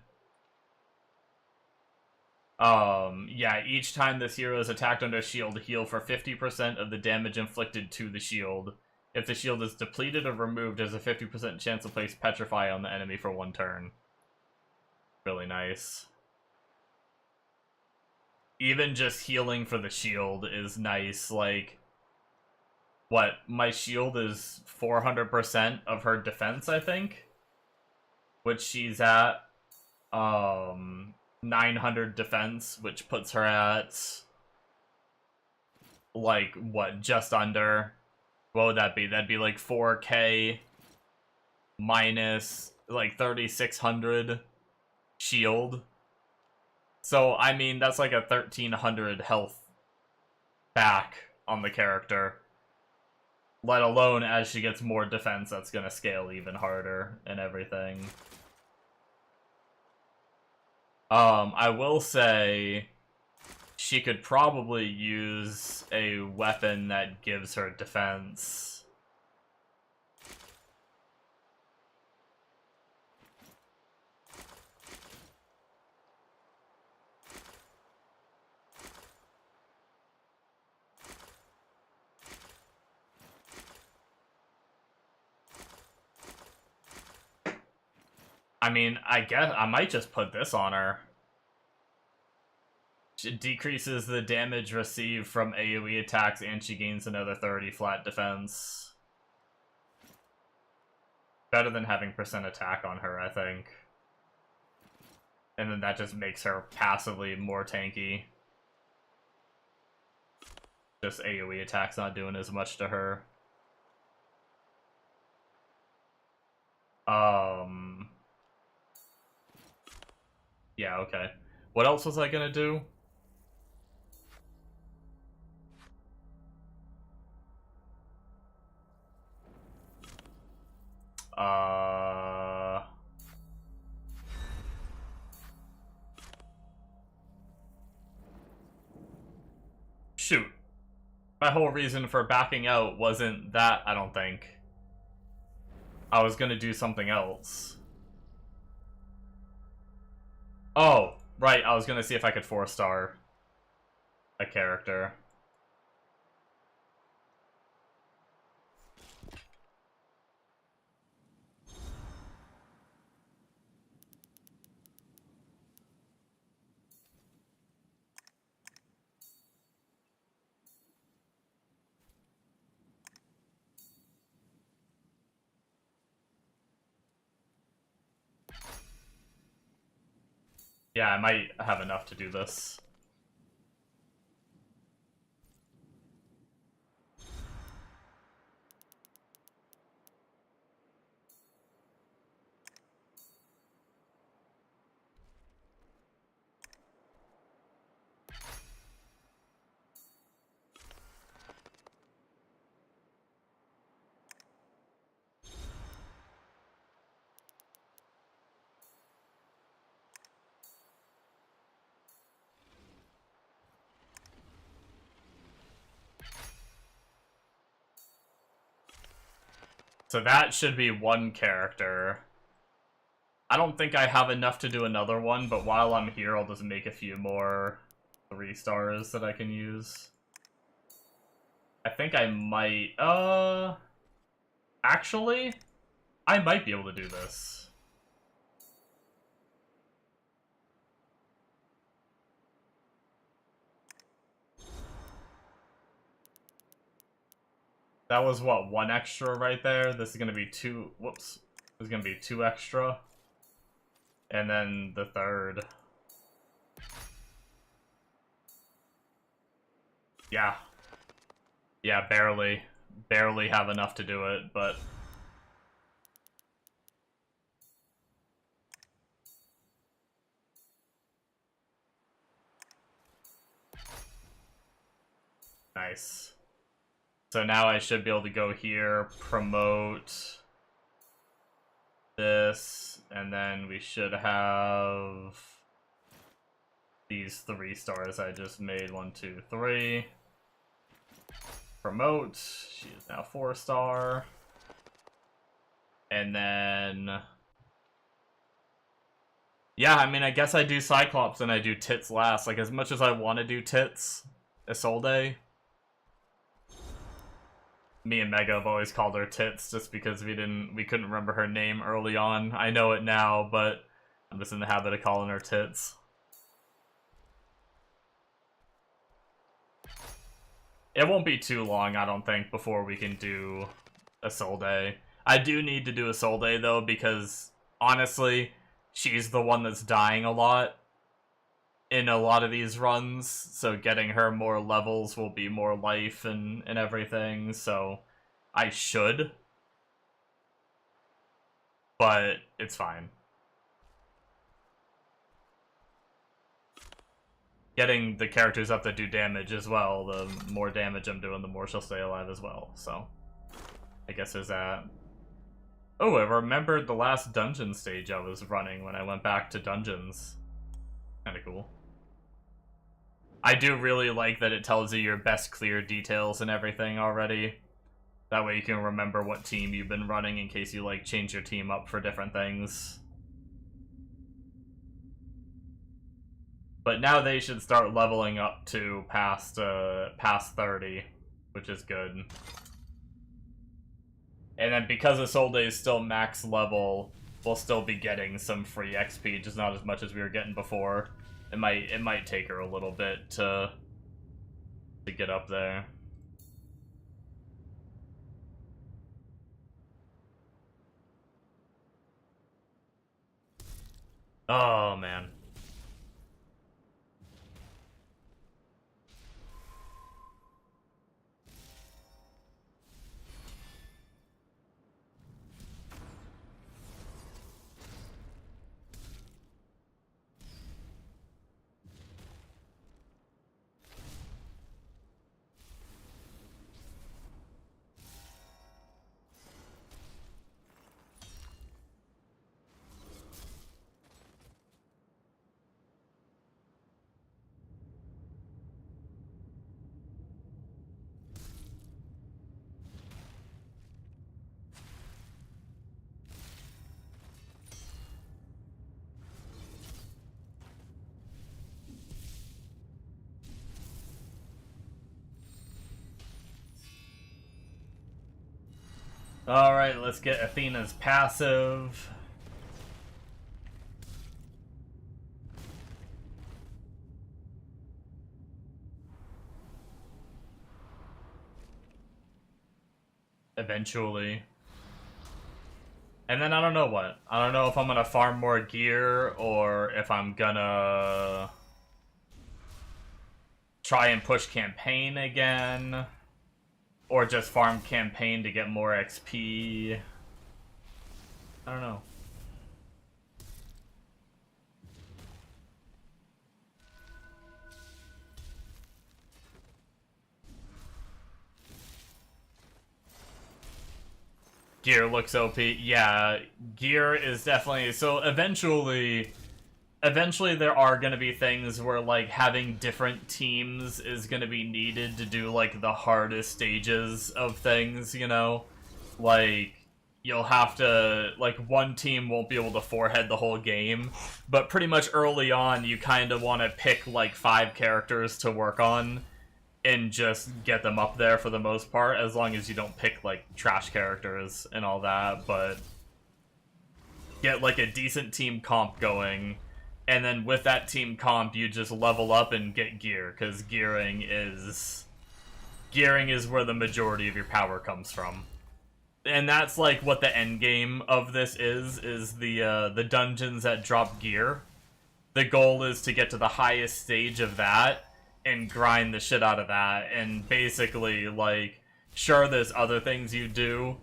Yeah, each time this hero is attacked under shield, heal for 50% of the damage inflicted to the shield. If the shield is depleted or removed, there's a 50% chance to place Petrify on the enemy for 1 turn. Really nice. Even just healing for the shield is nice, like... What? My shield is 400% of her defense, I think? Which she's at, 900 defense, which puts her at... Like, what, just under... What would that be? That'd be like 4k minus, like, 3600 shield. So, I mean, that's like a 1300 health back on the character. Let alone, as she gets more defense, that's gonna scale even harder and everything. I will say... She could probably use a weapon that gives her defense. I mean, I guess I might just put this on her. It decreases the damage received from AoE attacks, and she gains another 30 flat defense. Better than having percent attack on her, I think. And then that just makes her passively more tanky. Just AoE attacks not doing as much to her. Yeah, okay. What else was I gonna do? Shoot. My whole reason for backing out wasn't that, I don't think. I was gonna do something else. Oh, right, I was gonna see if I could 4-star a character. Yeah, I might have enough to do this. So that should be one character. I don't think I have enough to do another one, but while I'm here, I'll just make a few more 3-stars that I can use. I think I might, actually, I might be able to do this. That was, what, 1 extra right there? This is gonna be 2, whoops. This is gonna be 2 extra. And then the third. Yeah. Yeah, barely. Barely have enough to do it, but... Nice. So now I should be able to go here, promote this, and then we should have these 3-stars I just made. 1, 2, 3. Promote. She is now 4-star. And then... yeah, I mean, I guess I do Cyclops and I do Tits last. Like, as much as I want to do Tits, Isolde, me and Mega have always called her Tits just because we couldn't remember her name early on. I know it now, but I'm just in the habit of calling her Tits. It won't be too long, I don't think, before we can do Isolde. I do need to do Isolde, though, because, honestly, she's the one that's dying a lot in a lot of these runs, so getting her more levels will be more life and everything, so I should. But it's fine. Getting the characters up that do damage as well, the more damage I'm doing, the more she'll stay alive as well, so I guess there's that. Oh, I remembered the last dungeon stage I was running when I went back to dungeons. Kinda cool. I do really like that it tells you your best clear details and everything already. That way you can remember what team you've been running in case you, like, change your team up for different things. But now they should start leveling up to past 30, which is good. And then because Isolde is still max level, we'll still be getting some free XP, just not as much as we were getting before. It might take her a little bit to get up there. Oh man. Alright, let's get Athena's passive. Eventually. And then I don't know what. I don't know if I'm gonna farm more gear or if I'm gonna try and push campaign again. Or just farm campaign to get more XP. I don't know. Gear looks OP. Yeah, gear is definitely... So eventually there are going to be things where, like, having different teams is going to be needed to do, like, the hardest stages of things, you know? Like, you'll have to... Like, one team won't be able to forehead the whole game, but pretty much early on, you kind of want to pick, like, 5 characters to work on and just get them up there for the most part, as long as you don't pick, like, trash characters and all that, but get, like, a decent team comp going. And then with that team comp, you just level up and get gear, because gearing is where the majority of your power comes from. And that's like what the end game of this is the dungeons that drop gear. The goal is to get to the highest stage of that and grind the shit out of that. And basically, like, sure, there's other things you do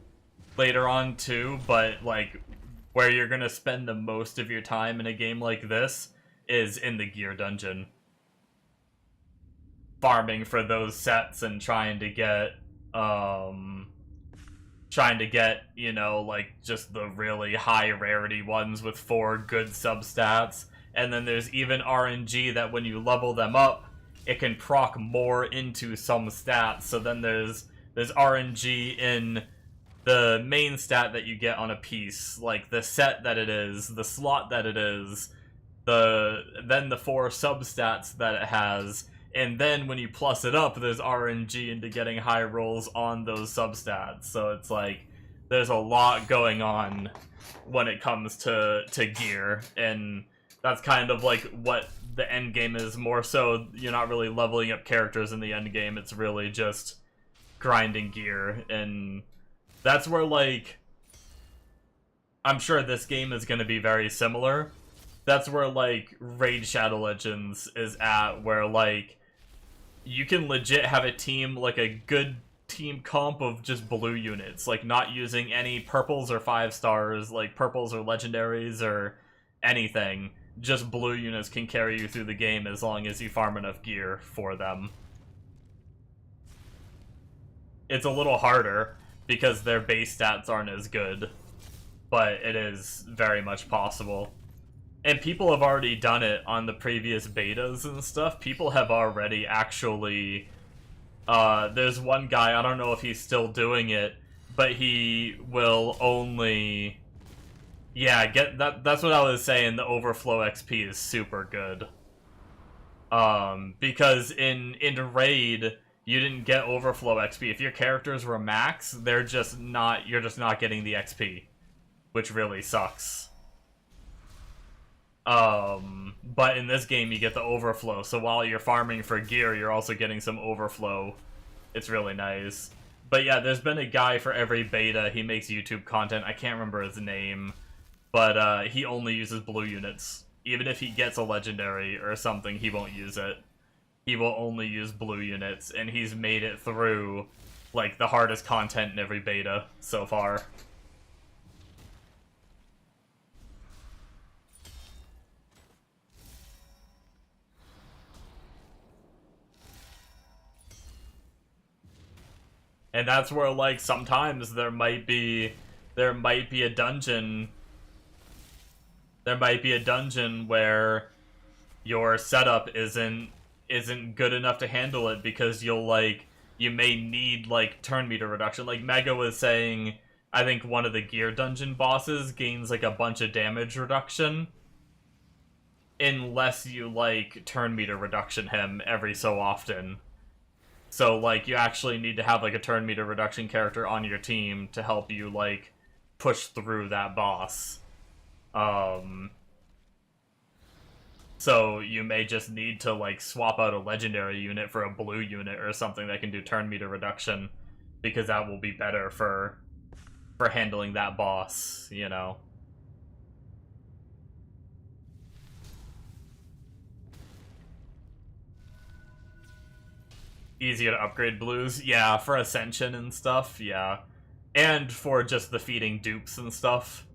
later on too, but like, where you're gonna spend the most of your time in a game like this is in the gear dungeon. Farming for those sets and trying to get, you know, like, just the really high rarity ones with 4 good substats. And then there's even RNG that when you level them up, it can proc more into some stats. So then there's RNG in the main stat that you get on a piece, like the set that it is, the slot that it is, then the 4 substats that it has, and then when you plus it up, there's RNG into getting high rolls on those substats. So it's like, there's a lot going on when it comes to gear, and that's kind of like what the end game is. More so, you're not really leveling up characters in the end game, it's really just grinding gear, and that's where, like, I'm sure this game is going to be very similar. That's where, like, Raid Shadow Legends is at, where, like, you can legit have a team, like, a good team comp of just blue units, like, not using any purples or 5 stars, like, purples or legendaries or anything. Just blue units can carry you through the game as long as you farm enough gear for them. It's a little harder, because their base stats aren't as good, but it is very much possible. And people have already done it on the previous betas and stuff. People have already actually... there's one guy, I don't know if he's still doing it, but he will only... Yeah, that's what I was saying, the overflow XP is super good. Because in Raid, you didn't get overflow XP. If your characters were max, you're just not getting the XP, which really sucks. But in this game, you get the overflow. So while you're farming for gear, you're also getting some overflow. It's really nice. But yeah, there's been a guy for every beta. He makes YouTube content. I can't remember his name. But he only uses blue units. Even if he gets a legendary or something, he won't use it. He will only use blue units. And he's made it through, like, the hardest content in every beta so far. And that's where, like, sometimes there might be a dungeon. There might be a dungeon where your setup isn't good enough to handle it because you may need, like, turn meter reduction. Like Mega was saying, I think one of the gear dungeon bosses gains, like, a bunch of damage reduction unless you, like, turn meter reduction him every so often. So, like, you actually need to have, like, a turn meter reduction character on your team to help you, like, push through that boss. So you may just need to, like, swap out a legendary unit for a blue unit or something that can do turn meter reduction, because that will be better for handling that boss, you know? Easier to upgrade blues? Yeah, for Ascension and stuff, yeah. And for just the feeding dupes and stuff.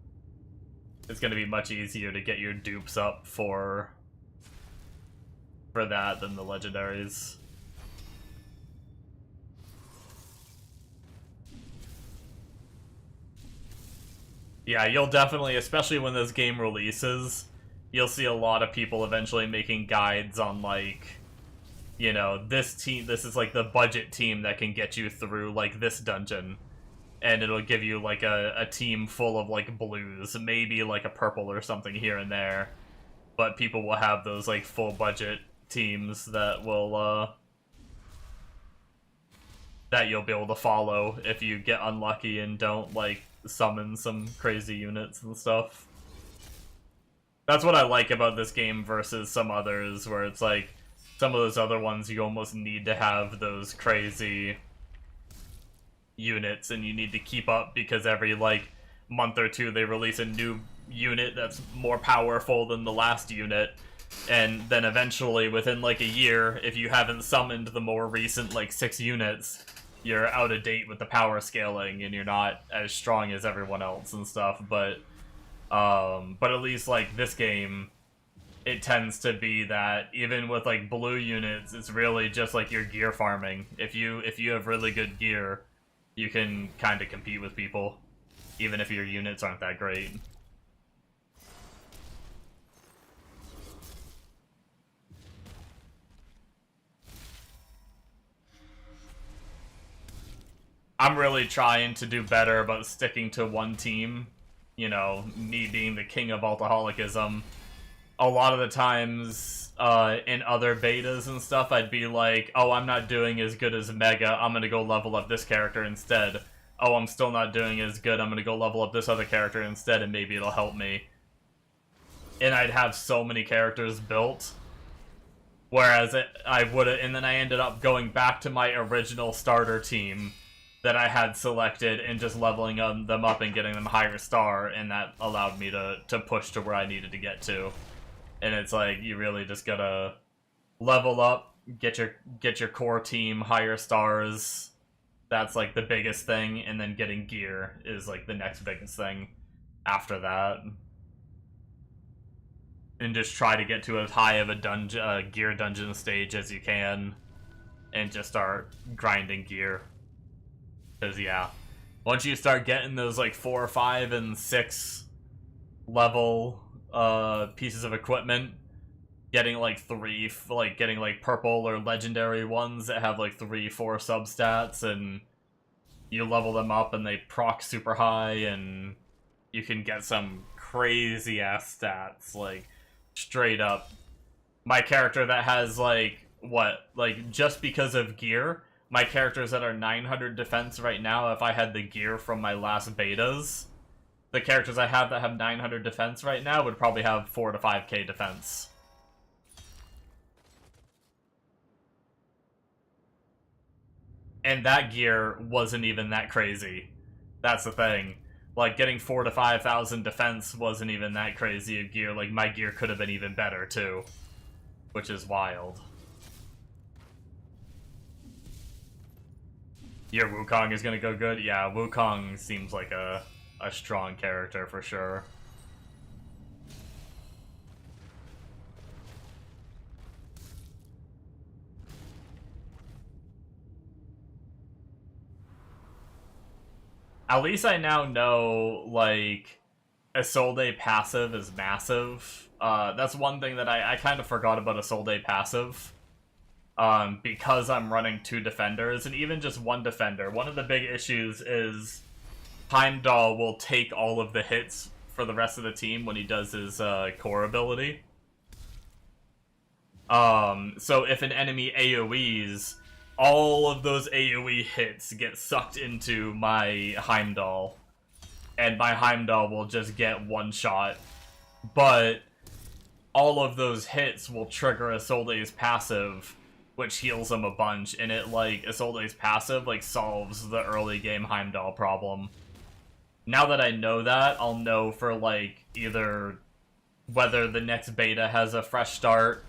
It's gonna be much easier to get your dupes up for that than the legendaries. Yeah, you'll definitely, especially when this game releases, you'll see a lot of people eventually making guides on, like, you know, this team, this is like the budget team that can get you through, like, this dungeon. And it'll give you, like, a team full of, like, blues, maybe, like, a purple or something here and there. But people will have those, like, full budget teams that will, that you'll be able to follow if you get unlucky and don't, like, summon some crazy units and stuff. That's what I like about this game versus some others, where it's like, some of those other ones you almost need to have those crazy units, and you need to keep up because every, like, month or two they release a new unit that's more powerful than the last unit, and then eventually within, like, a year, if you haven't summoned the more recent, like, 6 units, you're out of date with the power scaling and you're not as strong as everyone else and stuff. But at least, like, this game, it tends to be that even with, like, blue units, it's really just like your gear farming. If you have really good gear, you can kind of compete with people, even if your units aren't that great. I'm really trying to do better about sticking to one team. You know, me being the king of alcoholicism. A lot of the times, in other betas and stuff, I'd be like, oh, I'm not doing as good as Mega, I'm gonna go level up this character instead. Oh, I'm still not doing as good, I'm gonna go level up this other character instead, and maybe it'll help me. And I'd have so many characters built. Whereas and then I ended up going back to my original starter team that I had selected and just leveling them up and getting them higher star, and that allowed me to push to where I needed to get to. And it's like, you really just gotta level up, get your core team higher stars. That's, like, the biggest thing, and then getting gear is, like, the next biggest thing after that. And just try to get to as high of a gear dungeon stage as you can, and just start grinding gear. Because, yeah, once you start getting those, like, 4, 5, and 6 level pieces of equipment, getting, like, getting, like, purple or legendary ones that have, like, 3, 4 substats, and you level them up and they proc super high, and you can get some crazy-ass stats, like, straight up. My character that has, like, just because of gear, my characters that are 900 defense right now, if I had the gear from my last betas, the characters I have that have 900 defense right now would probably have 4 to 5k defense. And that gear wasn't even that crazy. That's the thing. Like, getting 4 to 5,000 defense wasn't even that crazy a gear. Like, my gear could have been even better, too. Which is wild. Your Wukong is gonna go good? Yeah, Wukong seems like a strong character for sure. At least I now know, like, Isolde passive is massive. That's one thing that I kind of forgot about Isolde passive. Because I'm running 2 defenders, and even just 1 defender. One of the big issues is Heimdall will take all of the hits for the rest of the team when he does his core ability. So if an enemy AoEs, all of those AoE hits get sucked into my Heimdall, and my Heimdall will just get 1 shot. But all of those hits will trigger Isolde's passive, which heals him a bunch, and it, like, Isolde's passive, like, solves the early game Heimdall problem. Now that I know that, I'll know for, like, either whether the next beta has a fresh start,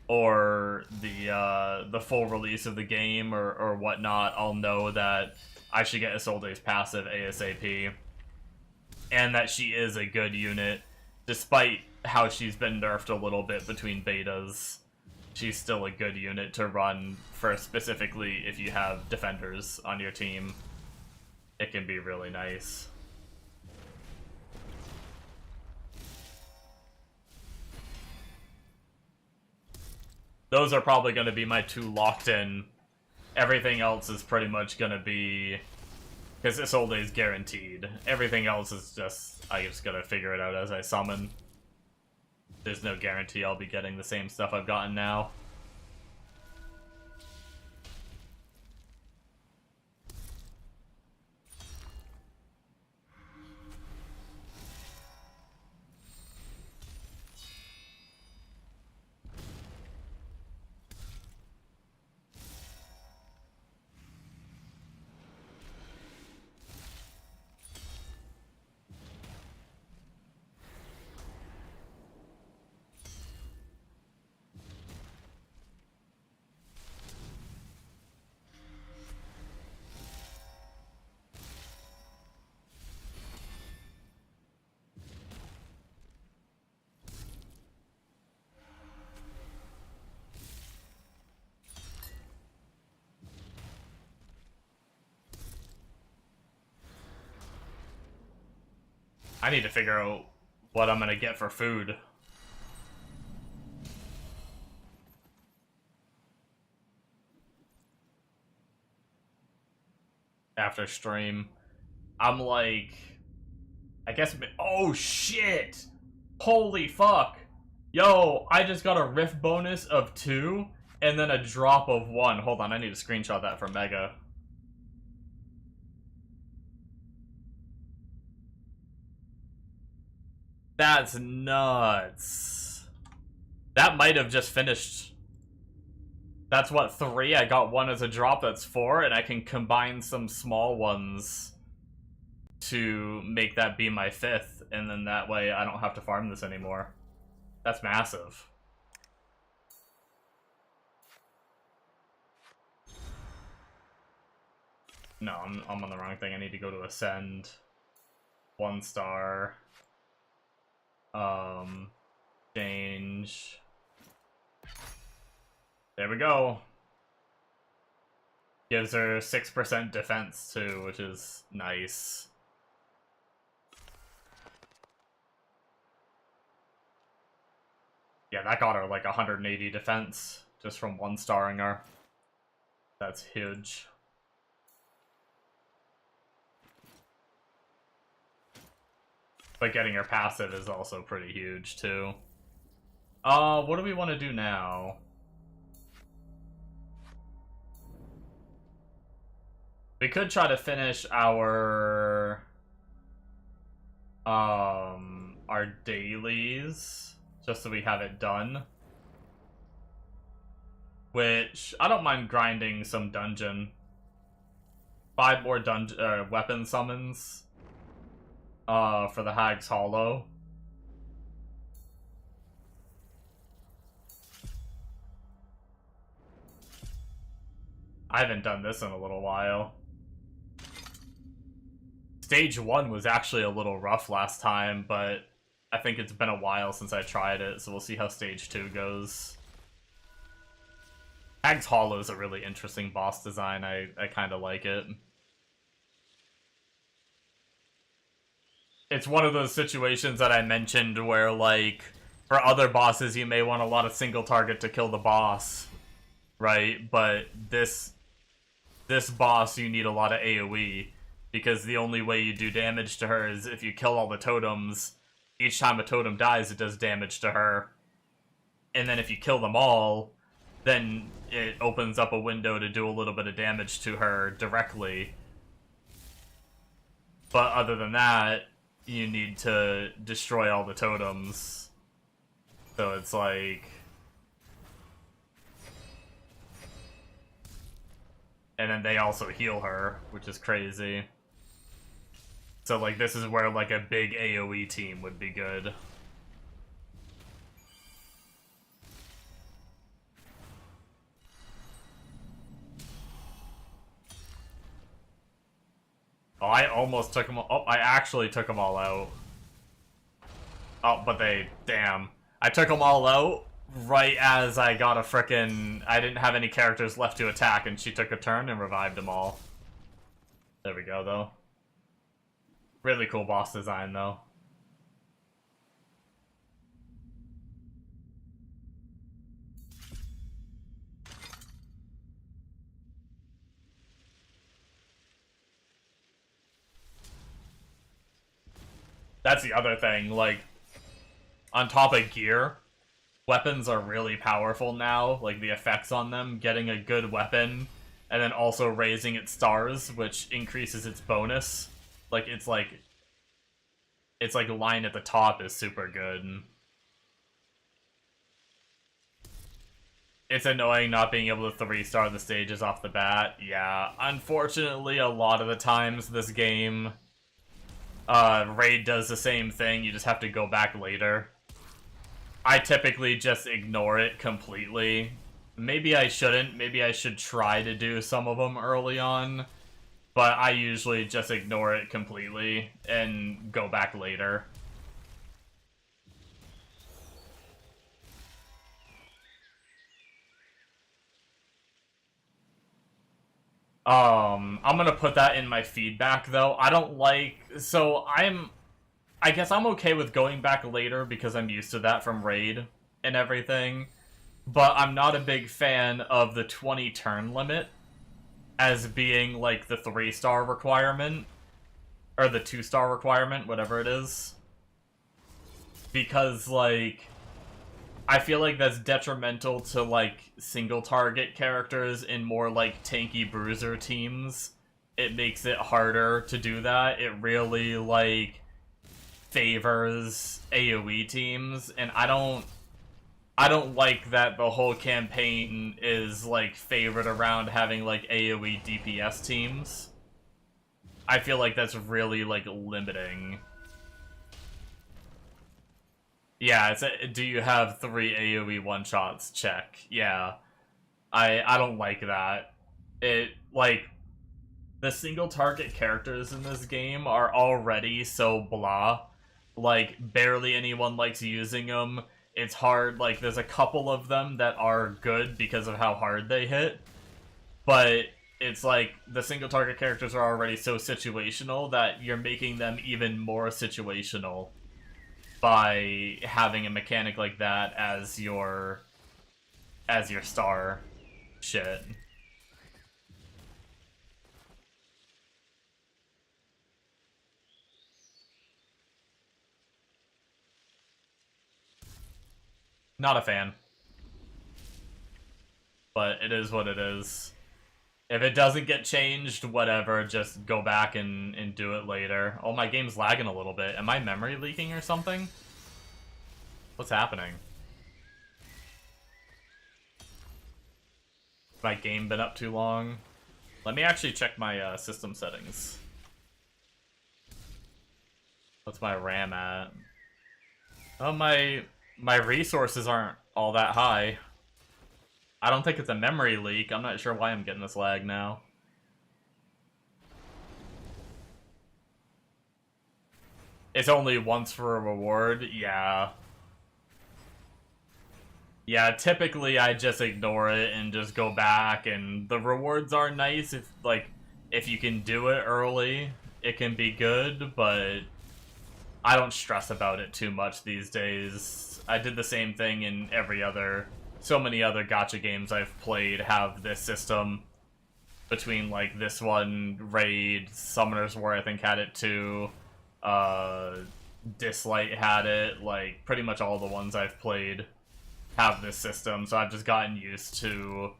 or the full release of the game, or whatnot. I'll know that I should get Isolde's passive ASAP, and that she is a good unit, despite how she's been nerfed a little bit between betas. She's still a good unit to run for, specifically if you have defenders on your team. It can be really nice. Those are probably going to be my 2 locked in. Everything else is pretty much going to be... because Isolde is guaranteed. Everything else is just... I just gotta figure it out as I summon. There's no guarantee I'll be getting the same stuff I've gotten now. I need to figure out what I'm gonna get for food. After stream. I'm like... I guess... Oh, shit! Holy fuck! Yo, I just got a rift bonus of 2, and then a drop of 1. Hold on, I need to screenshot that for Mega. That's nuts. That might have just finished. That's what, 3? I got 1 as a drop, that's 4, and I can combine some small ones to make that be my 5th, and then that way I don't have to farm this anymore. That's massive. No, I'm on the wrong thing. I need to go to Ascend. 1 star. Change. There we go. Gives her 6% defense too, which is nice. Yeah, that got her like 180 defense just from 1-starring her. That's huge. But getting her passive is also pretty huge, too. What do we want to do now? We could try to finish our... our dailies, just so we have it done. Which, I don't mind grinding some dungeon. 5 more weapon summons for the Hag's Hollow. I haven't done this in a little while. Stage 1 was actually a little rough last time, but I think it's been a while since I tried it, so we'll see how Stage 2 goes. Hag's Hollow is a really interesting boss design. I kind of like it. It's one of those situations that I mentioned where, like, for other bosses you may want a lot of single target to kill the boss, right? But this boss you need a lot of AoE, because the only way you do damage to her is if you kill all the totems. Each time a totem dies, it does damage to her. And then if you kill them all, then it opens up a window to do a little bit of damage to her directly. But other than that, you need to destroy all the totems. So it's like... And then they also heal her, which is crazy. So, like, this is where, like, a big AoE team would be good. Oh, I almost took them all... Oh, I actually took them all out. Oh, but they... Damn. I took them all out right as I got a frickin'... I didn't have any characters left to attack, and she took a turn and revived them all. There we go, though. Really cool boss design, though. That's the other thing, like, on top of gear, weapons are really powerful now, like the effects on them, getting a good weapon, and then also raising its stars, which increases its bonus. Like, it's like line at the top is super good. It's annoying not being able to 3-star the stages off the bat. Yeah, unfortunately, a lot of the times this game, Raid does the same thing, you just have to go back later. I typically just ignore it completely. Maybe I shouldn't, maybe I should try to do some of them early on. But I usually just ignore it completely and go back later. I'm gonna put that in my feedback, though. I don't like... So, I guess I'm okay with going back later because I'm used to that from Raid and everything. But I'm not a big fan of the 20 turn limit as being, like, the 3-star requirement. Or the 2-star requirement, whatever it is. Because, like... I feel like that's detrimental to, like, single-target characters in more, like, tanky bruiser teams. It makes it harder to do that. It really, like, favors AoE teams, and I don't like that the whole campaign is, like, favored around having, like, AoE DPS teams. I feel like that's really, like, limiting. Yeah, it's do you have 3 AoE one-shots? Check. Yeah. I don't like that. It, like, the single-target characters in this game are already so blah. Like, barely anyone likes using them. It's hard, like, there's a couple of them that are good because of how hard they hit. But it's like, the single-target characters are already so situational that you're making them even more situational by having a mechanic like that as your star shit. Not a fan. But it is what it is. If it doesn't get changed, whatever, just go back and do it later. Oh, my game's lagging a little bit. Am I memory leaking or something? What's happening? My game been up too long? Let me actually check my system settings. What's my RAM at? Oh, my resources aren't all that high. I don't think it's a memory leak. I'm not sure why I'm getting this lag now. It's only once for a reward? Yeah. Yeah, typically I just ignore it and just go back, and the rewards are nice if you can do it early, it can be good, but I don't stress about it too much these days. I did the same thing in so many other gacha games I've played have this system between, like, this one, Raid, Summoner's War I think had it too, Dislight had it, like, pretty much all the ones I've played have this system, so I've just gotten used to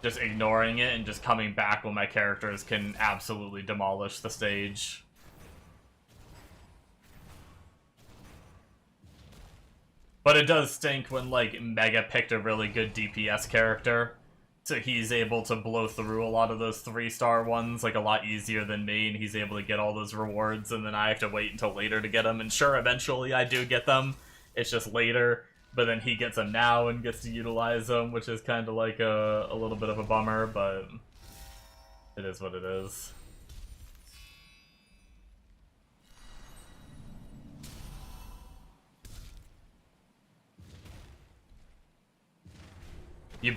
just ignoring it and just coming back when my characters can absolutely demolish the stage. But it does stink when, like, Mega picked a really good DPS character, so he's able to blow through a lot of those 3-star ones, like, a lot easier than me, and he's able to get all those rewards, and then I have to wait until later to get them, and sure, eventually I do get them, it's just later, but then he gets them now and gets to utilize them, which is kind of like a little bit of a bummer, but it is what it is. You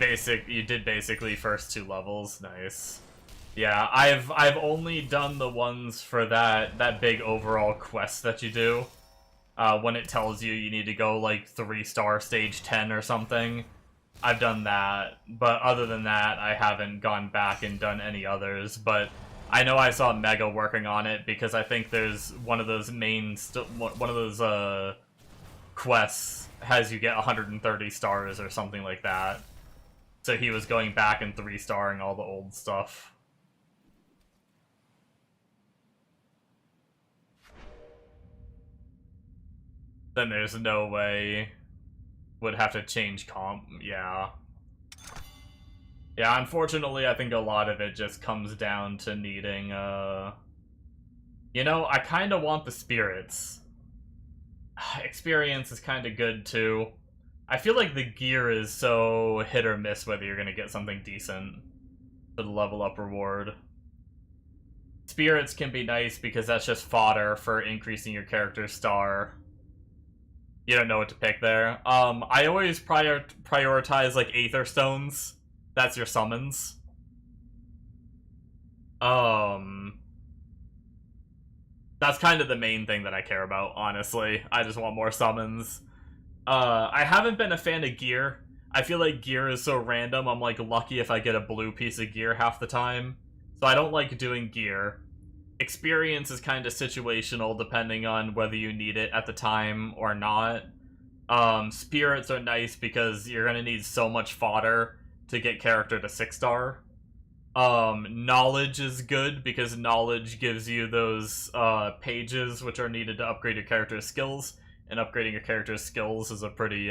did basically first 2 levels, nice. Yeah, I've only done the ones for that big overall quest that you do. When it tells you need to go like 3-star stage 10 or something. I've done that, but other than that, I haven't gone back and done any others, but I know I saw Mega working on it because I think there's one of those quests has you get 130 stars or something like that. So he was going back and 3-starring all the old stuff. Then there's no way would have to change comp, yeah. Yeah, unfortunately, I think a lot of it just comes down to needing, You know, I kind of want the spirits. Experience is kind of good, too. I feel like the gear is so hit or miss whether you're going to get something decent for the level up reward. Spirits can be nice because that's just fodder for increasing your character's star. You don't know what to pick there. I always prioritize, like, Aether Stones. That's your summons. That's kind of the main thing that I care about, honestly. I just want more summons. I haven't been a fan of gear. I feel like gear is so random, I'm, like, lucky if I get a blue piece of gear half the time. So I don't like doing gear. Experience is kind of situational depending on whether you need it at the time or not. Spirits are nice because you're gonna need so much fodder to get character to 6-star. Knowledge is good because knowledge gives you those pages which are needed to upgrade your character's skills, and upgrading your character's skills is a pretty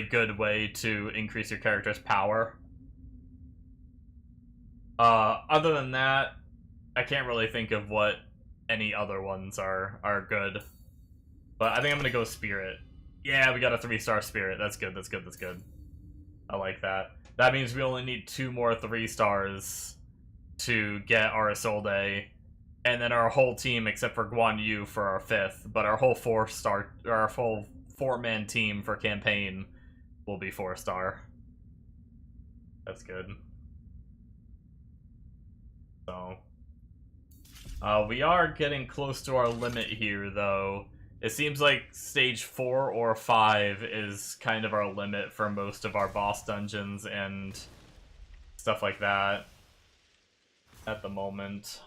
good way to increase your character's power. Other than that, I can't really think of what any other ones are good. But I think I'm gonna go Spirit. Yeah, we got a 3-star Spirit. That's good, that's good, that's good. I like that. That means we only need 2 more 3-stars to get our Isolde, and then our whole team, except for Guan Yu, for our 5th. But our whole 4-star, or our full 4-man team for campaign will be 4-star. That's good. So, we are getting close to our limit here, though. It seems like stage 4 or 5 is kind of our limit for most of our boss dungeons and stuff like that at the moment.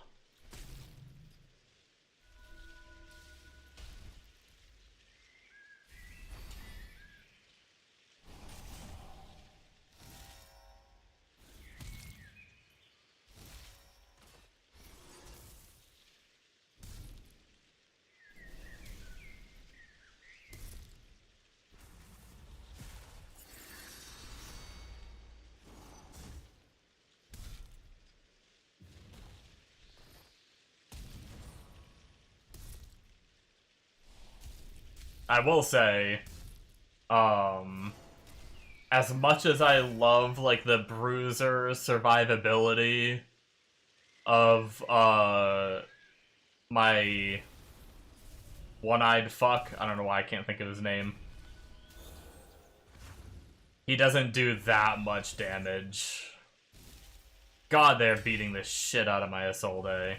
I will say, as much as I love, like, the bruiser survivability of, my one-eyed fuck, I don't know why I can't think of his name. He doesn't do that much damage. God, they're beating the shit out of my Isolde.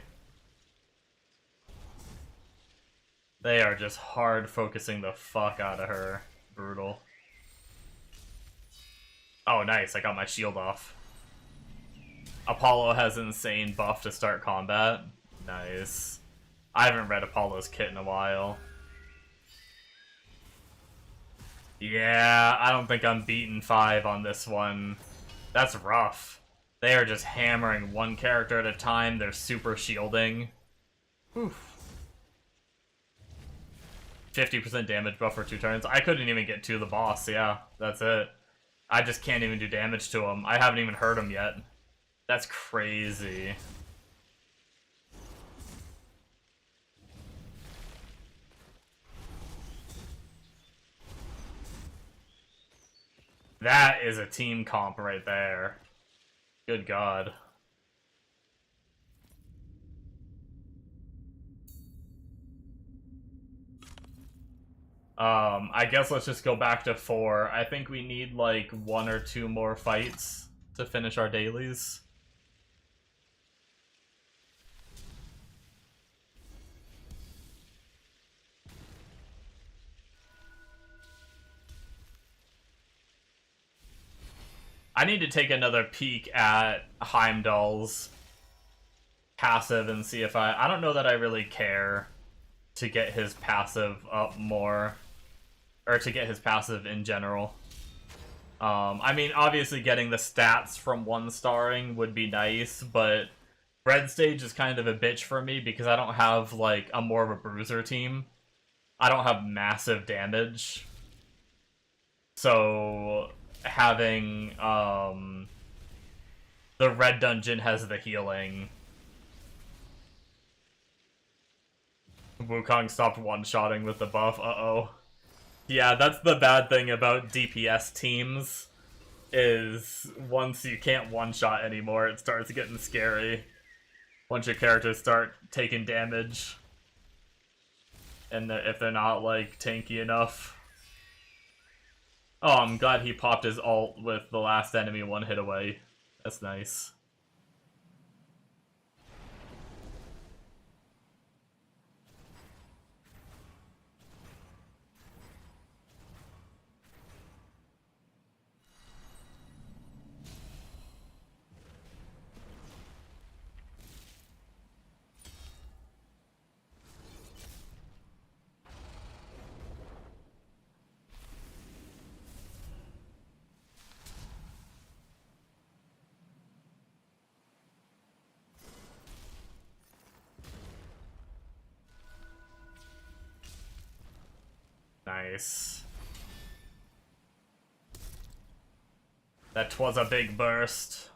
They are just hard focusing the fuck out of her. Brutal. Oh, nice. I got my shield off. Apollo has insane buff to start combat. Nice. I haven't read Apollo's kit in a while. Yeah, I don't think I'm beating 5 on this one. That's rough. They are just hammering one character at a time. They're super shielding. Oof. 50% damage buff for 2 turns. I couldn't even get to the boss, yeah. That's it. I just can't even do damage to him. I haven't even hurt him yet. That's crazy. That is a team comp right there. Good God. I guess let's just go back to 4. I think we need like 1 or 2 more fights to finish our dailies. I need to take another peek at Heimdall's passive and see if I don't know that I really care to get his passive up more, or to get his passive in general. I mean, obviously getting the stats from 1-starring would be nice, but Red Stage is kind of a bitch for me because I don't have, like, a more of a bruiser team. I don't have massive damage. So having, the red dungeon has the healing. Wukong stopped one-shotting with the buff, uh-oh. Yeah, that's the bad thing about DPS teams, is once you can't one-shot anymore, it starts getting scary. Once your characters start taking damage. And if they're not, like, tanky enough. Oh, I'm glad he popped his ult with the last enemy 1 hit away. That's nice. Nice. That was a big burst.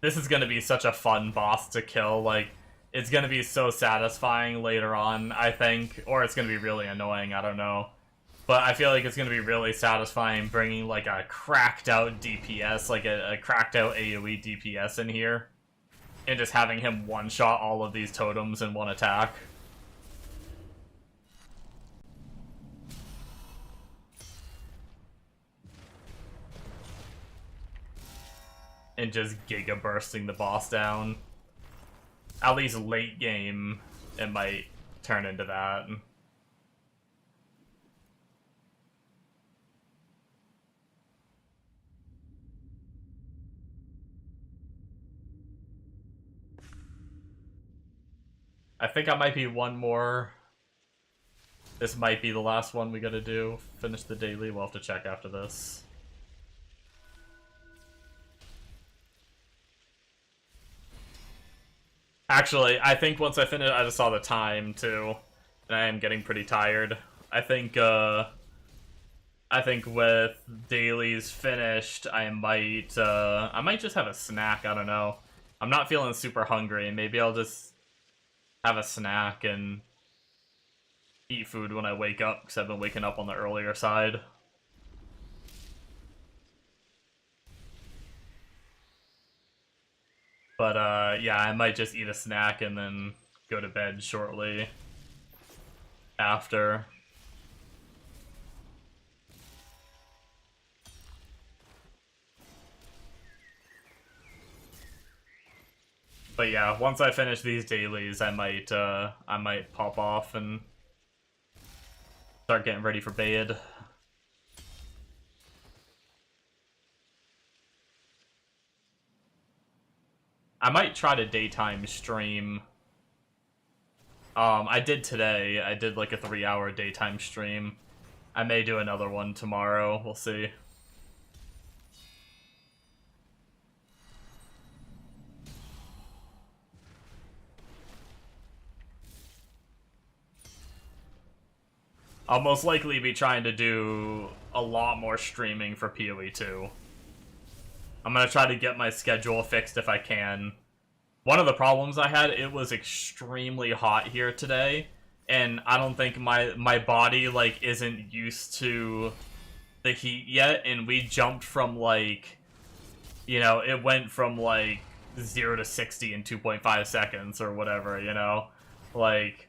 This is gonna be such a fun boss to kill, like, it's gonna be so satisfying later on, I think, or it's gonna be really annoying, I don't know. But I feel like it's going to be really satisfying bringing, like, a cracked-out DPS, like a cracked-out AoE DPS in here. And just having him one-shot all of these totems in one attack. And just giga-bursting the boss down. At least late game, it might turn into that. I think I might be one more. This might be the last one we gotta do. Finish the daily. We'll have to check after this. Actually, I think once I finish, I just saw the time too, and I am getting pretty tired. I think I think with dailies finished, I might just have a snack. I don't know. I'm not feeling super hungry. Maybe I'll just have a snack and eat food when I wake up, because I've been waking up on the earlier side. But yeah, I might just eat a snack and then go to bed shortly after. But yeah, once I finish these dailies, I might pop off and start getting ready for bed. I might try to daytime stream. I did today. I did like a 3-hour daytime stream. I may do another one tomorrow. We'll see. I'll most likely be trying to do a lot more streaming for PoE 2. I'm gonna try to get my schedule fixed if I can. One of the problems I had, it was extremely hot here today, and I don't think my body, like, isn't used to the heat yet, and we jumped from, like, you know, it went from, like, 0 to 60 in 2.5 seconds or whatever, you know? Like,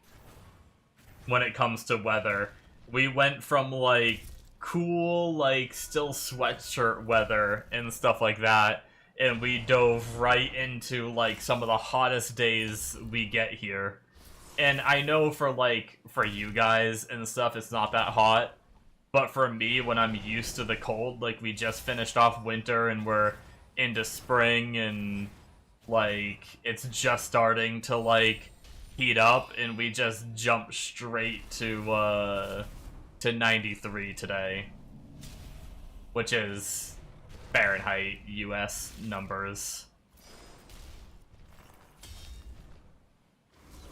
when it comes to weather. We went from, like, cool, like, still sweatshirt weather and stuff like that, and we dove right into, like, some of the hottest days we get here. And I know for, like, for you guys and stuff, it's not that hot, but for me, when I'm used to the cold, like, we just finished off winter and we're into spring and, like, it's just starting to, like, heat up, and we just jumped straight to 93 today, which is Fahrenheit US numbers.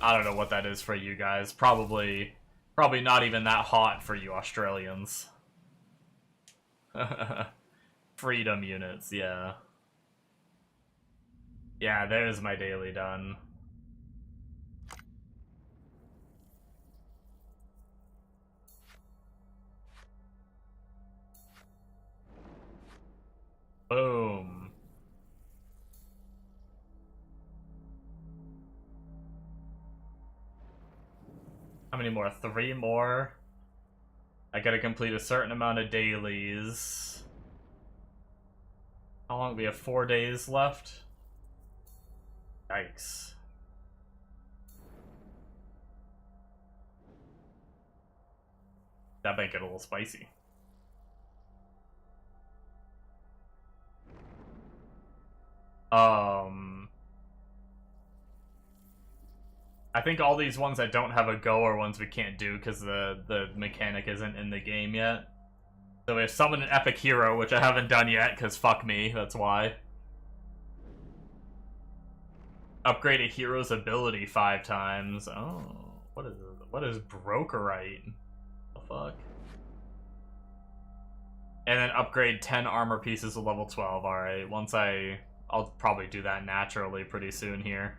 I don't know what that is for you guys. Probably not even that hot for you Australians. Freedom units, yeah. Yeah, there's my daily done. Boom. How many more? 3 more. I gotta complete a certain amount of dailies. How long? We have 4 days left? Yikes. That might get a little spicy. I think all these ones that don't have a go are ones we can't do because the mechanic isn't in the game yet. So we have summon an epic hero, which I haven't done yet because fuck me, that's why. Upgrade a hero's ability 5 times. Oh, what is Brokerite? The fuck? And then upgrade 10 armor pieces to level 12. Alright, I'll probably do that naturally pretty soon here.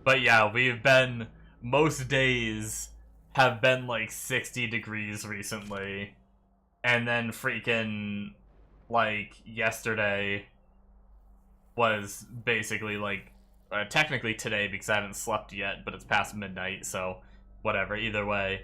But yeah, most days have been like 60 degrees recently. And then freaking, like, yesterday was basically like, technically today because I haven't slept yet, but it's past midnight, so whatever, either way.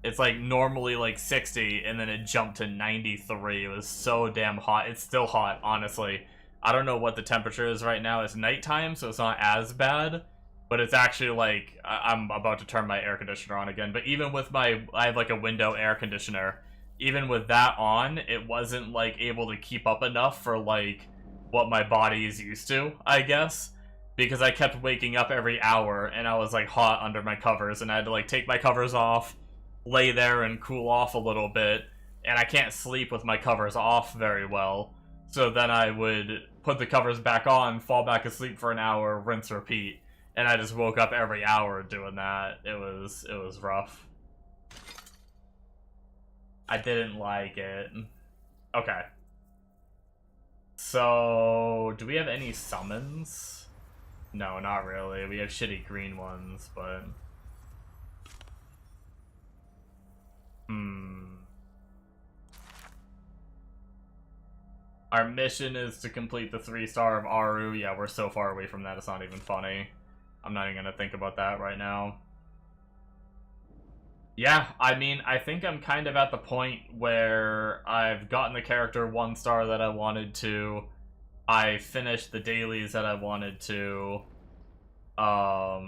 It's like normally like 60, and then it jumped to 93. It was so damn hot. It's still hot, honestly. I don't know what the temperature is right now. It's nighttime, so it's not as bad. But it's actually like, I'm about to turn my air conditioner on again. But even with I have like a window air conditioner. Even with that on, it wasn't like able to keep up enough for like what my body is used to, I guess. Because I kept waking up every hour, and I was like hot under my covers, and I had to like take my covers off, lay there and cool off a little bit, and I can't sleep with my covers off very well. So then I would put the covers back on, fall back asleep for an hour, rinse, repeat. And I just woke up every hour doing that. It was rough. I didn't like it. Okay. So, do we have any summons? No, not really. We have shitty green ones, but... Our mission is to complete the 3-star of Aru. Yeah, we're so far away from that, it's not even funny. I'm not even gonna think about that right now. Yeah, I mean, I think I'm kind of at the point where I've gotten the character 1 star that I wanted to. I finished the dailies that I wanted to. I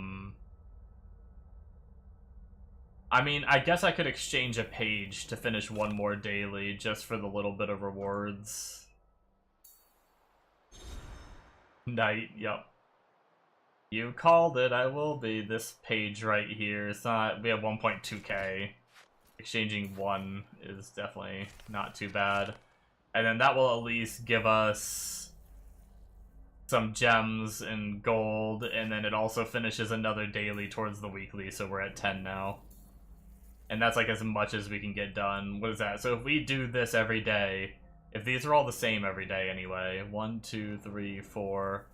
mean, I guess I could exchange a page to finish 1 more daily just for the little bit of rewards. Night, yep. You called it, I will be. This page right here, it's not, we have 1.2k. Exchanging 1 is definitely not too bad. And then that will at least give us some gems and gold, and then it also finishes another daily towards the weekly, so we're at 10 now. And that's like as much as we can get done. What is that? So if we do this every day, if these are all the same every day anyway, 1, 2, 3, 4,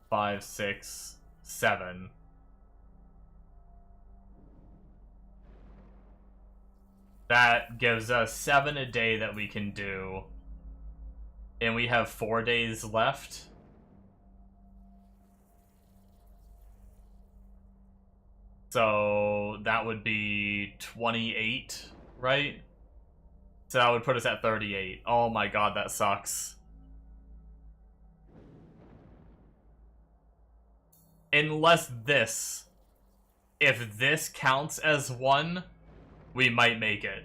5, 6, 7. That gives us 7 a day that we can do. And we have 4 days left. So that would be 28, right? So that would put us at 38. Oh my god, that sucks. Unless this. If this counts as 1, we might make it.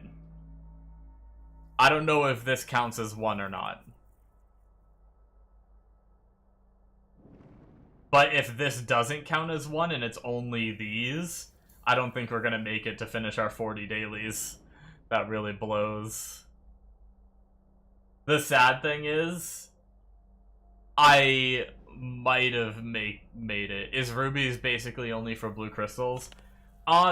I don't know if this counts as 1 or not. But if this doesn't count as 1 and it's only these, I don't think we're gonna make it to finish our 40 dailies. That really blows. The sad thing is, I might have made it. Is rubies basically only for blue crystals?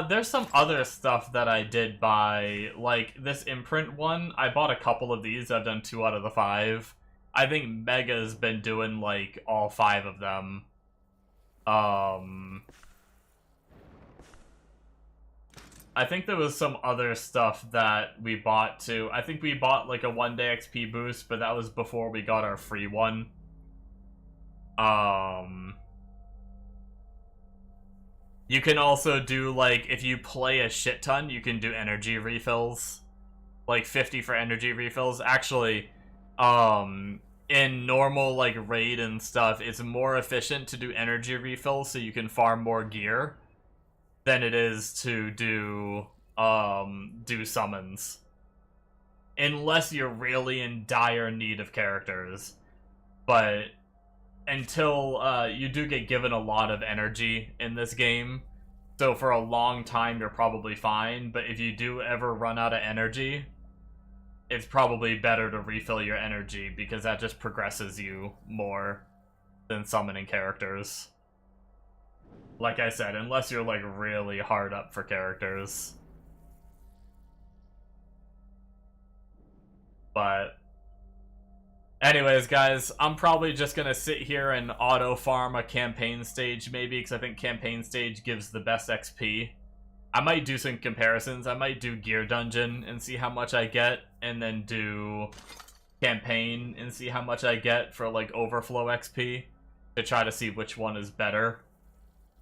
There's some other stuff that I did buy, like this imprint one. I bought a couple of these. I've done 2 out of the 5. I think Mega's been doing like all 5 of them. I think there was some other stuff that we bought too. I think we bought like a 1-day XP boost, but that was before we got our free one. You can also do, like, if you play a shit ton, you can do energy refills. Like 50 for energy refills. Actually, in normal like raid and stuff, it's more efficient to do energy refills so you can farm more gear than it is to do summons. Unless you're really in dire need of characters. But until you do get given a lot of energy in this game, so for a long time you're probably fine, but if you do ever run out of energy, it's probably better to refill your energy because that just progresses you more than summoning characters. Like I said, unless you're like really hard up for characters. But anyways, guys, I'm probably just gonna sit here and auto farm a campaign stage maybe, because I think campaign stage gives the best XP. I might do some comparisons. I might do gear dungeon and see how much I get, and then do campaign and see how much I get for like overflow XP to try to see which one is better.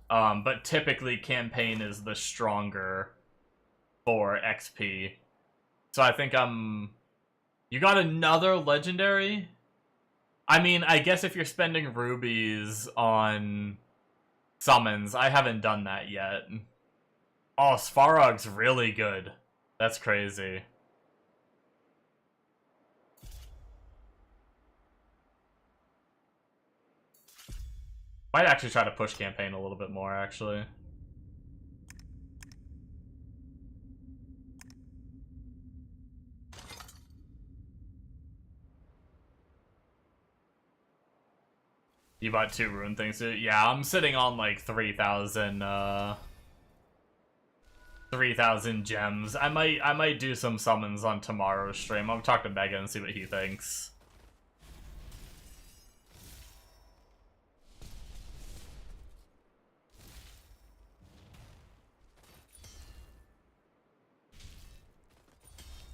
But typically campaign is the stronger for XP. So I think you got another legendary? I mean, I guess if you're spending rubies on summons, I haven't done that yet. Oh, Svarog's really good. That's crazy. Might actually try to push campaign a little bit more, actually. You bought 2 rune things too? Yeah, I'm sitting on like 3,000 3,000 gems. I might do some summons on tomorrow's stream. I'll talk to Megan and see what he thinks.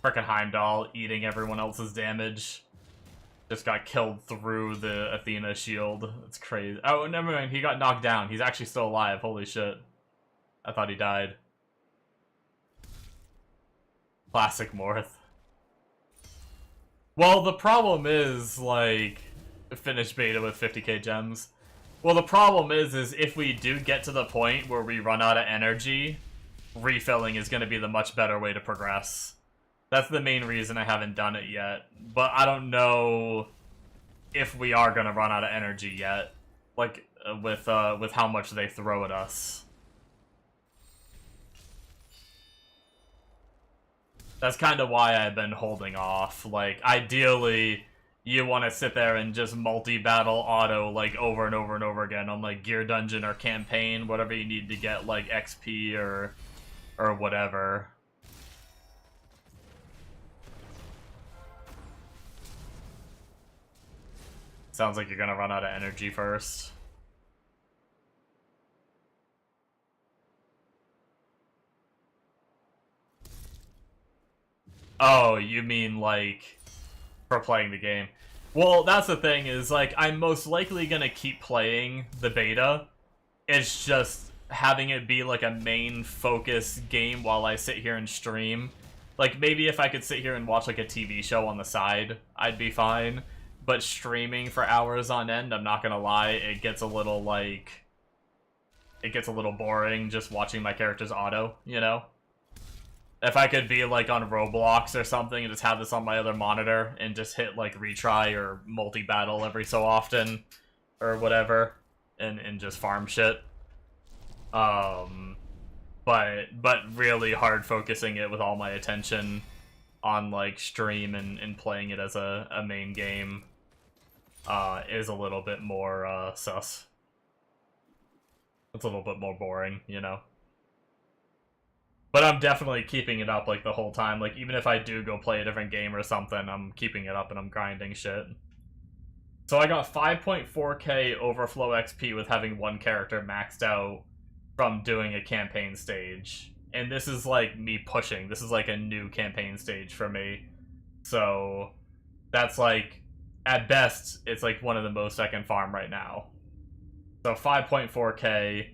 Frickin' Heimdall eating everyone else's damage. Just got killed through the Athena shield. It's crazy. Oh, never mind. He got knocked down. He's actually still alive. Holy shit. I thought he died. Classic Morth. Well, the problem is, like, finish beta with 50k gems. Well, the problem is if we do get to the point where we run out of energy, refilling is going to be the much better way to progress. That's the main reason I haven't done it yet. But I don't know if we are going to run out of energy yet. Like, with how much they throw at us. That's kind of why I've been holding off. Like, ideally, you want to sit there and just multi-battle auto, like, over and over and over again on, like, Gear Dungeon or Campaign, whatever you need to get, like, XP or whatever. Sounds like you're gonna run out of energy first. Oh, you mean, like, for playing the game. Well, that's the thing, is, like, I'm most likely gonna keep playing the beta. It's just having it be, like, a main focus game while I sit here and stream. Like, maybe if I could sit here and watch, like, a TV show on the side, I'd be fine. But streaming for hours on end, I'm not gonna lie, it gets a little, like... It gets a little boring just watching my characters auto, you know? If I could be, like, on Roblox or something and just have this on my other monitor and just hit, like, retry or multi-battle every so often or whatever and just farm shit. But really hard focusing it with all my attention on, like, stream and playing it as a main game is a little bit more sus. It's a little bit more boring, you know? But I'm definitely keeping it up, like, the whole time. Like, even if I do go play a different game or something, I'm keeping it up and I'm grinding shit. So I got 5.4k overflow XP with having one character maxed out from doing a campaign stage. And this is, like, me pushing. This is, like, a new campaign stage for me. So, that's, like, at best, it's, like, one of the most I can farm right now. So, 5.4k.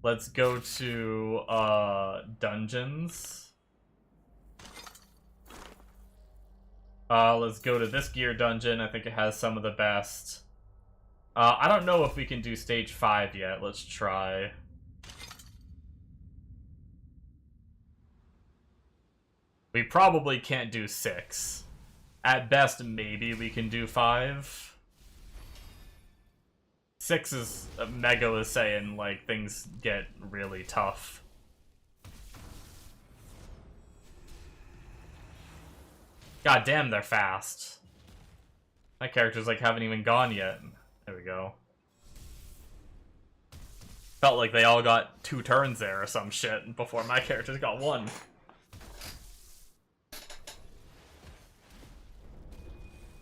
Let's go to, dungeons. Let's go to this gear dungeon. I think it has some of the best. I don't know if we can do stage 5 yet. Let's try. We probably can't do 6. At best, maybe we can do 5. 6 is... Mego is saying, like, things get really tough. God damn, they're fast. My characters, like, haven't even gone yet. There we go. Felt like they all got 2 turns there or some shit before my characters got 1.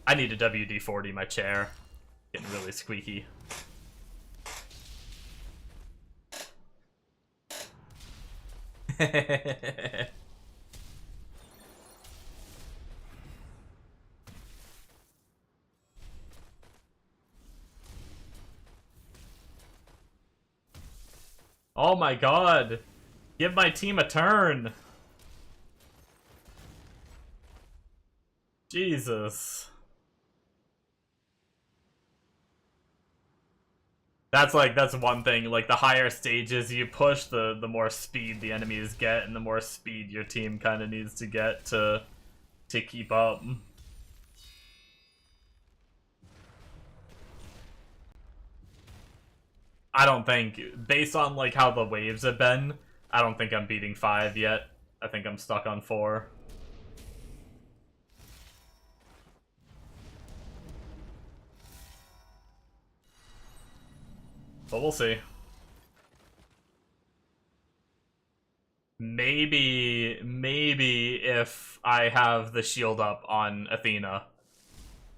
I need a WD-40 my chair. Getting really squeaky. Oh my god! Give my team a turn! Jesus. That's one thing, like, the higher stages you push, the more speed the enemies get, and the more speed your team kind of needs to get to keep up. I don't think, based on, like, how the waves have been, I don't think I'm beating 5 yet. I think I'm stuck on 4. But we'll see. Maybe if I have the shield up on Athena.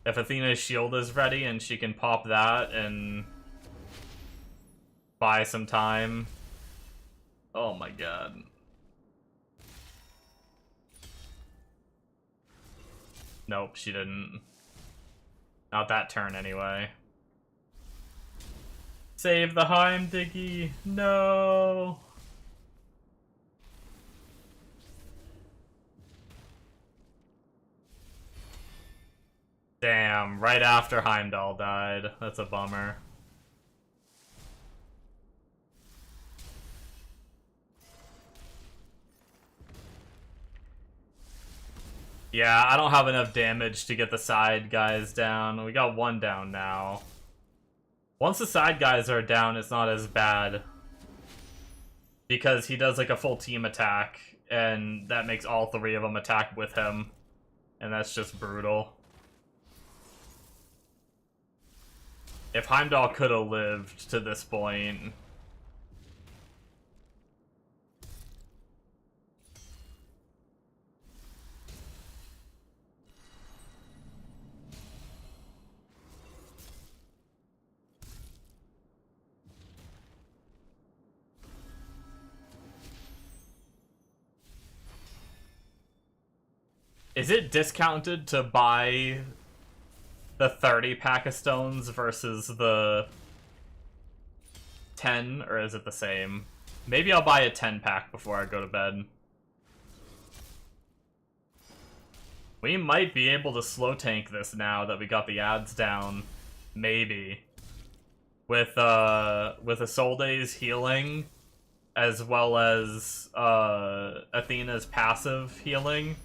If Athena's shield is ready and she can pop that and buy some time. Oh my god. Nope, she didn't. Not that turn anyway. Save the Heimdigi! No! Damn, right after Heimdall died. That's a bummer. Yeah, I don't have enough damage to get the side guys down. We got one down now. Once the side guys are down, it's not as bad. Because he does like a full team attack, and that makes all three of them attack with him. And that's just brutal. If Heimdall could have lived to this point... Is it discounted to buy the 30 pack of stones versus the 10, or is it the same? Maybe I'll buy a 10 pack before I go to bed. We might be able to slow tank this now that we got the ads down. Maybe. With Isolde's healing, as well as Athena's passive healing.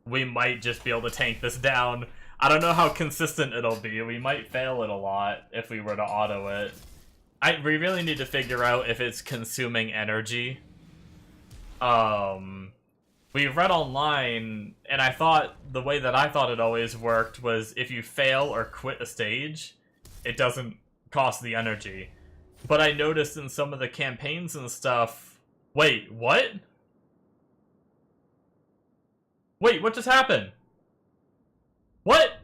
We might just be able to tank this down. I don't know how consistent it'll be. We might fail it a lot if we were to auto it. We really need to figure out if it's consuming energy. We read online, and I thought the way that I thought it always worked was if you fail or quit a stage, it doesn't cost the energy. But I noticed in some of the campaigns and stuff... Wait, what? Wait, what just happened? What?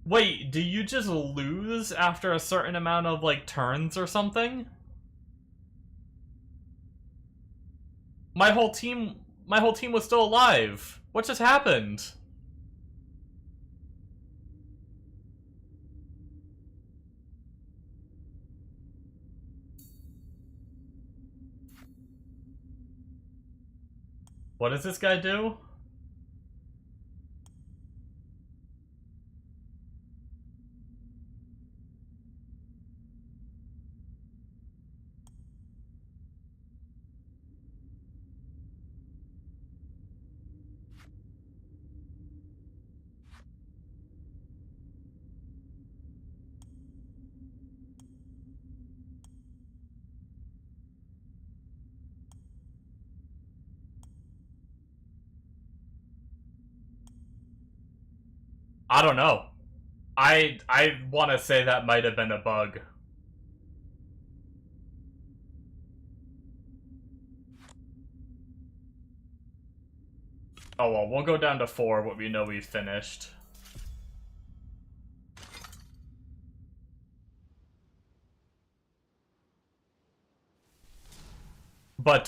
Wait, do you just lose after a certain amount of, like, turns or something? My whole team was still alive. What just happened? What does this guy do? I don't know. I want to say that might have been a bug. Oh well, we'll go down to 4, what we know we've finished. But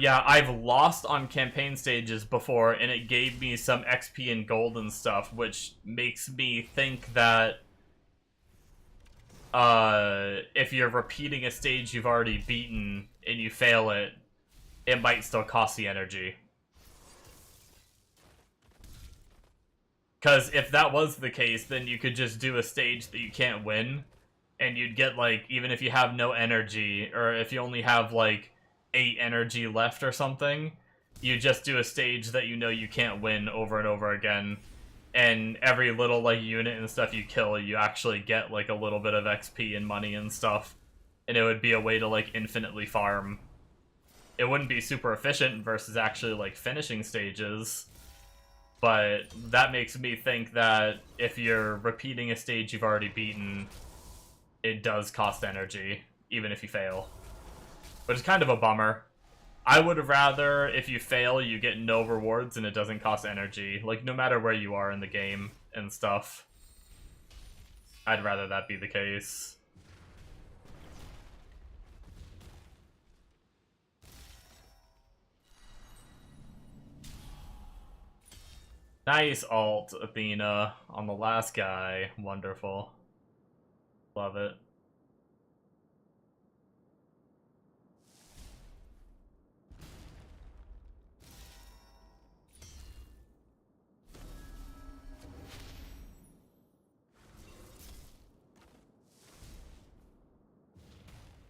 yeah, I've lost on campaign stages before, and it gave me some XP and gold and stuff, which makes me think that if you're repeating a stage you've already beaten and you fail it, it might still cost the energy. Because if that was the case, then you could just do a stage that you can't win, and you'd get, like, even if you have no energy, or if you only have, like, 8 energy left or something, you just do a stage that you know you can't win over and over again, and every little, like, unit and stuff you kill, you actually get, like, a little bit of XP and money and stuff, and it would be a way to, like, infinitely farm. It wouldn't be super efficient versus actually, like, finishing stages, But that makes me think that if you're repeating a stage you've already beaten, it does cost energy, even if you fail. Which is kind of a bummer. I would rather, if you fail, you get no rewards and it doesn't cost energy. Like, no matter where you are in the game and stuff. I'd rather that be the case. Nice ult, Athena, on the last guy. Wonderful. Love it.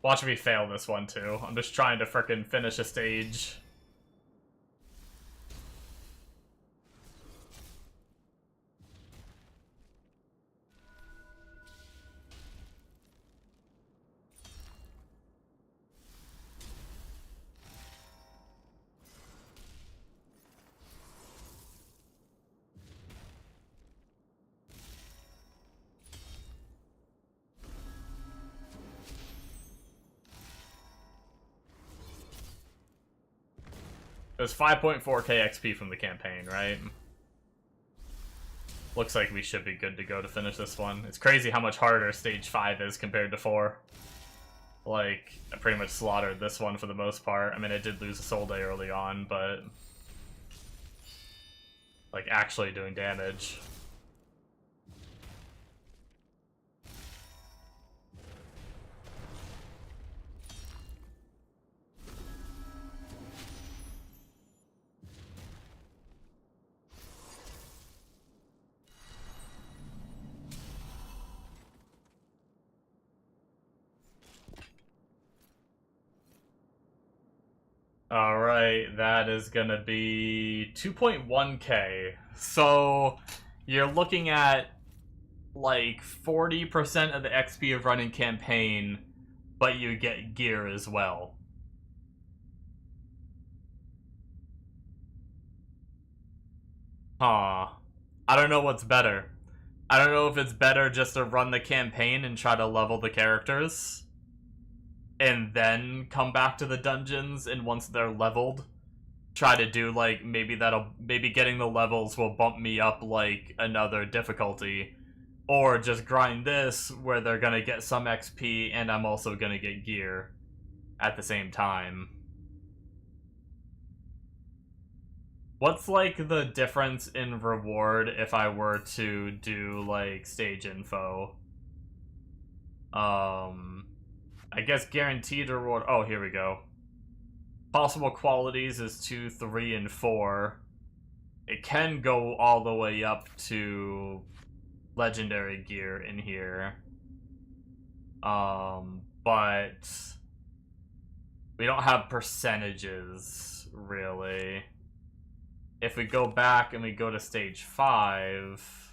Watch me fail this one, too. I'm just trying to frickin' finish a stage. It was 5.4k XP from the campaign, right? Looks like we should be good to go to finish this one. It's crazy how much harder stage 5 is compared to 4. Like, I pretty much slaughtered this one for the most part. I mean, I did lose a soul day early on, but... like, actually doing damage. Alright, that is gonna be 2.1k. So, you're looking at like 40% of the XP of running campaign, but you get gear as well. Huh. I don't know what's better. I don't know if it's better just to run the campaign and try to level the characters, and then come back to the dungeons, and once they're leveled, try to do, like, maybe getting the levels will bump me up, like, another difficulty. Or just grind this, where they're gonna get some XP, and I'm also gonna get gear at the same time. What's, like, the difference in reward if I were to do, like, stage info? I guess guaranteed reward. Oh, here we go. Possible qualities is 2, 3, and 4. It can go all the way up to legendary gear in here. But we don't have percentages, really. If we go back and we go to stage 5...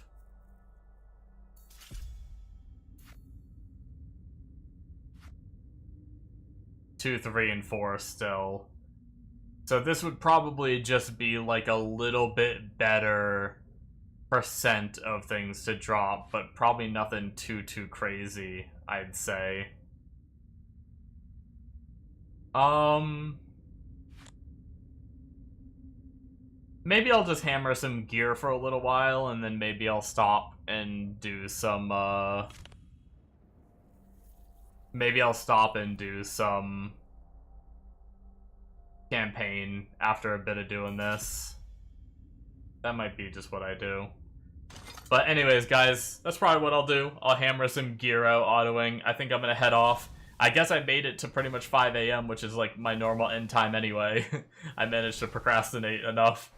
2, 3, and 4 still. So this would probably just be like a little bit better percent of things to drop, but probably nothing too crazy, I'd say. Maybe I'll just hammer some gear for a little while, and then maybe I'll stop and do some, maybe I'll stop and do some campaign after a bit of doing this. That might be just what I do. But anyways, guys, that's probably what I'll do. I'll hammer some gear out autoing. I think I'm gonna head off. I guess I made it to pretty much 5 AM, which is like my normal end time anyway. I managed to procrastinate enough.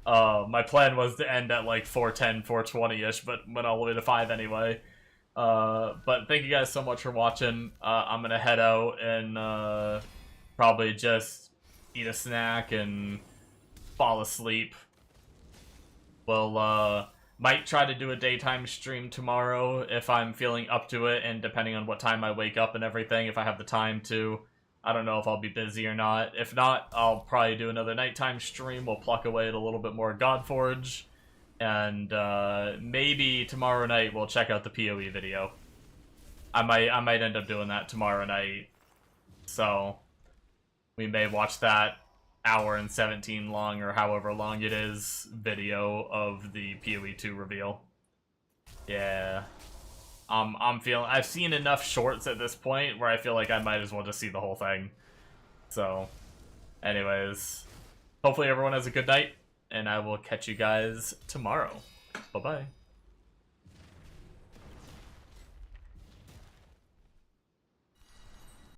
My plan was to end at like 4:10, 4:20-ish, but went all the way to 5 anyway. But thank you guys so much for watching. I'm gonna head out and probably just eat a snack and fall asleep. We'll might try to do a daytime stream tomorrow if I'm feeling up to it, and depending on what time I wake up and everything, if I have the time to. I don't know if I'll be busy or not. If not, I'll probably do another nighttime stream. We'll pluck away at a little bit more Godforge. and maybe tomorrow night we'll check out the PoE video. I might end up doing that tomorrow night, so we may watch that hour and 17 long, or however long it is, video of the PoE 2 reveal. Yeah. I'm feeling... I've seen enough shorts at this point where I feel like I might as well just see the whole thing. So, anyways, hopefully everyone has a good night, and I will catch you guys tomorrow. Bye-bye.